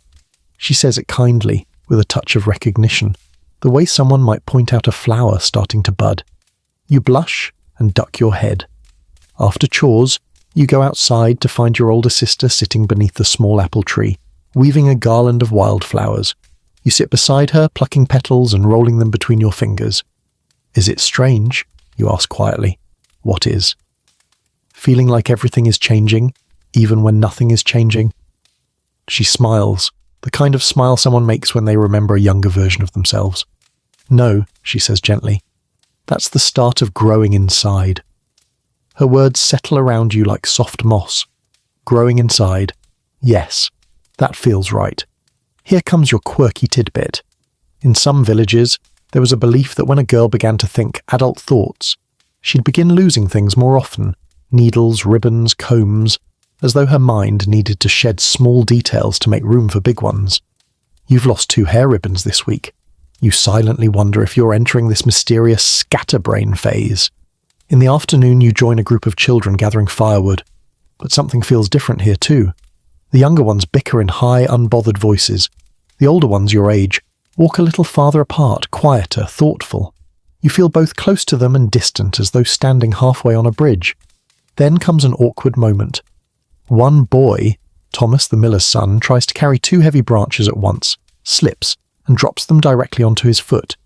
Speaker 1: She says it kindly, with a touch of recognition, the way someone might point out a flower starting to bud. You blush and duck your head. After chores, you go outside to find your older sister sitting beneath the small apple tree, weaving a garland of wildflowers. You sit beside her, plucking petals and rolling them between your fingers. "Is it strange?" you ask quietly. "What is?" "Feeling like everything is changing, even when nothing is changing?" She smiles, the kind of smile someone makes when they remember a younger version of themselves. "No," she says gently. "That's the start of growing inside." Her words settle around you like soft moss. Growing inside. Yes, that feels right. Here comes your quirky tidbit. In some villages, there was a belief that when a girl began to think adult thoughts, she'd begin losing things more often, needles, ribbons, combs, as though her mind needed to shed small details to make room for big ones. You've lost 2 hair ribbons this week. You silently wonder if you're entering this mysterious scatterbrain phase. In the afternoon, you join a group of children gathering firewood. But something feels different here too. The younger ones bicker in high, unbothered voices. The older ones, your age, walk a little farther apart, quieter, thoughtful. You feel both close to them and distant, as though standing halfway on a bridge. Then comes an awkward moment. One boy, Thomas the miller's son, tries to carry 2 heavy branches at once, slips, and drops them directly onto his foot.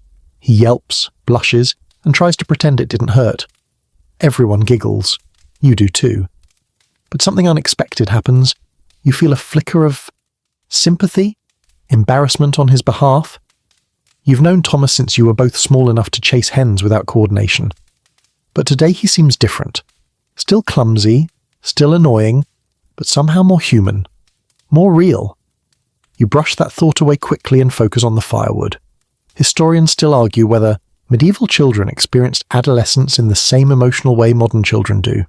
Speaker 1: He yelps, blushes, and tries to pretend it didn't hurt. Everyone giggles. You do too. But something unexpected happens. You feel a flicker of sympathy, embarrassment on his behalf. You've known Thomas since you were both small enough to chase hens without coordination. But today he seems different. Still clumsy, still annoying, but somehow more human, more real. You brush that thought away quickly and focus on the firewood. Historians still argue whether medieval children experienced adolescence in the same emotional way modern children do.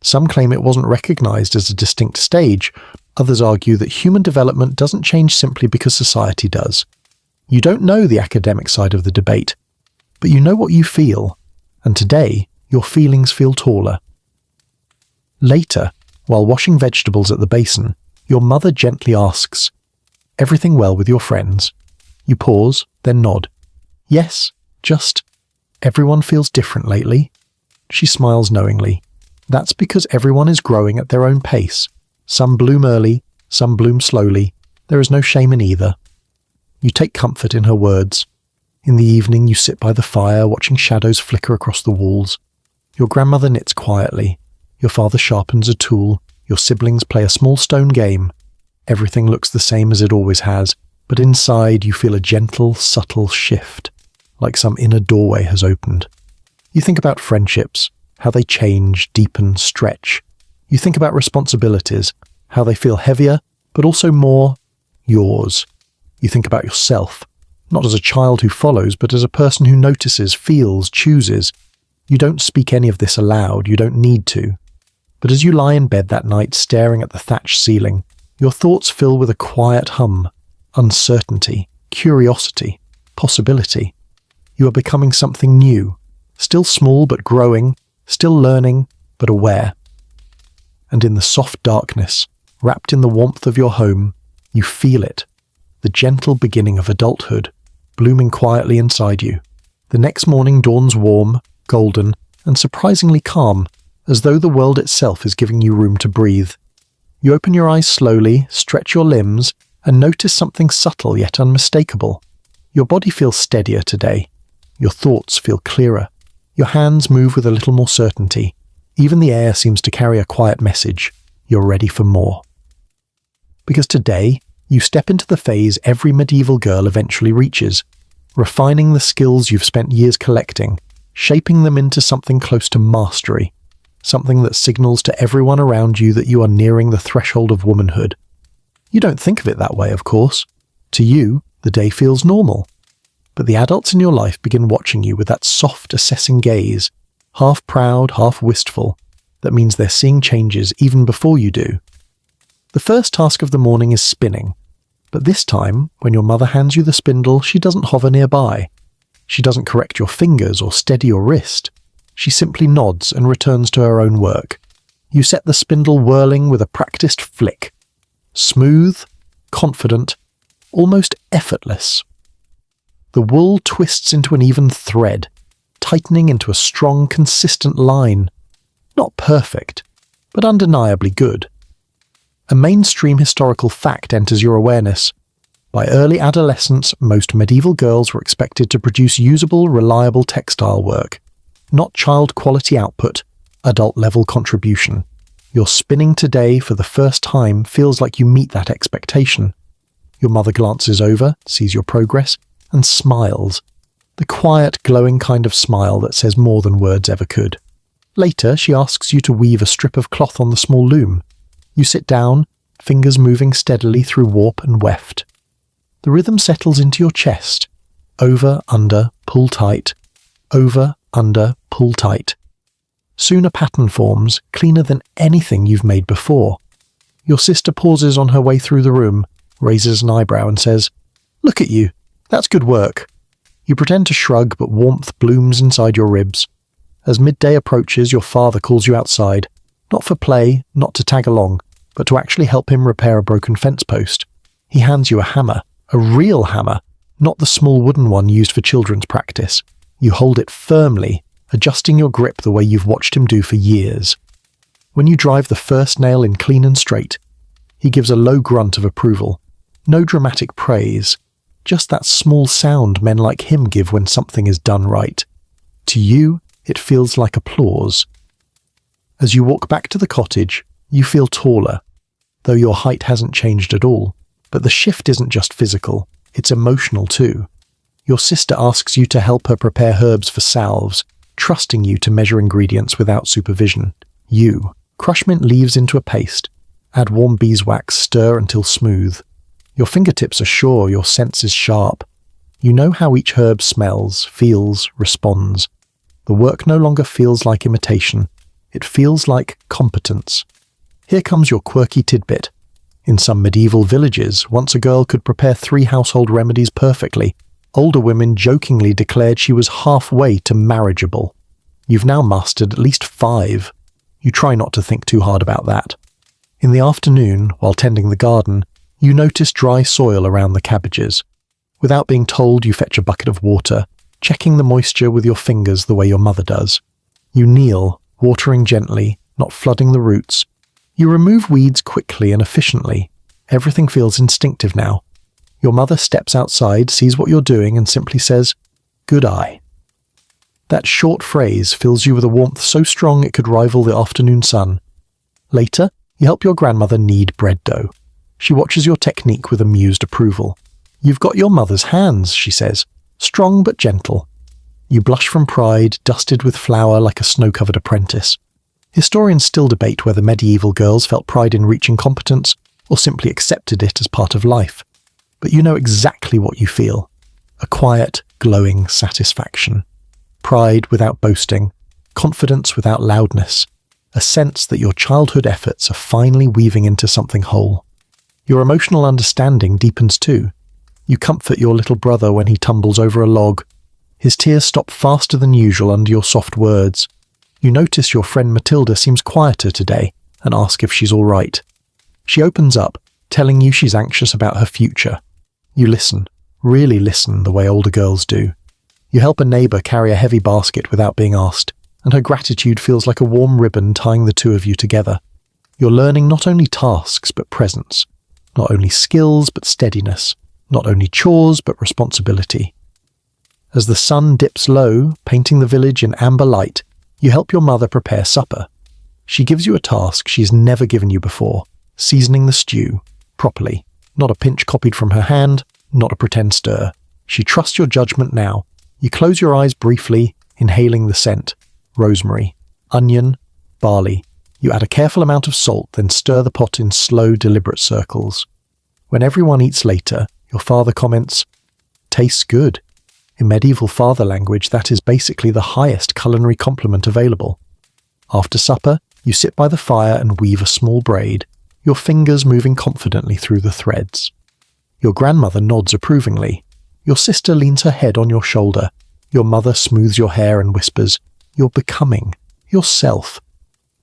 Speaker 1: Some claim it wasn't recognized as a distinct stage. Others argue that human development doesn't change simply because society does. You don't know the academic side of the debate, but you know what you feel, and today your feelings feel taller. Later, while washing vegetables at the basin, your mother gently asks, "Everything well with your friends?" You pause, then nod. "Yes, just, everyone feels different lately." She smiles knowingly. That's because everyone is growing at their own pace. Some bloom early, some bloom slowly. There is no shame in either. You take comfort in her words. In the evening, you sit by the fire, watching shadows flicker across the walls. Your grandmother knits quietly. Your father sharpens a tool. Your siblings play a small stone game. Everything looks the same as it always has, but inside you feel a gentle, subtle shift, like some inner doorway has opened. You think about friendships, how they change, deepen, stretch. You think about responsibilities, how they feel heavier, but also more yours. You think about yourself, not as a child who follows, but as a person who notices, feels, chooses. You don't speak any of this aloud, you don't need to. But as you lie in bed that night staring at the thatched ceiling, your thoughts fill with a quiet hum, uncertainty, curiosity, possibility. You are becoming something new, still small but growing, still learning but aware. And in the soft darkness, wrapped in the warmth of your home, you feel it, the gentle beginning of adulthood, blooming quietly inside you. The next morning dawns warm, golden, and surprisingly calm, as though the world itself is giving you room to breathe. You open your eyes slowly, stretch your limbs, and notice something subtle yet unmistakable. Your body feels steadier today. Your thoughts feel clearer. Your hands move with a little more certainty. Even the air seems to carry a quiet message. You're ready for more. Because today, you step into the phase every medieval girl eventually reaches, refining the skills you've spent years collecting, shaping them into something close to mastery, something that signals to everyone around you that you are nearing the threshold of womanhood. You don't think of it that way, of course. To you, the day feels normal. But the adults in your life begin watching you with that soft, assessing gaze, half proud, half wistful, that means they're seeing changes even before you do. The first task of the morning is spinning, but this time, when your mother hands you the spindle, she doesn't hover nearby. She doesn't correct your fingers or steady your wrist. She simply nods and returns to her own work. You set the spindle whirling with a practiced flick. Smooth, confident, almost effortless. The wool twists into an even thread, tightening into a strong, consistent line. Not perfect, but undeniably good. A mainstream historical fact enters your awareness. By early adolescence, most medieval girls were expected to produce usable, reliable textile work. Not child-quality output, adult-level contribution. Your spinning today for the first time feels like you meet that expectation. Your mother glances over, sees your progress, and smiles. The quiet, glowing kind of smile that says more than words ever could. Later, she asks you to weave a strip of cloth on the small loom. You sit down, fingers moving steadily through warp and weft. The rhythm settles into your chest. Over, under, pull tight. Over, under, pull tight. Soon a pattern forms, cleaner than anything you've made before. Your sister pauses on her way through the room, raises an eyebrow and says, Look at you. That's good work. You pretend to shrug, but warmth blooms inside your ribs. As midday approaches, your father calls you outside, not for play, not to tag along, but to actually help him repair a broken fence post. He hands you a hammer, a real hammer, not the small wooden one used for children's practice. You hold it firmly, adjusting your grip the way you've watched him do for years. When you drive the first nail in clean and straight, he gives a low grunt of approval. No dramatic praise, just that small sound men like him give when something is done right. To you, it feels like applause. As you walk back to the cottage, you feel taller, though your height hasn't changed at all. But the shift isn't just physical, it's emotional too. Your sister asks you to help her prepare herbs for salves, trusting you to measure ingredients without supervision. You crush mint leaves into a paste, add warm beeswax, stir until smooth. Your fingertips are sure, your sense is sharp. You know how each herb smells, feels, responds. The work no longer feels like imitation. It feels like competence. Here comes your quirky tidbit. In some medieval villages, once a girl could prepare 3 household remedies perfectly. Older women jokingly declared she was halfway to marriageable. You've now mastered at least 5. You try not to think too hard about that. In the afternoon, while tending the garden, you notice dry soil around the cabbages. Without being told, you fetch a bucket of water, checking the moisture with your fingers the way your mother does. You kneel, watering gently, not flooding the roots. You remove weeds quickly and efficiently. Everything feels instinctive now. Your mother steps outside, sees what you're doing, and simply says, "Good eye." That short phrase fills you with a warmth so strong it could rival the afternoon sun. Later, you help your grandmother knead bread dough. She watches your technique with amused approval. "You've got your mother's hands," she says, "strong but gentle." You blush from pride, dusted with flour like a snow-covered apprentice. Historians still debate whether medieval girls felt pride in reaching competence or simply accepted it as part of life. But you know exactly what you feel. A quiet, glowing satisfaction. Pride without boasting. Confidence without loudness. A sense that your childhood efforts are finally weaving into something whole. Your emotional understanding deepens too. You comfort your little brother when he tumbles over a log. His tears stop faster than usual under your soft words. You notice your friend Matilda seems quieter today and ask if she's all right. She opens up, telling you she's anxious about her future. You listen, really listen the way older girls do. You help a neighbour carry a heavy basket without being asked, and her gratitude feels like a warm ribbon tying the two of you together. You're learning not only tasks but presence, not only skills but steadiness, not only chores but responsibility. As the sun dips low, painting the village in amber light, you help your mother prepare supper. She gives you a task she's never given you before, seasoning the stew, properly. Not a pinch copied from her hand, not a pretend stir. She trusts your judgment now. You close your eyes briefly, inhaling the scent. Rosemary, onion, barley. You add a careful amount of salt, then stir the pot in slow, deliberate circles. When everyone eats later, your father comments, "Tastes good." In medieval father language, that is basically the highest culinary compliment available. After supper, you sit by the fire and weave a small braid, your fingers moving confidently through the threads. Your grandmother nods approvingly. Your sister leans her head on your shoulder. Your mother smooths your hair and whispers, "You're becoming yourself."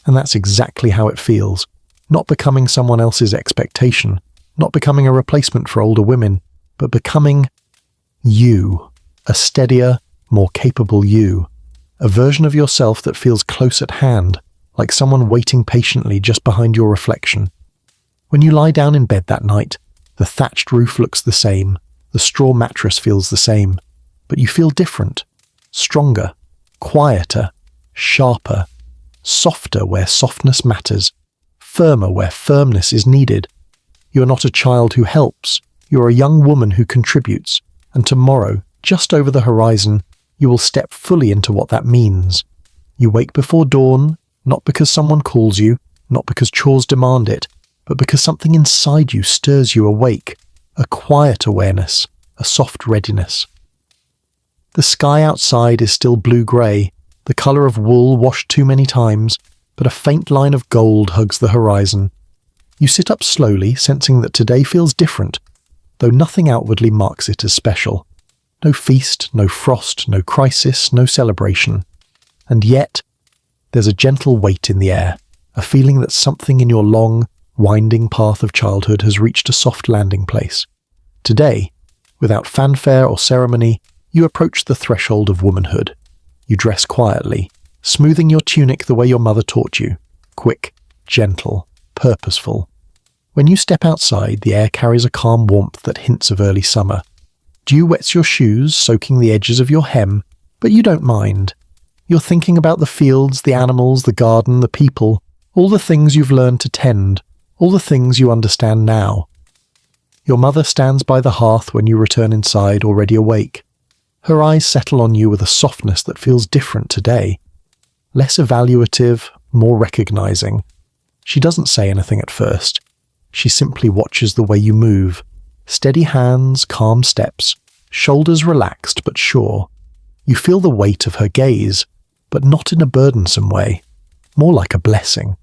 Speaker 1: And that's exactly how it feels. Not becoming someone else's expectation, not becoming a replacement for older women, but becoming you. A steadier, more capable you. A version of yourself that feels close at hand, like someone waiting patiently just behind your reflection. When you lie down in bed that night, the thatched roof looks the same, the straw mattress feels the same, but you feel different, stronger, quieter, sharper, softer where softness matters, firmer where firmness is needed. You're not a child who helps, you're a young woman who contributes, and tomorrow, just over the horizon, you will step fully into what that means. You wake before dawn, not because someone calls you, not because chores demand it, but because something inside you stirs you awake, a quiet awareness, a soft readiness. The sky outside is still blue-grey, the colour of wool washed too many times, but a faint line of gold hugs the horizon. You sit up slowly, sensing that today feels different. though nothing outwardly marks it as special. No feast, no frost, no crisis, no celebration. And yet, there's a gentle weight in the air, a feeling that something in your long, winding path of childhood has reached a soft landing place. Today, without fanfare or ceremony, you approach the threshold of womanhood. You dress quietly, smoothing your tunic the way your mother taught you, quick, gentle, purposeful. When you step outside, the air carries a calm warmth that hints of early summer. Dew wets your shoes, soaking the edges of your hem, but you don't mind. You're thinking about the fields, the animals, the garden, the people, all the things you've learned to tend, all the things you understand now. Your mother stands by the hearth when you return inside, already awake. Her eyes settle on you with a softness that feels different today. Less evaluative, more recognizing. She doesn't say anything at first. She simply watches the way you move. Steady hands, calm steps, shoulders relaxed but sure. You feel the weight of her gaze, but not in a burdensome way, more like a blessing.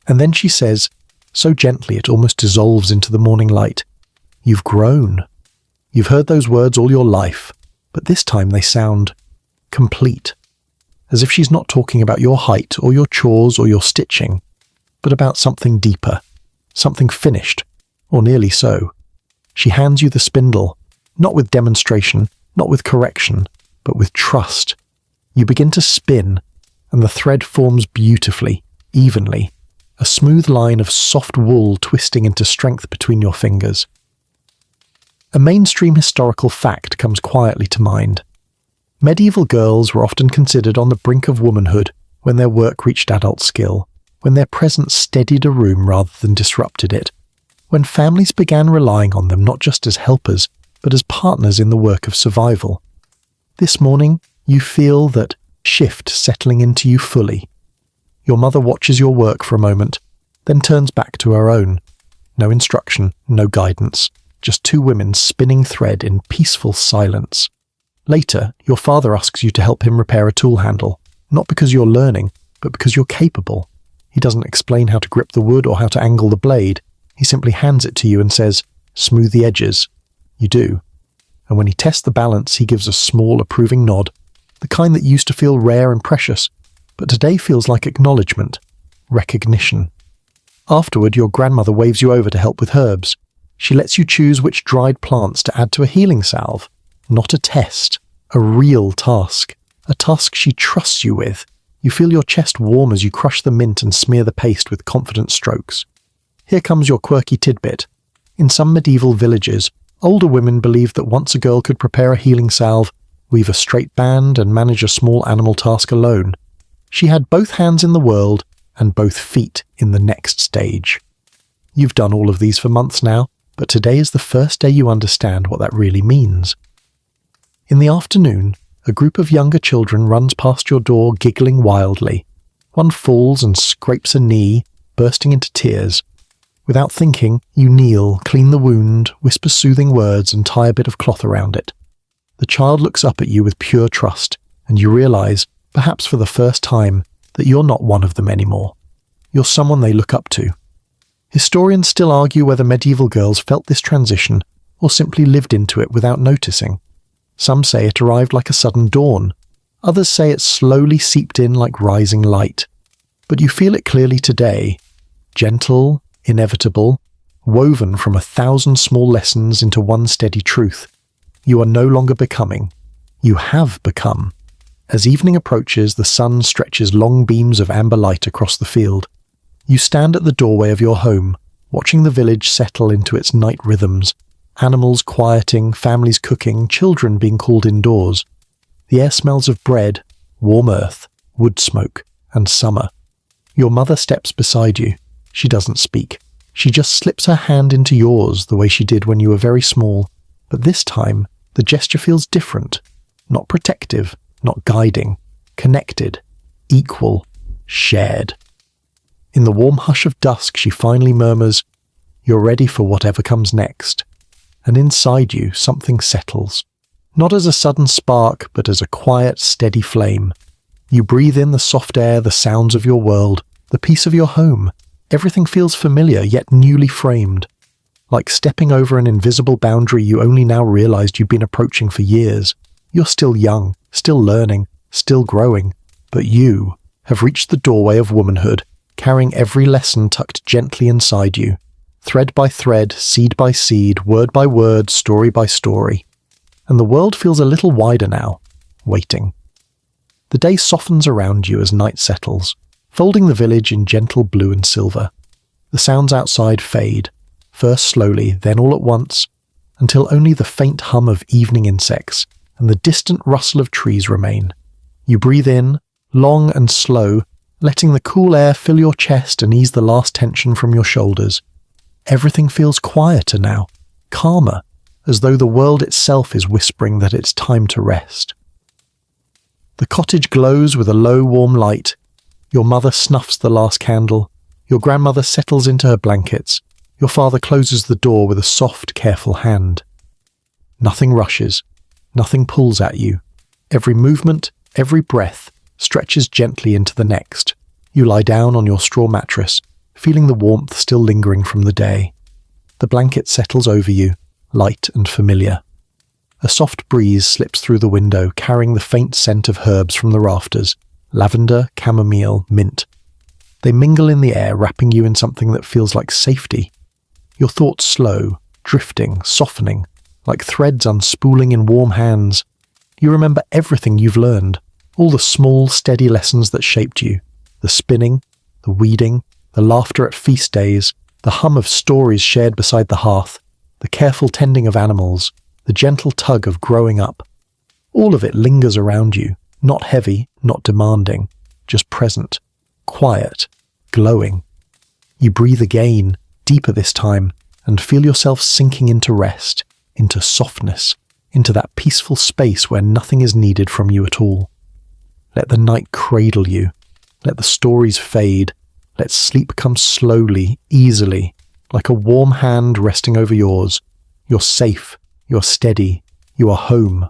Speaker 1: And then she says, so gently it almost dissolves into the morning light, "You've grown." You've heard those words all your life, but this time they sound complete. As if she's not talking about your height or your chores or your stitching, but about something deeper, something finished, or nearly so. She hands you the spindle, not with demonstration, not with correction, but with trust. You begin to spin, and the thread forms beautifully, evenly, a smooth line of soft wool twisting into strength between your fingers. A mainstream historical fact comes quietly to mind. Medieval girls were often considered on the brink of womanhood when their work reached adult skill, when their presence steadied a room rather than disrupted it, when families began relying on them not just as helpers, but as partners in the work of survival. This morning, you feel that shift settling into you fully. Your mother watches your work for a moment, then turns back to her own. No instruction, no guidance, just two women spinning thread in peaceful silence. Later, your father asks you to help him repair a tool handle, not because you're learning, but because you're capable. He doesn't explain how to grip the wood or how to angle the blade. He simply hands it to you and says, "Smooth the edges." You do. And when he tests the balance, he gives a small, approving nod, the kind that used to feel rare and precious, but today feels like acknowledgement, recognition. Afterward, your grandmother waves you over to help with herbs. She lets you choose which dried plants to add to a healing salve. Not a test, a real task. A task she trusts you with. You feel your chest warm as you crush the mint and smear the paste with confident strokes. Here comes your quirky tidbit. In some medieval villages, older women believed that once a girl could prepare a healing salve, weave a straight band, and manage a small animal task alone, she had both hands in the world and both feet in the next stage. You've done all of these for months now, but today is the first day you understand what that really means. In the afternoon, a group of younger children runs past your door giggling wildly. One falls and scrapes a knee, bursting into tears. Without thinking, you kneel, clean the wound, whisper soothing words, and tie a bit of cloth around it. The child looks up at you with pure trust, and you realize, perhaps for the first time, that you're not one of them anymore. You're someone they look up to. Historians still argue whether medieval girls felt this transition or simply lived into it without noticing. Some say it arrived like a sudden dawn. Others say it slowly seeped in like rising light. But you feel it clearly today. Gentle, inevitable, woven from 1,000 small lessons into one steady truth. You are no longer becoming. You have become. As evening approaches, the sun stretches long beams of amber light across the field. You stand at the doorway of your home, watching the village settle into its night rhythms. Animals quieting, families cooking, children being called indoors. The air smells of bread, warm earth, wood smoke, and summer. Your mother steps beside you. She doesn't speak. She just slips her hand into yours the way she did when you were very small. But this time, the gesture feels different. Not protective, not guiding. Connected, equal, shared. In the warm hush of dusk, she finally murmurs, "You're ready for whatever comes next." And inside you, something settles. Not as a sudden spark, but as a quiet, steady flame. You breathe in the soft air, the sounds of your world, the peace of your home. Everything feels familiar, yet newly framed. like stepping over an invisible boundary you only now realized you'd been approaching for years. You're still young, still learning, still growing, but you have reached the doorway of womanhood, carrying every lesson tucked gently inside you, thread by thread, seed by seed, word by word, story by story. And the world feels a little wider now, waiting. The day softens around you as night settles, folding the village in gentle blue and silver. The sounds outside fade, first slowly, then all at once, until only the faint hum of evening insects and the distant rustle of trees remain. You breathe in, long and slow, letting the cool air fill your chest and ease the last tension from your shoulders. Everything feels quieter now, calmer, as though the world itself is whispering that it's time to rest. The cottage glows with a low, warm light. Your mother snuffs the last candle. Your grandmother settles into her blankets. Your father closes the door with a soft, careful hand. Nothing rushes. Nothing pulls at you. Every movement, every breath, stretches gently into the next. You lie down on your straw mattress, feeling the warmth still lingering from the day. The blanket settles over you, light and familiar. A soft breeze slips through the window, carrying the faint scent of herbs from the rafters, lavender, chamomile, mint. They mingle in the air, wrapping you in something that feels like safety. Your thoughts slow, drifting, softening, like threads unspooling in warm hands. You remember everything you've learned, all the small, steady lessons that shaped you, the spinning, the weeding, the laughter at feast days, the hum of stories shared beside the hearth, the careful tending of animals, the gentle tug of growing up. All of it lingers around you, not heavy, not demanding, just present, quiet, glowing. You breathe again, deeper this time, and feel yourself sinking into rest, into softness, into that peaceful space where nothing is needed from you at all. Let the night cradle you. Let the stories fade. Let sleep come slowly, easily, like a warm hand resting over yours. You're safe. You're steady. You are home.